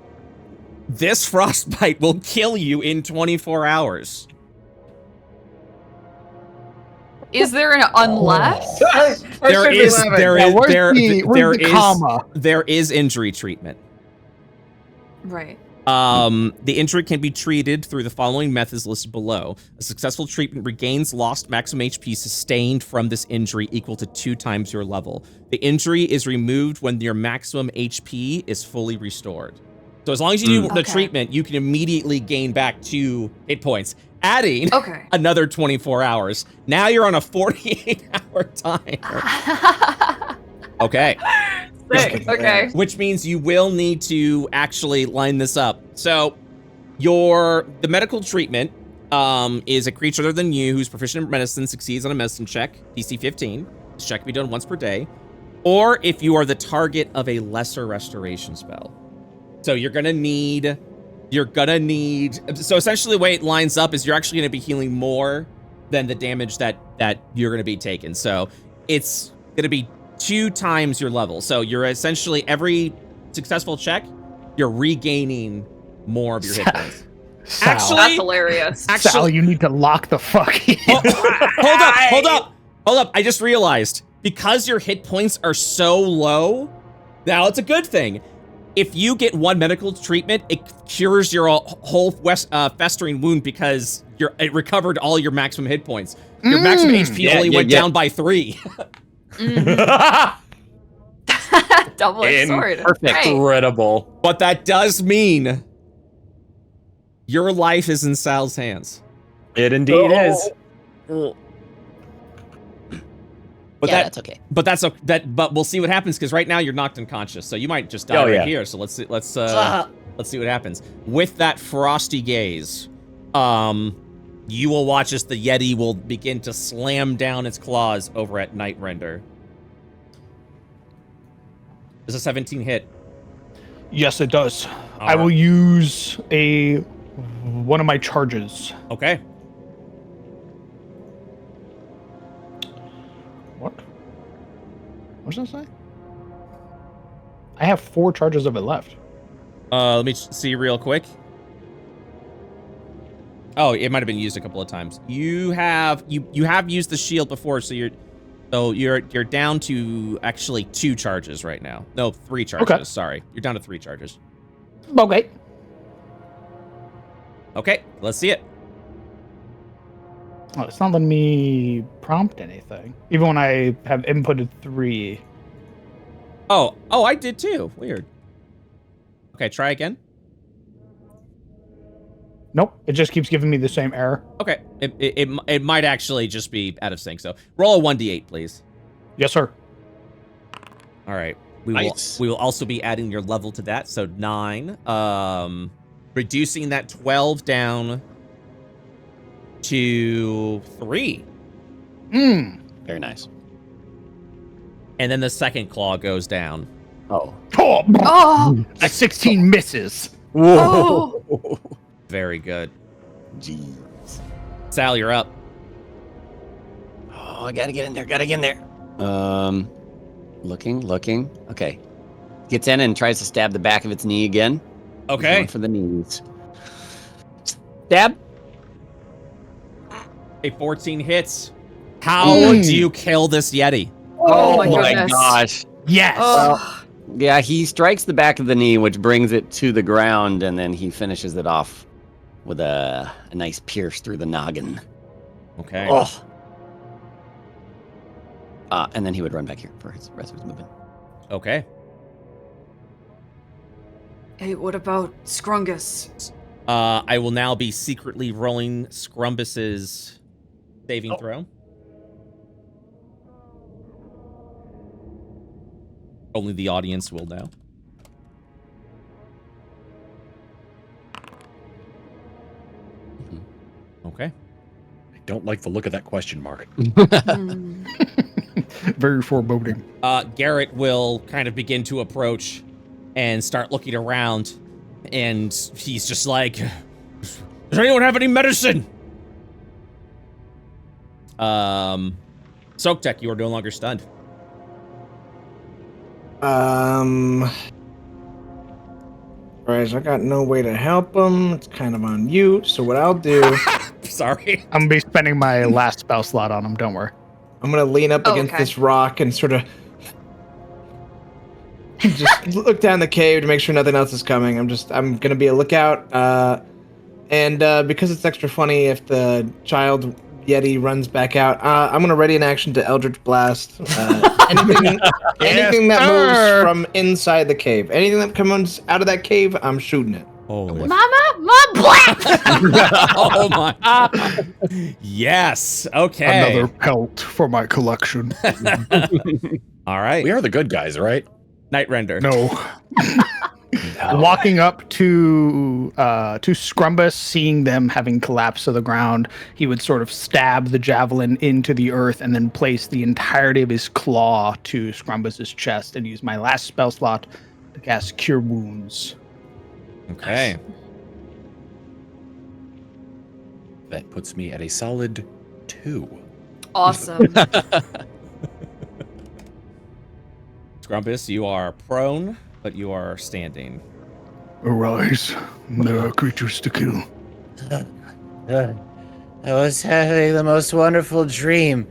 this frostbite will kill you in 24 hours. Is there an unless? There is Where's the comma? there is injury treatment. Right. The injury can be treated through the following methods listed below. A successful treatment regains lost maximum HP sustained from this injury equal to 2 times your level. The injury is removed when your maximum HP is fully restored. So as long as you do the Okay. treatment, you can immediately gain back 2 hit points, adding Okay. another 24 hours. Now you're on a 48-hour timer. Okay. Sick. Okay. Which means you will need to actually line this up. So the medical treatment is a creature other than you who's proficient in medicine succeeds on a medicine check, DC 15. This check can be done once per day. Or if you are the target of a lesser restoration spell. So you're gonna need, so essentially the way it lines up is you're actually gonna be healing more than the damage that you're gonna be taking. So it's gonna be 2 times your level. So you're essentially, every successful check, you're regaining more of your hit points. Sal, That's hilarious. Sal, you need to lock the fuck in. Hold up. I just realized, because your hit points are so low, now it's a good thing. If you get 1 medical treatment, it cures your whole festering wound because it recovered all your maximum hit points. Your maximum HP only went down by 3. Double-edged sword. Perfect. Right. Incredible. But that does mean your life is in Sal's hands. It indeed is. But Yeah, that's okay. But but we'll see what happens, because right now you're knocked unconscious, so you might just die right here. So let's see what happens. With that frosty gaze, you will watch as the Yeti will begin to slam down its claws over at Nightrender. Does a 17 hit? Yes, it does. All I will right. use one of my charges. Okay. What? What does that say? I have 4 charges of it left. Let me see real quick. Oh, it might have been used a couple of times. You have used the shield before, so you're down to actually 2 charges right now. No, 3 charges. Okay. Sorry, you're down to 3 charges. Okay. Okay, let's see it. Oh, it's not letting me prompt anything, even when I have inputted 3. Oh, I did too. Weird. Okay, try again. Nope, it just keeps giving me the same error. Okay, it might actually just be out of sync. So roll a 1d8, please. Yes, sir. All right. Nice. We will also be adding your level to that, so 9. Reducing that 12 down to 3. Very nice. And then the second claw goes down. Oh. Oh. A 16 misses. Oh. Very good. Jeez. Sal, you're up. Oh, I gotta get in there. Looking. Okay. Gets in and tries to stab the back of its knee again. Okay. Going for the knees. Stab. A 14 hits. How do you kill this Yeti? Oh my goodness. Gosh. Yes. Oh. Yeah, he strikes the back of the knee, which brings it to the ground, and then he finishes it off with a nice pierce through the noggin. Okay. Oh. And then he would run back here for his rest of his movement. Okay. Hey, what about Scrungus? I will now be secretly rolling Scrumbus's saving throw. Only the audience will know. Okay. I don't like the look of that question mark. Very foreboding. Garrett will kind of begin to approach and start looking around, and he's just like, does anyone have any medicine? Soaktek, you are no longer stunned. Right, I got no way to help him. It's kind of on you. So what I'll do, Sorry. I'm gonna be spending my last spell slot on him. Don't worry. I'm gonna lean up against this rock and sort of just look down the cave to make sure nothing else is coming. I'm gonna be a lookout. And because it's extra funny if the child Yeti runs back out, I'm gonna ready an action to Eldritch Blast. Anything that moves from inside the cave. Anything that comes out of that cave, I'm shooting it. Holy Mama, oh my. Yes. Okay. Another pelt for my collection. All right. We are the good guys, right? Night Render. No. Walking up to Scrumbus, seeing them having collapsed to the ground, he would sort of stab the javelin into the earth and then place the entirety of his claw to Scrumbus's chest and use my last spell slot to cast Cure Wounds. Okay. That puts me at a solid 2. awesome. Scrumbus, you are prone, but you are standing. Arise, there are creatures to kill. I was having the most wonderful dream.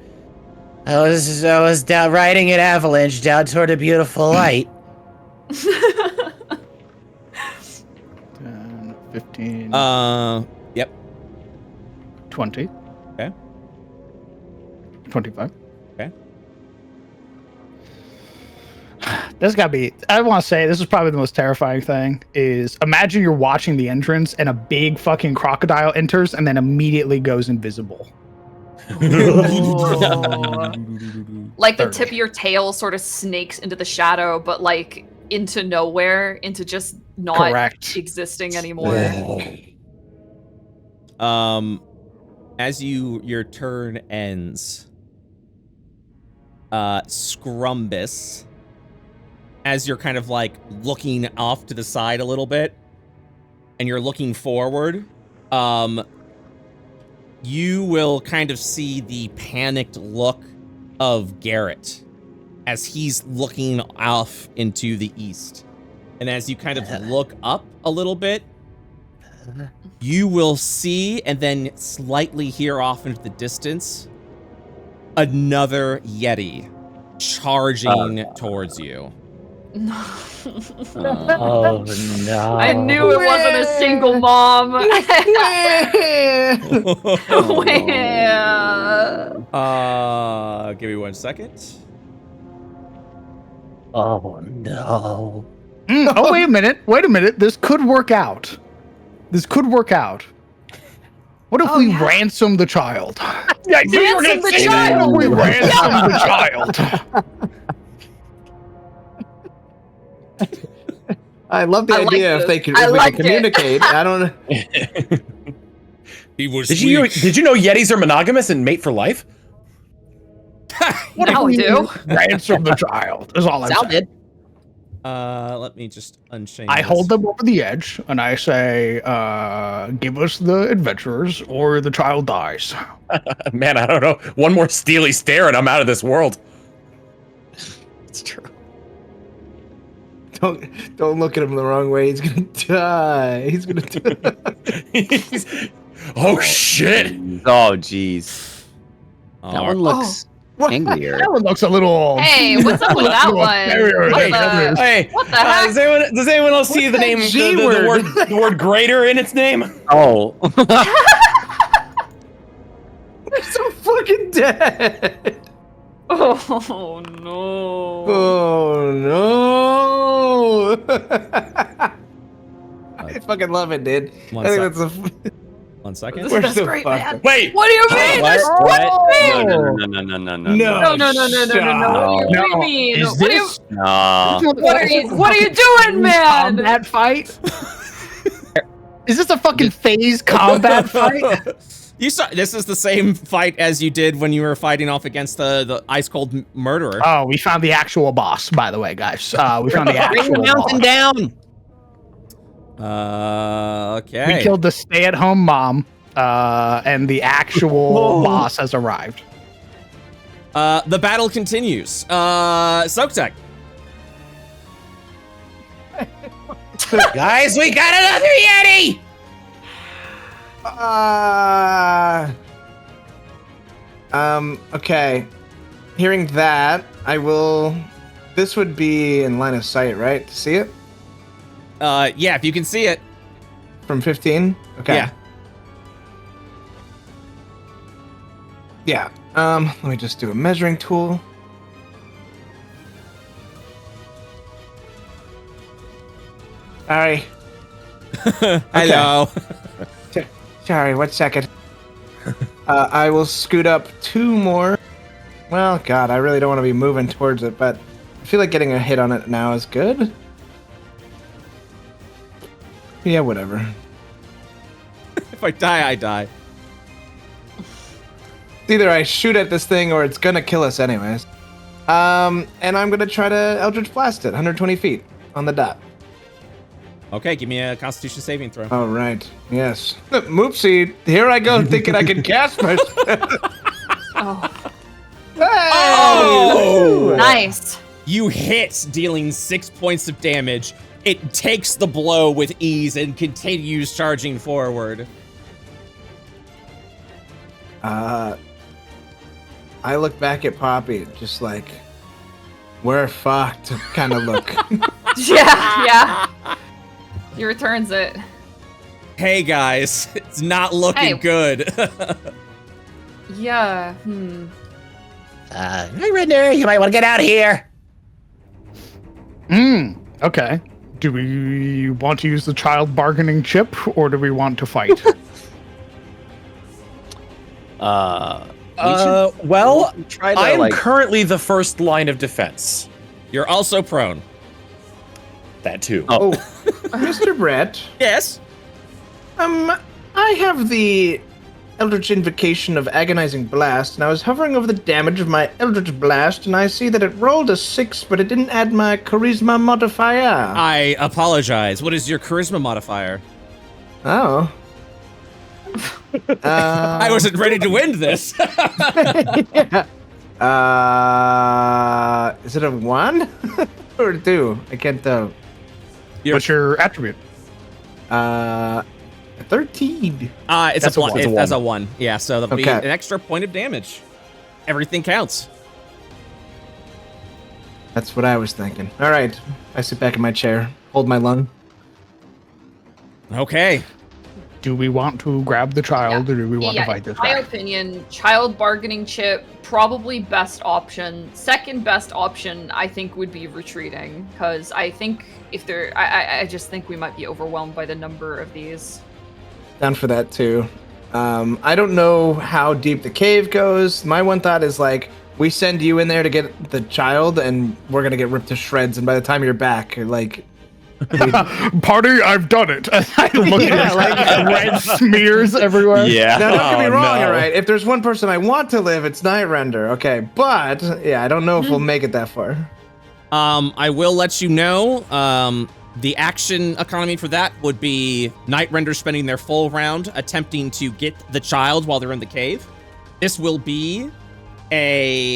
I was down riding an avalanche down toward a beautiful light. 10, 15, Yep. 20. Okay. 25. Okay. This gotta be, I want to say, this is probably the most terrifying thing, is imagine you're watching the entrance and a big fucking crocodile enters and then immediately goes invisible. Like the 30. tip of your tail sort of snakes into the shadow, but like into nowhere, into just not Correct. existing anymore. As your turn ends, Scrumbus, as you're kind of like looking off to the side a little bit and you're looking forward, you will kind of see the panicked look of Garrett as he's looking off into the east. And as you kind of look up a little bit, you will see, and then slightly hear off into the distance, another Yeti charging towards you. Oh no! I knew it wasn't a single mom. Give me 1 second. Oh no! Oh, wait a minute. This could work out. What if we ransom the child? Yeah, I knew you were Ransom gonna the say child! We ransom the child. I love the I like idea this. if we can it. communicate. I don't know. He was Did you know Yetis are monogamous and mate for life? Now we do. Ransom the child is all I'm saying. Sounded. Let me just unchain I this. hold them over the edge and I say, give us the adventurers or the child dies. Man, I don't know. One more steely stare and I'm out of this world. It's true. Don't look at him the wrong way. He's gonna die. He's gonna die. Oh shit! Oh, jeez. That All one looks What? angrier. That one looks a little... Hey, what's up with that one? Hey, What the heck? does anyone else see the that name, G the word greater in its name? Oh. We're so fucking dead. Oh no. Oh no. I fucking love it, dude. I think that's a 1 second. This We're is so great, fucked man. up. Wait. What do you mean? What? What? No. No. What do you mean? Is What do you? this No. What are you doing, man? combat fight? Is this a fucking phase combat fight? You saw this is the same fight as you did when you were fighting off against the ice cold murderer. Oh, we found the actual boss, by the way, guys. We found the Bring actual the mountain boss. down. Okay. We killed the stay-at-home mom, and the actual boss has arrived. The battle continues. Soaktek. Guys, we got another Yeti! Okay. Hearing that, I will. This would be in line of sight, right? To see it Yeah, if you can see it. from 15. Okay. Yeah. Yeah. Let me just do a measuring tool. Sorry. Hello. Sorry, 1 second. I will scoot up 2 more. Well, God, I really don't want to be moving towards it, but I feel like getting a hit on it now is good. Yeah, whatever. If I die, I die. Either I shoot at this thing or it's gonna kill us anyways. And I'm gonna try to Eldritch Blast it, 120 feet on the dot. Okay, give me a Constitution saving throw. All right. Yes. Moopsie. Here I go, thinking I can cast my. Oh, Oh! nice. You hit, dealing 6 points of damage. It takes the blow with ease and continues charging forward. I look back at Poppy, just like, we're fucked kind of look. Yeah. He returns it. Hey guys, it's not looking good. Yeah. Hey, Render, you might want to get out of here. Okay. Do we want to use the child bargaining chip, or do we want to fight? Well, try to, I am like- currently the first line of defense. You're also prone. That too. Oh, Mr. Brett. Yes. I have the Eldritch Invocation of Agonizing Blast, and I was hovering over the damage of my Eldritch Blast, and I see that it rolled a 6, but it didn't add my Charisma modifier. I apologize. What is your charisma modifier? Oh. I wasn't ready to end this. Yeah. Is it a 1 or a 2? I can't tell. What's your attribute? 13. It's That's a a one. one. That's a 1. Yeah, so that'll be Okay. an extra point of damage. Everything counts. That's what I was thinking. All right. I sit back in my chair, hold my lung. Okay. Do we want to grab the child, or do we want to fight this in my guy? opinion, child bargaining chip, probably best option. Second best option, I think, would be retreating, because I think if they're, I just think we might be overwhelmed by the number of these. Down for that too. I don't know how deep the cave goes. My one thought is like, we send you in there to get the child, and we're gonna get ripped to shreds. And by the time you're back, like, Party, I've done it. I look Yeah, at like- red smears everywhere. Yeah. now don't get me Oh, wrong, no. all right. If there's one person I want to live, it's Night Render. Okay, but yeah, I don't know if we'll make it that far. I will let you know. The action economy for that would be Night Render spending their full round attempting to get the child while they're in the cave. This will be a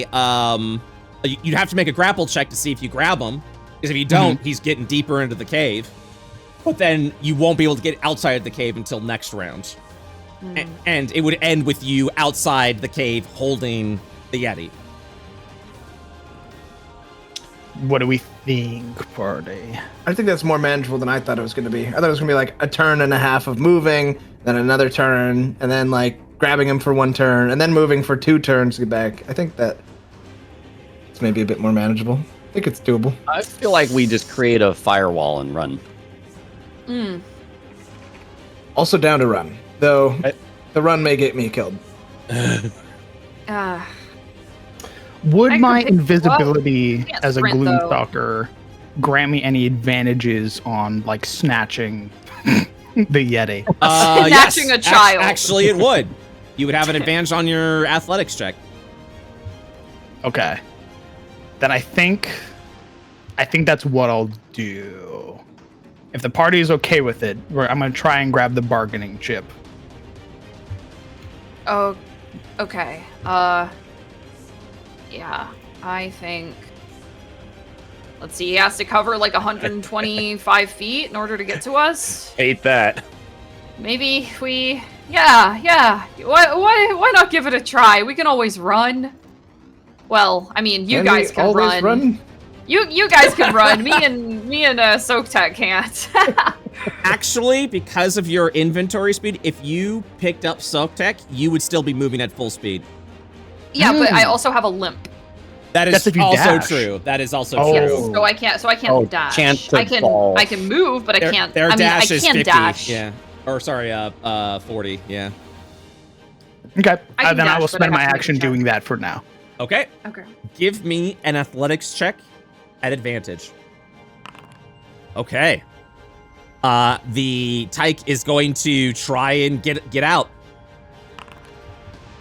you'd have to make a grapple check to see if you grab him, because if you don't, he's getting deeper into the cave. But then you won't be able to get outside of the cave until next round. And it would end with you outside the cave holding the Yeti. What do we think, party? I think that's more manageable than I thought it was going to be. I thought it was going to be like a turn and a half of moving, then another turn, and then like grabbing him for 1 turn, and then moving for 2 turns to get back. I think that it's maybe a bit more manageable. I think it's doable. I feel like we just create a firewall and run. Also down to run, though. The run may get me killed. Would I my can pick- invisibility can't as a sprint, though. gloomstalker grant me any advantages on like snatching the Yeti? Snatching a child. Actually, it would. You would have an advantage on your athletics check. Okay. Then I think that's what I'll do. If the party is okay with it, I'm gonna try and grab the bargaining chip. Oh, okay. Yeah, I think. Let's see. He has to cover like 125 feet in order to get to us. Hate that. Maybe we. Yeah. Why not give it a try? We can always run. Well, I mean, you guys can always run. You guys can run. Me and Soaktech can't. Actually, because of your inventory speed, if you picked up Soaktech, you would still be moving at full speed. Yeah, but I also have a limp. That is That's if you also dash. true. That is also Oh. Yes, true. so I can't Oh, dash. chance to I can fall. move, but I can't. Their I mean, dash I is can 50. dash. Yeah. Or sorry, 40. Yeah. Okay. I can Then I dash, will but I spend my have to make a action check. doing that for now. Okay. Okay. Give me an athletics check at advantage. Okay. The tyke is going to try and get out.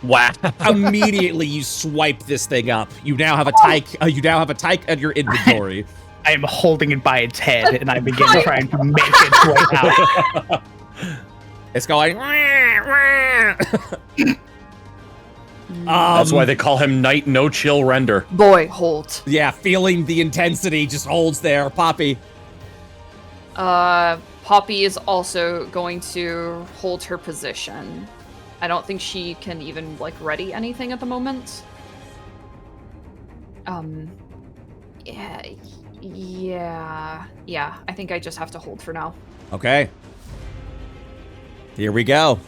Wow. Immediately, you swipe this thing up. You now have a tyke. You now have a tyke at your inventory. I am holding it by its head, and I begin trying to make its way out. It's going. That's why they call him Knight No Chill Render. Boy, Holt. Yeah, feeling the intensity, just holds there. Poppy. Poppy is also going to hold her position. I don't think she can even like ready anything at the moment. Yeah. I think I just have to hold for now. Okay. Here we go.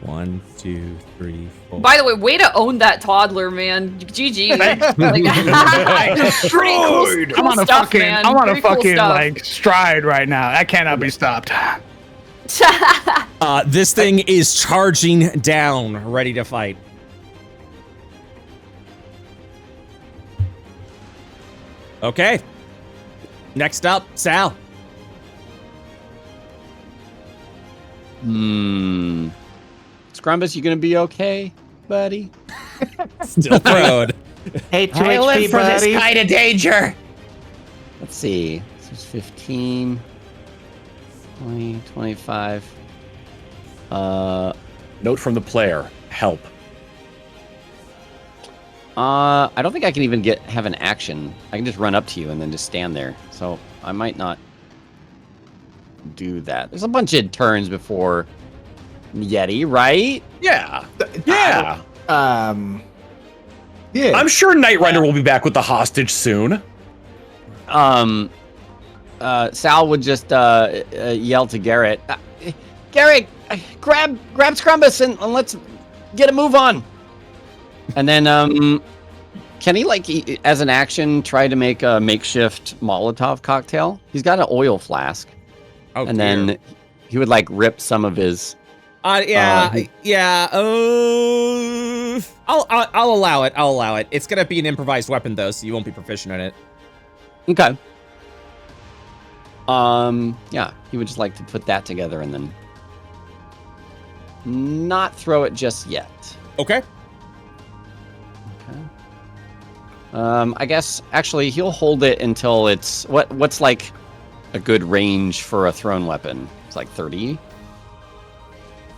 1, 2, 3, 4. By the way to own that toddler, man. GG. Pretty cool I'm on a stuff, fucking, man. I'm on a Pretty cool fucking stuff. like stride right now. That cannot be stopped. This thing is charging down, ready to fight. Okay. Next up, Sal. Scrumbus, you gonna be okay, buddy? Still prone. Hey, 2 I live HP, for this buddy. kind of danger. Let's see. This is 15, 20, 25. Note from the player. Help. I don't think I can even have an action. I can just run up to you and then just stand there. So I might not do that. There's a bunch of turns before Yeti, right? Yeah. Yeah. Yeah. I'm sure Knight Render will be back with the hostage soon. Sal would just yell to Garrett, Garrett, grab Scrumbus and let's get a move on. And then can he as an action try to make a makeshift Molotov cocktail? He's got an oil flask. Oh, And then he would rip some of his. Yeah. I'll allow it. I'll allow it. It's gonna be an improvised weapon though, so you won't be proficient in it. Okay. Yeah, he would just like to put that together and then not throw it just yet. Okay. I guess actually he'll hold it until it's what's like a good range for a thrown weapon. It's like 30.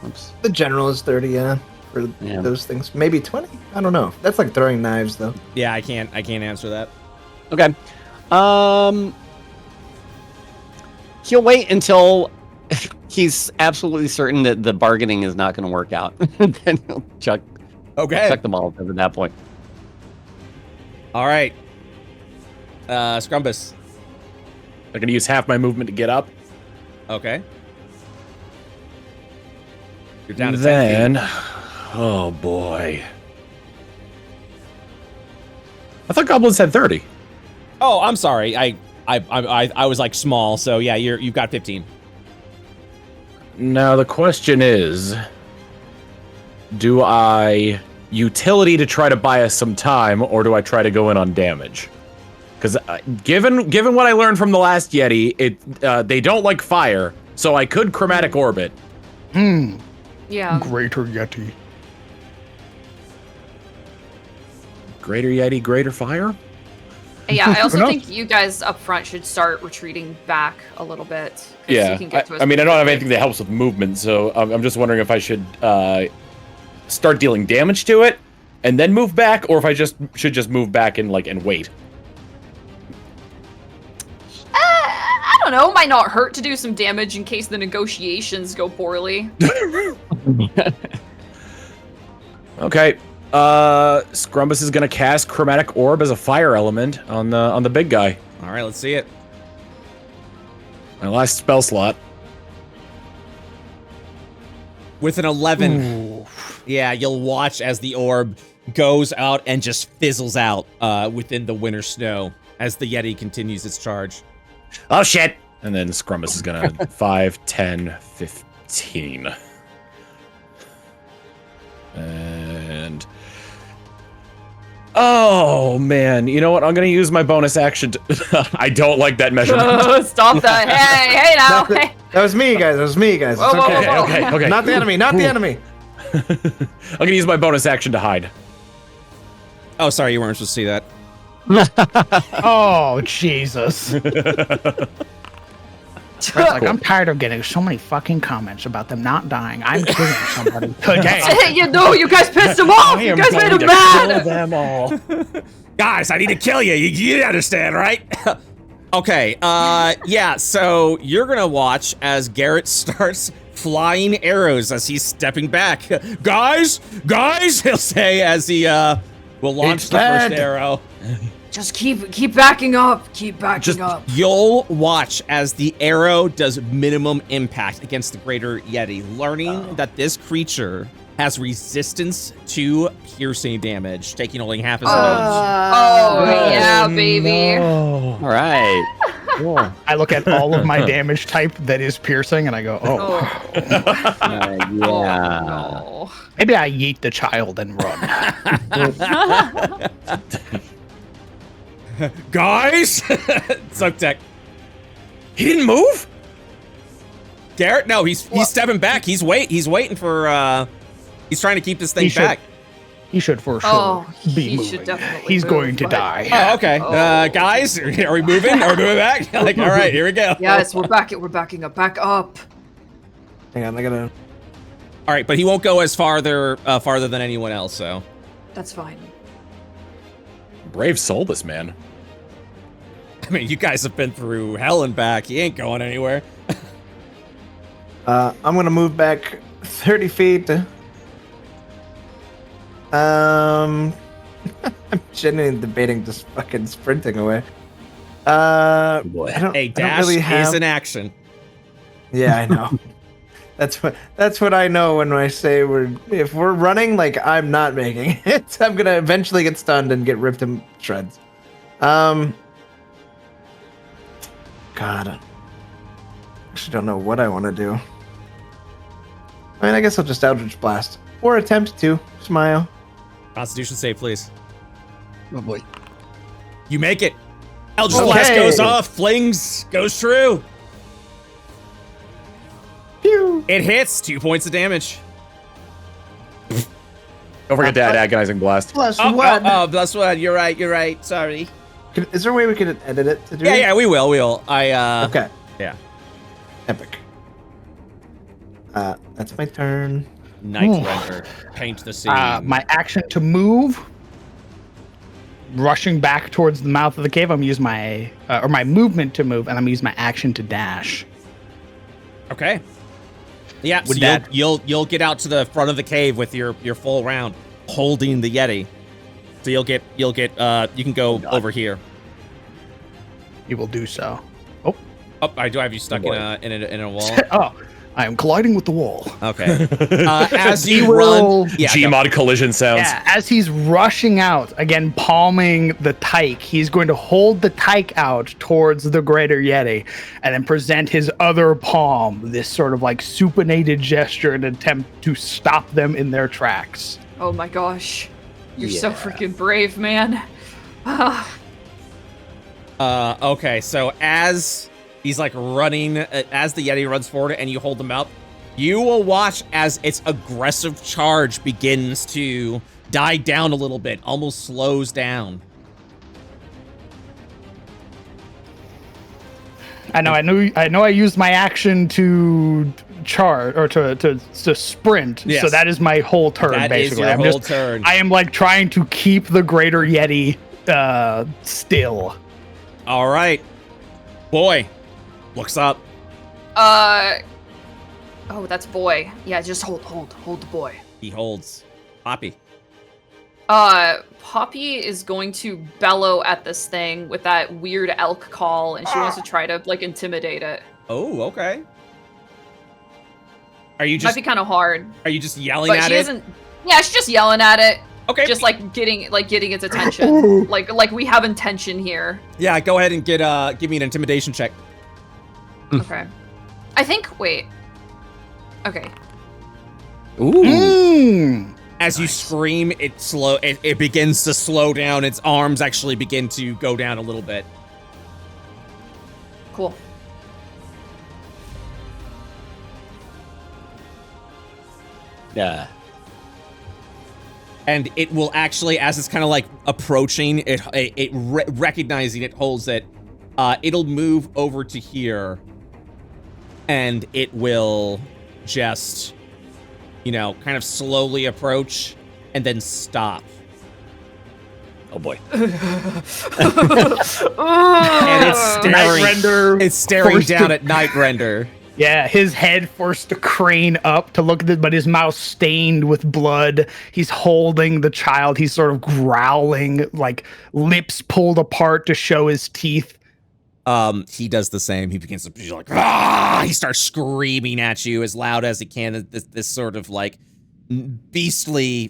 Oops. The general is 30, yeah, for those things. Maybe 20? I don't know. That's like throwing knives, though. Yeah, I can't answer that. Okay. He'll wait until he's absolutely certain that the bargaining is not going to work out. Then he'll chuck the Molotov at that point. All right. Scrumbus. I'm going to use half my movement to get up. Okay. You're down to 10 feet. Oh boy. I thought goblins had 30. Oh, I'm sorry. I was like small, so yeah, you've got 15. Now the question is, do I utility to try to buy us some time, or do I try to go in on damage? Because given what I learned from the last Yeti, they don't like fire, so I could chromatic orbit. Yeah. Greater Yeti. Greater Yeti, greater fire? Yeah, I also knows? think you guys up front should start retreating back a little bit. 'cause Yeah, you can get to us I mean, I don't have quickly. anything that helps with movement, so I'm just wondering if I should start dealing damage to it and then move back, or if I should just move back and wait. I don't know. Might not hurt to do some damage in case the negotiations go poorly. Okay. Scrumbus is gonna cast Chromatic Orb as a fire element on the big guy. All right, let's see it. My last spell slot. With an 11, Ooh. yeah, you'll watch as the orb goes out and just fizzles out within the winter snow as the Yeti continues its charge. Oh shit! And then Scrumbus is gonna 5, 10, 15. And oh man, you know what? I'm gonna use my bonus action to I don't like that measurement. Stop that. Hey now. Hey. That was me, guys. That was me, guys. It's Whoa, whoa, okay. whoa, Okay, okay. Not the enemy. Not the enemy. I'm gonna use my bonus action to hide. Oh, sorry, you weren't supposed to see that. Oh, Jesus. Brett's like, I'm tired of getting so many fucking comments about them not dying. I'm killing somebody today. You know, you guys pissed him off. You guys made him Kill mad. them all. Guys, I need to kill you. You understand, right? Okay, yeah, so you're gonna watch as Garrett starts flying arrows as he's stepping back. Guys, he'll say as he will launch It's the first dead. arrow. Just keep backing up. Keep backing up. You'll watch as the arrow does minimum impact against the greater Yeti, learning that this creature has resistance to piercing damage, taking only half as much. Oh yeah, baby. All right. Cool. I look at all of my damage type that is piercing and I go, oh, Yeah. No. maybe I yeet the child and run. Guys, Subtech. He didn't move? Garrett, no, he's stepping back. He's waiting for. He's trying to keep this thing He should back. He should for sure Oh, be he moving. should definitely He's move, going to but- die. Oh, okay. Oh. Guys, are we moving? Are we moving back? Like, all right, here we go. Yes, we're backing up. Back up. Hang on, I gotta. All right, but he won't go as farther than anyone else. So That's fine. Brave soul, this man. I mean, you guys have been through hell and back. He ain't going anywhere. I'm gonna move back 30 feet. I'm genuinely debating just fucking sprinting away. I don't, A I don't dash really have... is an action. Yeah, I know. That's what I know when I say if we're running, like I'm not making it. I'm gonna eventually get stunned and get ripped to shreds. God, I actually don't know what I want to do. I mean, I guess I'll just Eldritch Blast or attempt to smile. Constitution save, please. Oh boy. You make it. Eldritch Okay. Blast goes off. Flings goes true. Pew! It hits. 2 points of damage. Don't forget to add agonizing blast. Plus Oh, one. plus one. You're right. Sorry. Is there a way we could edit it to do? Yeah, it? we will. Okay. Yeah. Epic. That's my turn. Night Ooh. Render. Paint the scene. My action to move, rushing back towards the mouth of the cave. I'm gonna use my or my movement to move, and I'm gonna use my action to dash. Okay. Yeah, With so that- you'll get out to the front of the cave with your full round, holding the Yeti. So you can go over here. You will do so. Oh, I do have you stuck in a wall. Oh, I am colliding with the wall. Okay. As He you will- run, yeah, Gmod collision sounds. Yeah, as he's rushing out, again palming the tyke, he's going to hold the tyke out towards the greater Yeti and then present his other palm, this sort of like supinated gesture in an attempt to stop them in their tracks. Oh my gosh. You're so freaking brave, man. Okay, so as he's like running, as the Yeti runs forward and you hold him up, you will watch as its aggressive charge begins to die down a little bit, almost slows down. I know I used my action to charge or to sprint. Yes. So that is my whole turn That basically. is your whole turn. I am like trying to keep the greater Yeti still. All right. Boy looks up. Oh, that's boy. Yeah, just hold the boy. He holds Poppy. Poppy is going to bellow at this thing with that weird elk call, and she wants to try to like intimidate it. Oh, okay. Are you Might just be kind of hard. Are you just yelling But at she it? isn't. Yeah, she's just yelling at it. Okay. Just like getting its attention. like we have intention here. Yeah, go ahead and give me an intimidation check. Okay. I think. Wait. Okay. Ooh. As you scream, it begins to slow down. Its arms actually begin to go down a little bit. Cool. Yeah. And it will actually, as it's kind of like approaching, recognizing it holds it, it'll move over to here, and it will just, kind of slowly approach and then stop. Oh boy. And it's staring. Nightrender It's staring forced down to- at Nightrender. Yeah, his head forced to crane up to look at it, but his mouth stained with blood. He's holding the child. He's sort of growling, like lips pulled apart to show his teeth. He does the same. He begins to be like, ah! He starts screaming at you as loud as he can. This sort of like beastly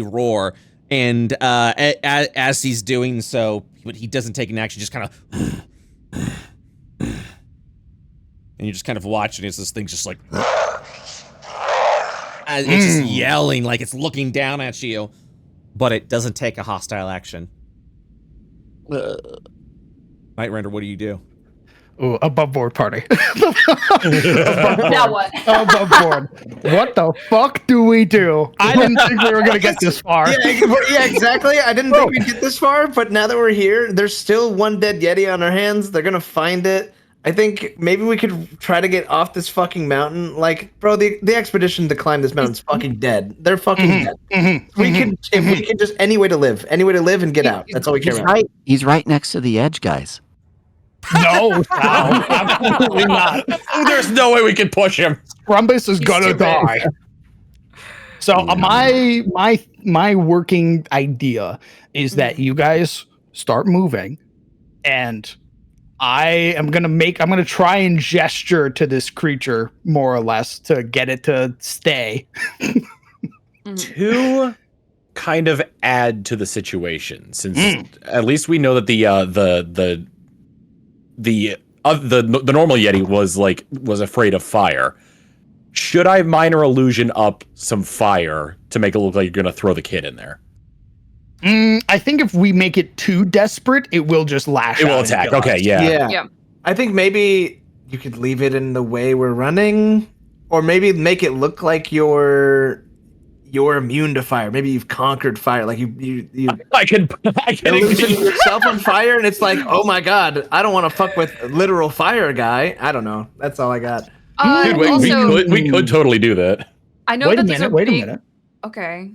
roar. And as he's doing so, but he doesn't take an action. Just kind of. And you're just kind of watching as this thing's just like, it's just yelling like it's looking down at you, but it doesn't take a hostile action. Nightrender, what do you do? Ooh, above board party. Now what? Above board. What the fuck do we do? I didn't think we were gonna get this far. Yeah, exactly. I didn't think we'd get this far, but now that we're here, there's still one dead Yeti on our hands. They're gonna find it. I think maybe we could try to get off this fucking mountain. Like, bro, the expedition to climb this mountain's fucking dead. They're fucking dead. If we could just any way to live and get out. That's all we care about. He's right next to the edge, guys. No, absolutely not. There's no way we can push him. Grumbus is gonna die. So my working idea is that you guys start moving, and I'm gonna try and gesture to this creature more or less to get it to stay. To kind of add to the situation, since at least we know that the normal Yeti was afraid of fire. Should I minor illusion up some fire to make it look like you're gonna throw the kid in there? I think if we make it too desperate, it will just lash out. It will attack. Okay, Yeah. I think maybe you could leave it in the way we're running, or maybe make it look like you're immune to fire. Maybe you've conquered fire. Like you I can illusion yourself on fire, and it's like, oh my god, I don't want to fuck with literal fire guy. I don't know. That's all I got. Dude, we could totally do that. I know Wait a that these minute. are Wait a big. minute. Okay.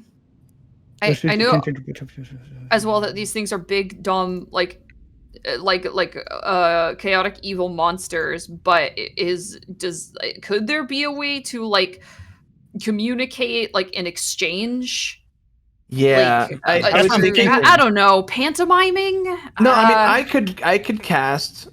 I know as well that these things are big, dumb, like chaotic evil monsters, but could there be a way to like communicate like in exchange? Yeah, Like, I was thinking. I don't know, pantomiming. No, I mean I could cast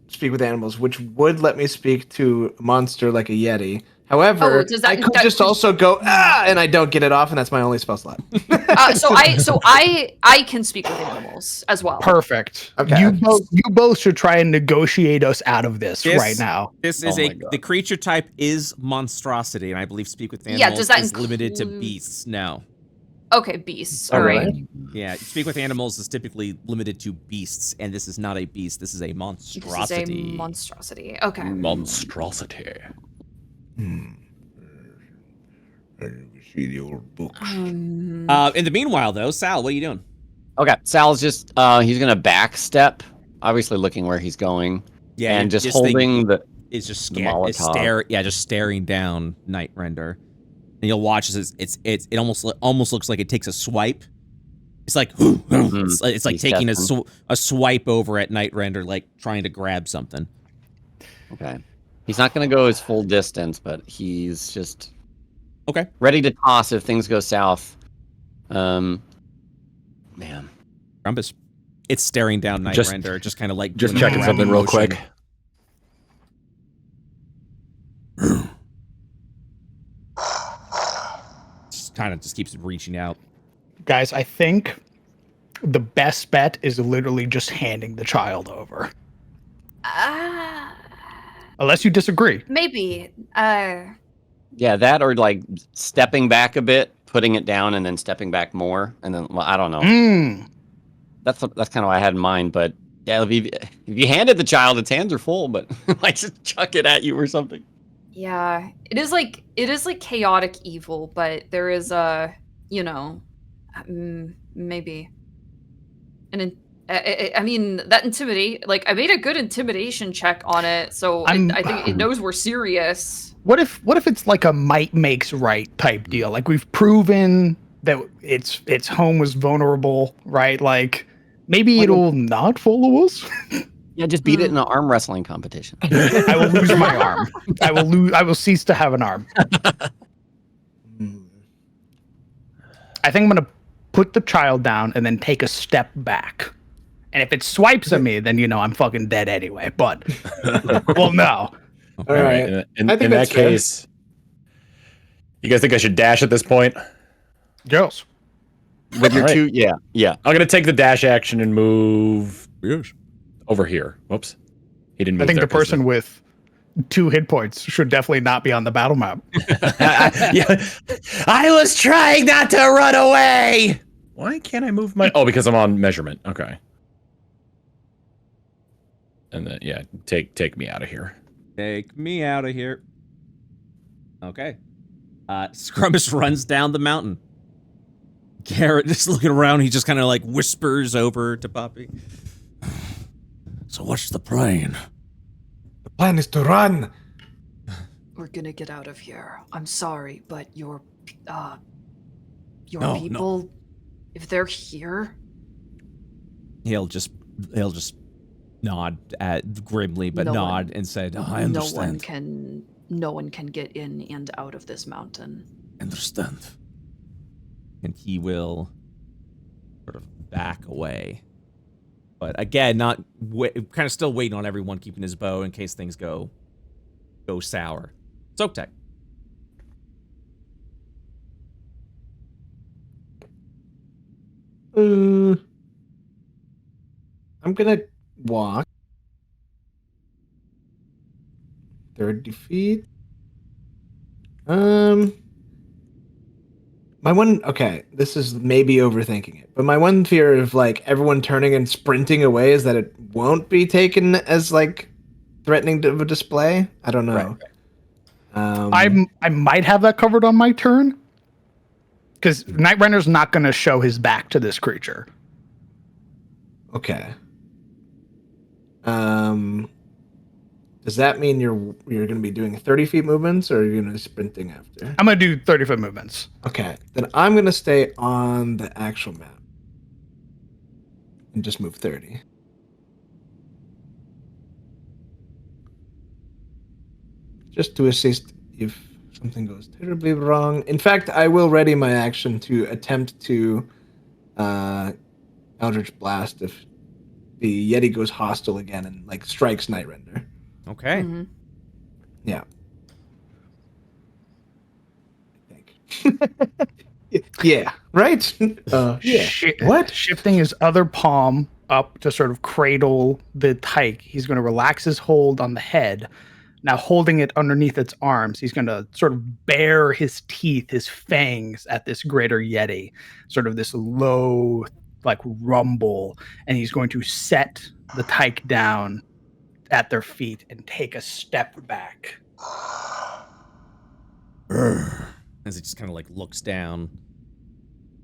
speak with animals, which would let me speak to a monster like a Yeti. However, I could just also go and I don't get it off, and that's my only spell slot. So I can speak with animals as well. Perfect. Okay. You both should try and negotiate us out of this right now. This is the creature type is monstrosity, and I believe speak with animals does that is limited to beasts now. Okay, beasts. All right. Yeah, speak with animals is typically limited to beasts, and this is not a beast. This is a monstrosity. This is a monstrosity. Okay. Monstrosity. See the old books. In the meanwhile, though, Sal, what are you doing? Okay, Sal's just he's gonna backstep, obviously looking where he's going. Yeah, and just holding it's just scared. Just staring down Night Render. And you'll watch as it almost looks like it takes a swipe. It's like it's like taking a swipe over at Night Render, like trying to grab something. Okay. He's not going to go his full distance, but he's just ready to toss if things go south. Man. Grumpus. It's staring down Night Render, just kind of like just checking something real quick. Kind of just keeps reaching out. Guys, I think the best bet is literally just handing the child over. Unless you disagree. Maybe. Yeah, that or like stepping back a bit, putting it down, and then stepping back more, and then I don't know. That's kind of what I had in mind. But yeah, if you handed the child, its hands are full, but like just chuck it at you or something. Yeah, it is like chaotic evil, but there is maybe I mean that intimidate. Like I made a good intimidation check on it, so I think it knows we're serious. What if it's like a might makes right type deal? Like we've proven that its home was vulnerable, right? Like maybe it'll not follow us. Yeah, just beat it in an arm wrestling competition. I will lose my arm. I will cease to have an arm. I think I'm gonna put the child down and then take a step back. And if it swipes at me, then I'm fucking dead anyway. But well, no. All right. In that case, you guys think I should dash at this point? Yes. With your two, yeah. I'm gonna take the dash action and move over here. Whoops. He didn't move. I think the person with 2 hit points should definitely not be on the battle map. I was trying not to run away. Why can't I move my? Oh, because I'm on measurement. Okay. And then take me out of here. Take me out of here. Okay. Scrumpus runs down the mountain. Garrett just looking around. He just kind of like whispers over to Poppy. So what's the plan? The plan is to run. We're gonna get out of here. I'm sorry, but your No, people, if they're here, He'll just nod grimly, but nod and said, oh, "I understand." No one can get in and out of this mountain. Understand. And he will sort of back away. But again, kind of still waiting on everyone, keeping his bow in case things go sour. Soak I'm gonna walk 30 feet. This is maybe overthinking it, but my one fear of like everyone turning and sprinting away is that it won't be taken as like threatening of a display. I don't know. Right. I might have that covered on my turn, because Night Render's not going to show his back to this creature. Okay. Does that mean you're going to be doing 30 feet movements, or are you going to be sprinting after? I'm going to do 30-foot movements. Okay, then I'm going to stay on the actual map and just move 30. Just to assist if something goes terribly wrong. In fact, I will ready my action to attempt to Eldritch Blast if the Yeti goes hostile again and like strikes Nightrender. Okay. Mhm. Yeah. I think. Yeah. Right. Yeah. What? Shifting his other palm up to sort of cradle the tyke. He's going to relax his hold on the head. Now, holding it underneath its arms, he's going to sort of bare his teeth, his fangs at this greater Yeti, sort of this low, like rumble, and he's going to set the tyke down at their feet and take a step back. As it just kind of like looks down.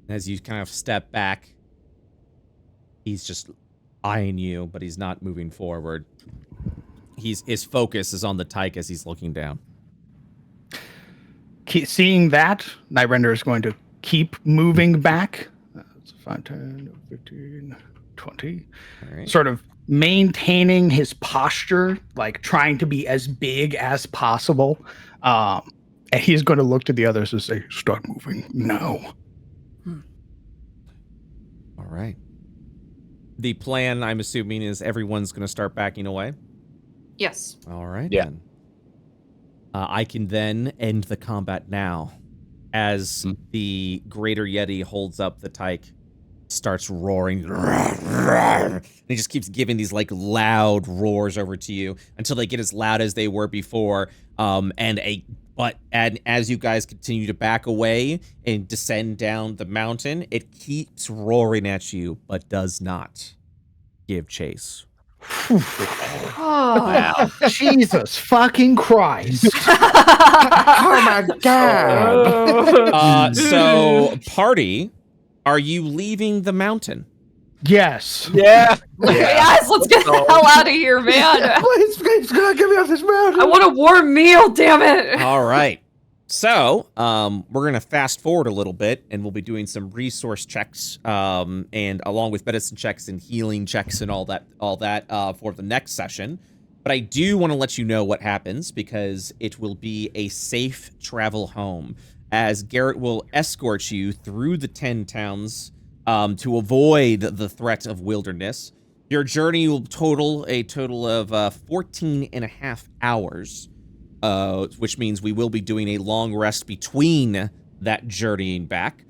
As you kind of step back, he's just eyeing you, but he's not moving forward. His focus is on the tyke as he's looking down. Seeing that, Nightrender is going to keep moving back. That's 5, 10, 15, 20. All right. Sort of maintaining his posture, like trying to be as big as possible. And he's going to look to the others and say, start moving now. All right. The plan, I'm assuming, is everyone's going to start backing away. Yes. All right. Yeah. Then. I can then end the combat now, as the greater Yeti holds up the tyke, starts roaring, and he just keeps giving these like loud roars over to you until they get as loud as they were before. And as you guys continue to back away and descend down the mountain, it keeps roaring at you, but does not give chase. Wow. Jesus fucking Christ. Oh my god. So, party, are you leaving the mountain? Yes. Yeah. Yes, let's get the hell out of here, man. Please, get me off this mountain. I want a warm meal, damn it. All right. So, we're going to fast forward a little bit, and we'll be doing some resource checks, and along with medicine checks and healing checks and all that, for the next session. But I do want to let you know what happens, because it will be a safe travel home, as Garrett will escort you through the 10 towns, to avoid the threat of wilderness. Your journey will total of 14 and a half hours. Which means we will be doing a long rest between that journeying back.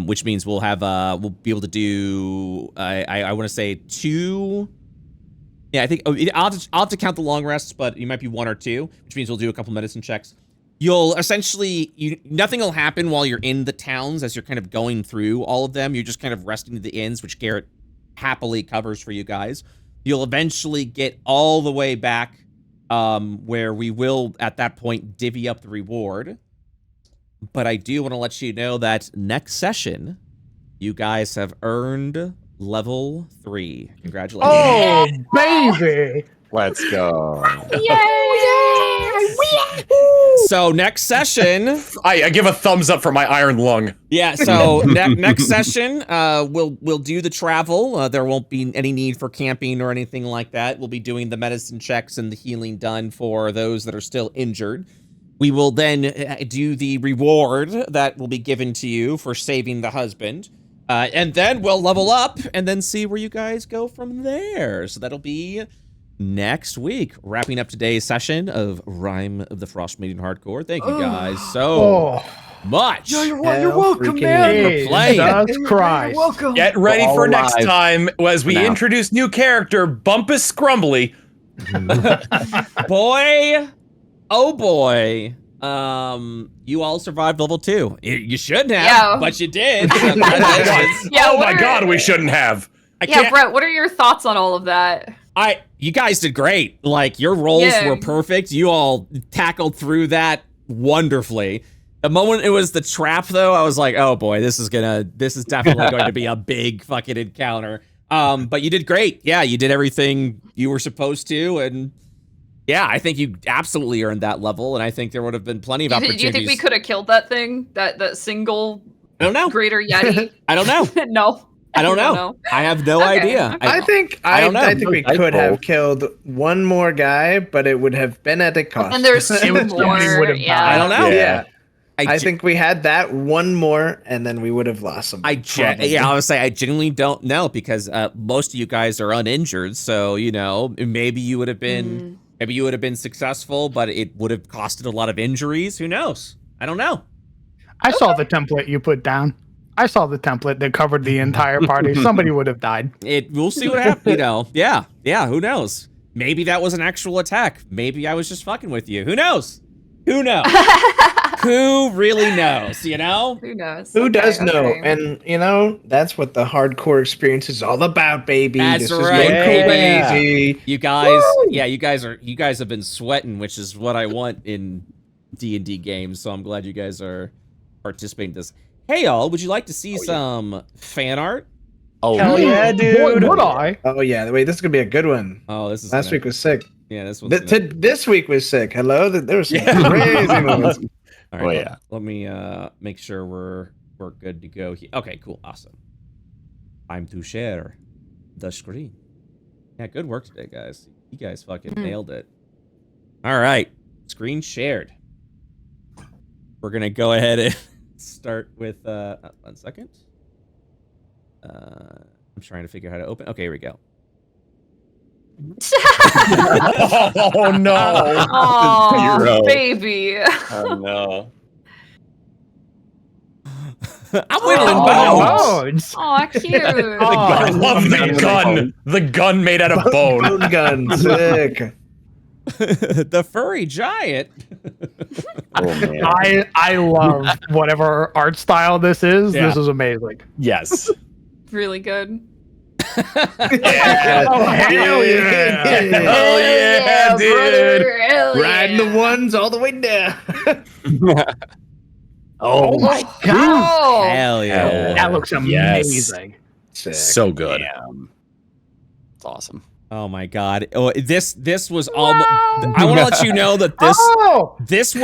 Which means we'll be able to do, I want to say 2. Yeah, I think I'll have to count the long rests, but it might be 1 or 2, which means we'll do a couple medicine checks. You'll essentially, nothing will happen while you're in the towns as you're kind of going through all of them. You're just kind of resting at the inns, which Garrett happily covers for you guys. You'll eventually get all the way back, where we will, at that point, divvy up the reward. But I do want to let you know that next session, you guys have earned level 3. Congratulations. Oh, baby. Let's go. So next session, I give a thumbs up for my iron lung. yeah. So next session, we'll do the travel. There won't be any need for camping or anything like that. We'll be doing the medicine checks and the healing done for those that are still injured. We will then do the reward that will be given to you for saving the husband, and then we'll level up and then see where you guys go from there. So that'll be next week, wrapping up today's session of Rime of the Frostmaiden Hardcore. Thank you guys so much. Yo, you're welcome, man. For playing. Jesus Christ. You're welcome. Get ready We're for all next alive time as we now. introduce new character Bumpus Scrumbly. Boy, oh boy. You all survived level 2. You shouldn't have, Yeah. but you did. So congratulations. Yeah, Oh what my are- god, we shouldn't have. I Yeah, can't- Brett, what are your thoughts on all of that? You guys did great. Like, your rolls Yeah. were perfect. You all tackled through that wonderfully. The moment it was the trap, though, I was like, oh boy, this is definitely going to be a big fucking encounter. But you did great. Yeah, you did everything you were supposed to, and yeah, I think you absolutely earned that level, and I think there would have been plenty of Do opportunities. you think we could have killed that thing? That single I don't know. greater Yeti? I don't know. No. I don't You know. I have no Okay, idea. okay. I don't know. think we could have killed one more guy, but it would have been at a cost. And there's 2 Somebody more. would have Yeah. I don't know. Yeah. I think we had that one more, and then we would have lost them. I would say I genuinely don't know because most of you guys are uninjured, so maybe you would have been successful, but it would have costed a lot of injuries. Who knows? I don't know. I saw the template you put down. I saw the template that covered the entire party. Somebody would have died. We'll see what happens. Yeah. Who knows? Maybe that was an actual attack. Maybe I was just fucking with you. Who knows? Who knows? Who really knows? Who knows? Who does know? And that's what the hardcore experience is all about, baby. That's this right. Is going crazy. You guys, you guys have been sweating, which is what I want in D&D games. So I'm glad you guys are participating in this. Hey, y'all, would you like to see some fan art? Oh, hell yeah, dude. Would I? Oh, yeah. Wait, this is going to be a good one. Oh, this is Last week was sick. Yeah, this was. This week was sick. Hello? There was some crazy moments. All right, let me make sure we're good to go here. Okay, cool. Awesome. Time to share the screen. Yeah, good work today, guys. You guys fucking nailed it. All right. Screen shared. We're going to go ahead and start with, 1 second. I'm trying to figure out how to open. Okay, here we go. Oh no! Oh, baby! Oh no! I'm whittling bones. Oh, cute! I love the gun. The gun made out of bone. Bone gun, sick. The furry giant. Oh man! I love whatever art style this is. Yeah. This is amazing. Yes. Really good. Yeah. Oh, hell yeah. Hell yeah, dude! Brother, hell Riding the ones all the way down. Oh my God! Hell yeah. That looks amazing. Sick. So good. It's awesome. Oh my god. Oh, this was almost. I want to let you know that this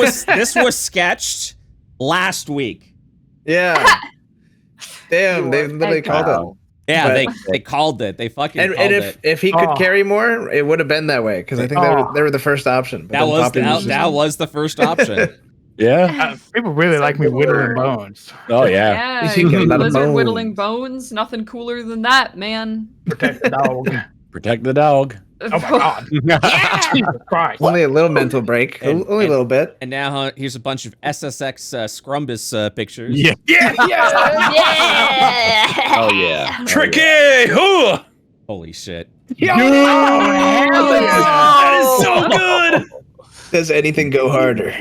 was sketched last week. Yeah. Damn, they literally called it. Yeah, But- they called it. They fucking And called it. if he could carry more, it would have been that way because I think they were the first option. But That then was Poppy that was the first option. Yeah. People really like me whittling bones. Oh yeah. Yeah, You can get a lot of lizard bones. whittling bones. Nothing cooler than that, man. Protect the dog. Protect the dog. Oh my god. Jesus Christ. Only a little mental break. Only a little bit. And now here's a bunch of SSX Scrumbus pictures. Yeah. Oh yeah. Tricky. Ooh. Holy shit. That is so good. Does anything go harder?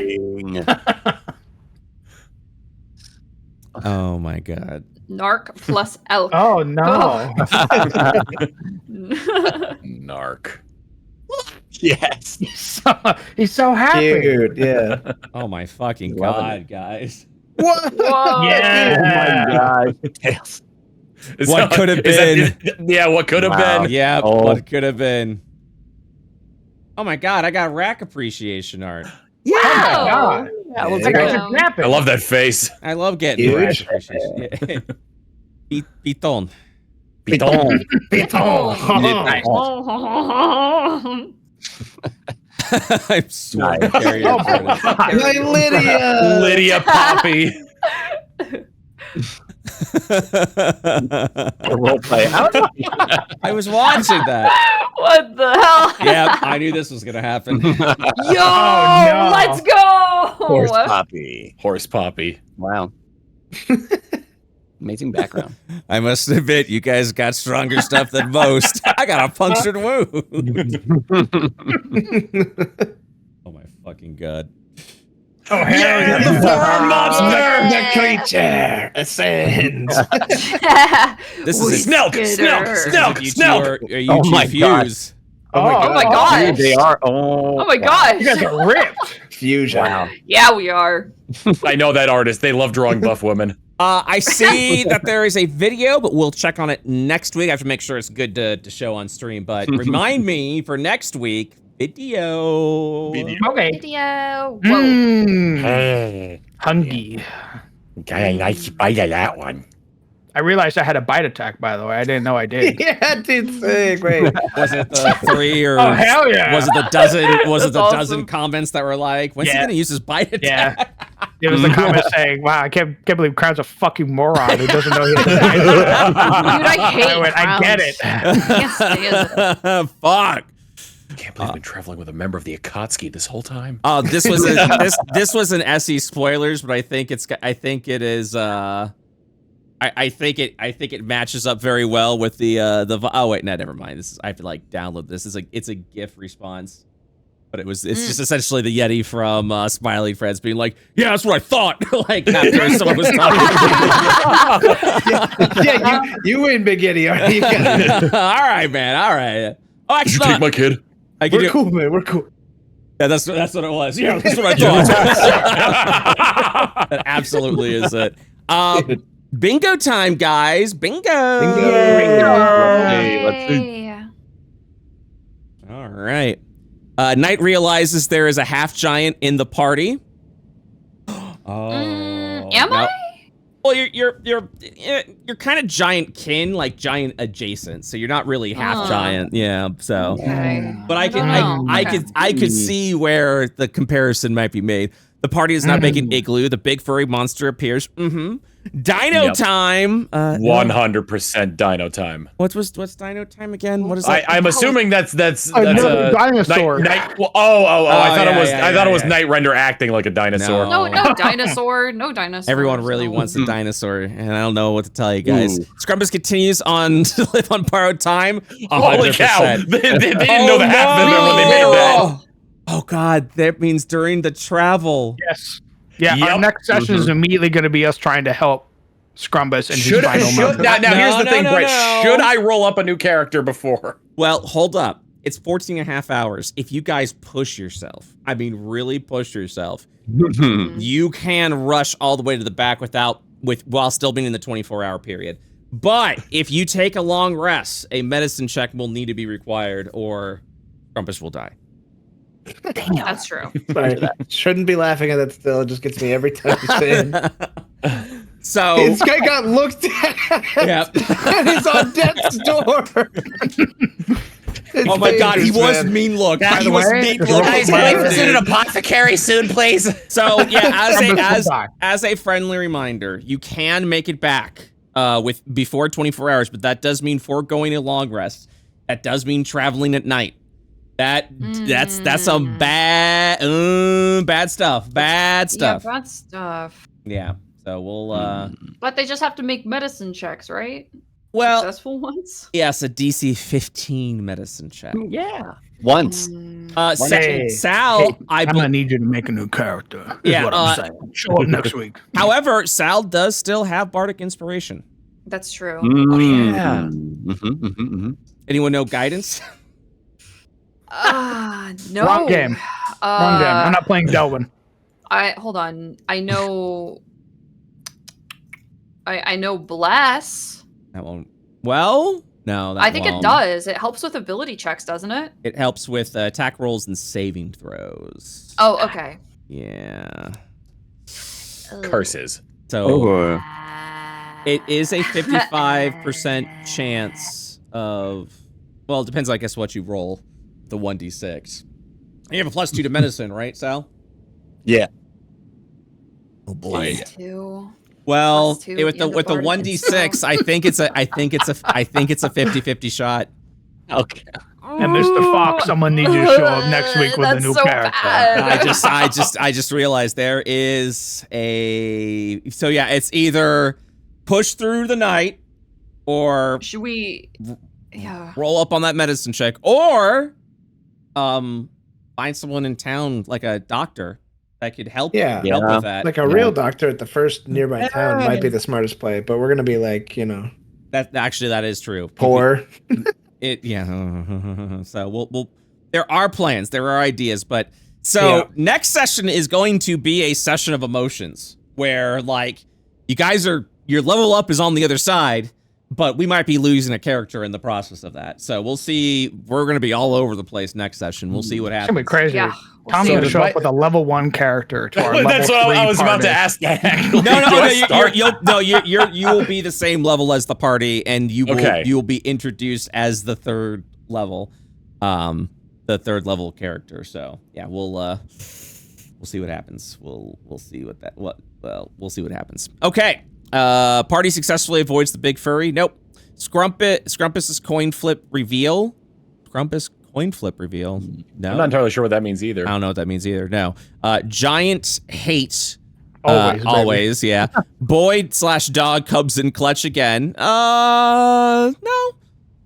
Oh my god. Narc plus elk. Oh no. Narc. Yes. He's so happy. Dude, yeah. Oh my fucking god, guys. What? Whoa. Yeah. God. What could have been? Yeah, what could have been? Yeah, Oh. what could have been? Oh my god, I got rack appreciation art. Wow. God. Yeah, looks That guy's good. just napping. I love that face. I love getting Huge. rack appreciation. Yeah. Piton. Piton. I'm so Nice. carried Oh away. my god. My Lydia. Lydia Poppy. Role play. I was watching that. What the hell? Yeah, I knew this was gonna happen. Yo, no. let's go! Horse Poppy. Horse Poppy. Wow. Amazing background. I must admit, you guys got stronger stuff than most. I got a punctured wound. Oh my fucking god. Oh hell yeah. The foreign monster. The creature ascends. This is Snelk, Snelk, you two Snelk. are you Oh two my God. fuse. Oh my gosh. Dude, they are. Oh, Oh my gosh. You guys are ripped. Fusion. Wow. Yeah, we are. I know that artist. They love drawing buff women. I see that there is a video, but we'll check on it next week. I have to make sure it's good to show on stream. But remind me for next week, video. Okay. Video. Whoa. Hey, Hungry. got a nice bite of that one. I realized I had a bite attack, by the way. I didn't know I did. Yeah, dude, sick. Wait. Was it the 3 or Oh hell yeah. was it the dozen? Was it That's the dozen awesome. comments that were like, "When's he Yeah. gonna use his bite Yeah. attack?" It was the comment saying, "Wow, I can't believe Crown's a fucking moron who doesn't know he has a dinosaur." Dude, I hate I get it. Can't stand it. Fuck. I can't believe I've been traveling with a member of the Akatsuki this whole time. Oh, this was this was an SE spoilers, but I think it is. I think it matches up very well with the. Oh wait, no, never mind. I have to like download this. It's a GIF response, but it's just essentially the Yeti from Smiley Friends being like, "Yeah, that's what I thought." Like after someone was talking. Yeah, you win, Big Yeti. All right, man. All right. Oh, actually, Did you take my kid? We're cool, man. We're cool. Yeah, that's what it was. Yeah, that's what I thought. That absolutely is it. Bingo time, guys. Bingo. Yay. All right. Knight realizes there is a half giant in the party. Am I? Well, you're kind of giant kin, like giant adjacent. So you're not really half giant. Yeah. So, Okay. but I could see where the comparison might be made. The party is not making igloo. The big furry monster appears. Dino time. 100% Dino time. What's Dino time again? What is that? I'm assuming that's Another dinosaur. I thought it was Night Render acting like a dinosaur. No dinosaur. No dinosaur. Everyone really wants a dinosaur, and I don't know what to tell you guys. Scrumpus continues on to live on borrowed time. 100%. Holy cow! They didn't know the half of it when they made that. Oh God, that means during the travel. Yes. Yeah, our next session is immediately going to be us trying to help Scrumbus and his final moment. Now here's the thing, Brett. Should I roll up a new character before? Well, hold up. It's 14 and a half hours. If you guys push yourself, I mean really push yourself, you can rush all the way to the back while still being in the 24-hour period. But if you take a long rest, a medicine check will need to be required or Scrumpus will die. Damn. That's true. Sorry, shouldn't be laughing at that still. It just gets me every time you say it. So this guy got looked at. Yep. And he's on death's door. Oh my God, he was mean look. He was mean look. Guys, can we visit an apothecary soon, please? So yeah, as a friendly reminder, you can make it back before 24 hours, but that does mean foregoing a long rest. That does mean traveling at night. That's some bad stuff. Bad stuff. Yeah, bad stuff. Yeah. So we'll But they just have to make medicine checks, right? Well, Successful ones? yes, a DC 15 medicine check. Yeah. Once. Sal, I'm gonna need you to make a new character. Is what I'm saying. Show up next week. However, Sal does still have bardic inspiration. That's true. Oh, yeah. Anyone know guidance? No. Wrong game. Wrong game. I'm not playing Delvin. Hold on. I know bless. That won't. Well, no. I think it does. It helps with ability checks, doesn't it? It helps with attack rolls and saving throws. Oh, okay. Yeah. Curses. So it is a 55% chance of. Well, it depends, I guess, what you roll. The 1d6. You have a +2 to medicine, right, Sal? Yeah. Oh boy. +2. Well, +2, with the 1d6, I think it's a 50-50 shot. Okay. And Mr. Fox, someone needs you to show up next week with a new character. I just realized there is a. So yeah, it's either push through the night, or should we? Yeah. Roll up on that medicine check, or find someone in town, like a doctor, that could help. Help with that. Like a real doctor at the first nearby town might be the smartest play, but we're gonna be like, that is true. Poor. So we'll. There are plans, there are ideas, but next session is going to be a session of emotions where like you guys your level up is on the other side. But we might be losing a character in the process of that. So we'll see. We're going to be all over the place next session. We'll see what happens. It's going to be crazy. Yeah. Tom's going to show up with a level 1 character to our level 3 That's what I was about to ask. No, you will be the same level as the party, and you will be introduced as the third level character. So yeah, we'll We'll see what happens. We'll see we'll see what happens. Okay. Party successfully avoids the big furry. Nope. Scrumpus's coin flip reveal. Scrumpus coin flip reveal. No. I'm not entirely sure what that means either. I don't know what that means either. No. Giant hate. Always, yeah. Boyd/dog comes in clutch again. No.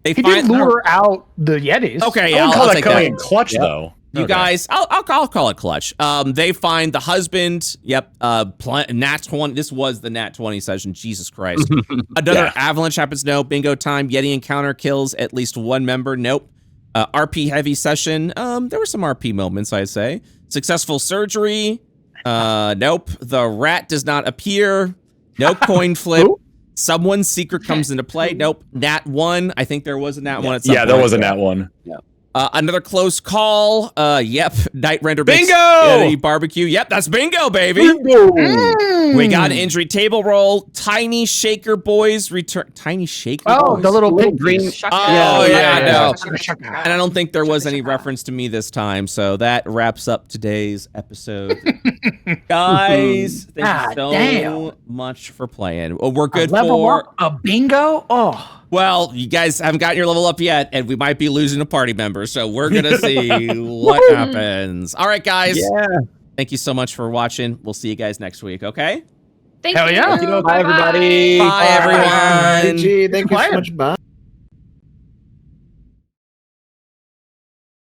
They He did lure out the Yetis. Okay, I yeah, wouldn't I'll call that take coming that. in clutch though. You guys, I'll call it clutch. They find the husband. Yep. Nat 20. This was the Nat 20 session. Jesus Christ. Another avalanche happens. No. Bingo time. Yeti encounter kills at least one member. Nope. RP heavy session. There were some RP moments, I'd say. Successful surgery. Nope. The rat does not appear. No coin flip. Someone's secret comes into play. Nope. Nat 1. I think there was a Nat 1 at some point. Yeah, there was a Nat 1. Yeah. Another close call. Yep. Night Render Bingo! Yeti barbecue. Yep, that's bingo, baby. Bingo! We got an injury table roll. Tiny Shaker Boys return. Tiny Shaker Boys? The little pink green. Oh, yeah, no. no. And I don't think there was any reference to me this time, so that wraps up today's episode. Guys, thank you so much for playing. We're good for a bingo. Oh, well, you guys haven't gotten your level up yet, and we might be losing a party member, so we're gonna see what happens. All right, guys. Yeah. Thank you so much for watching. We'll see you guys next week. Okay. Thank Hell you. yeah. Bye, everybody. Bye everyone. Gee, thank you so much. Bye.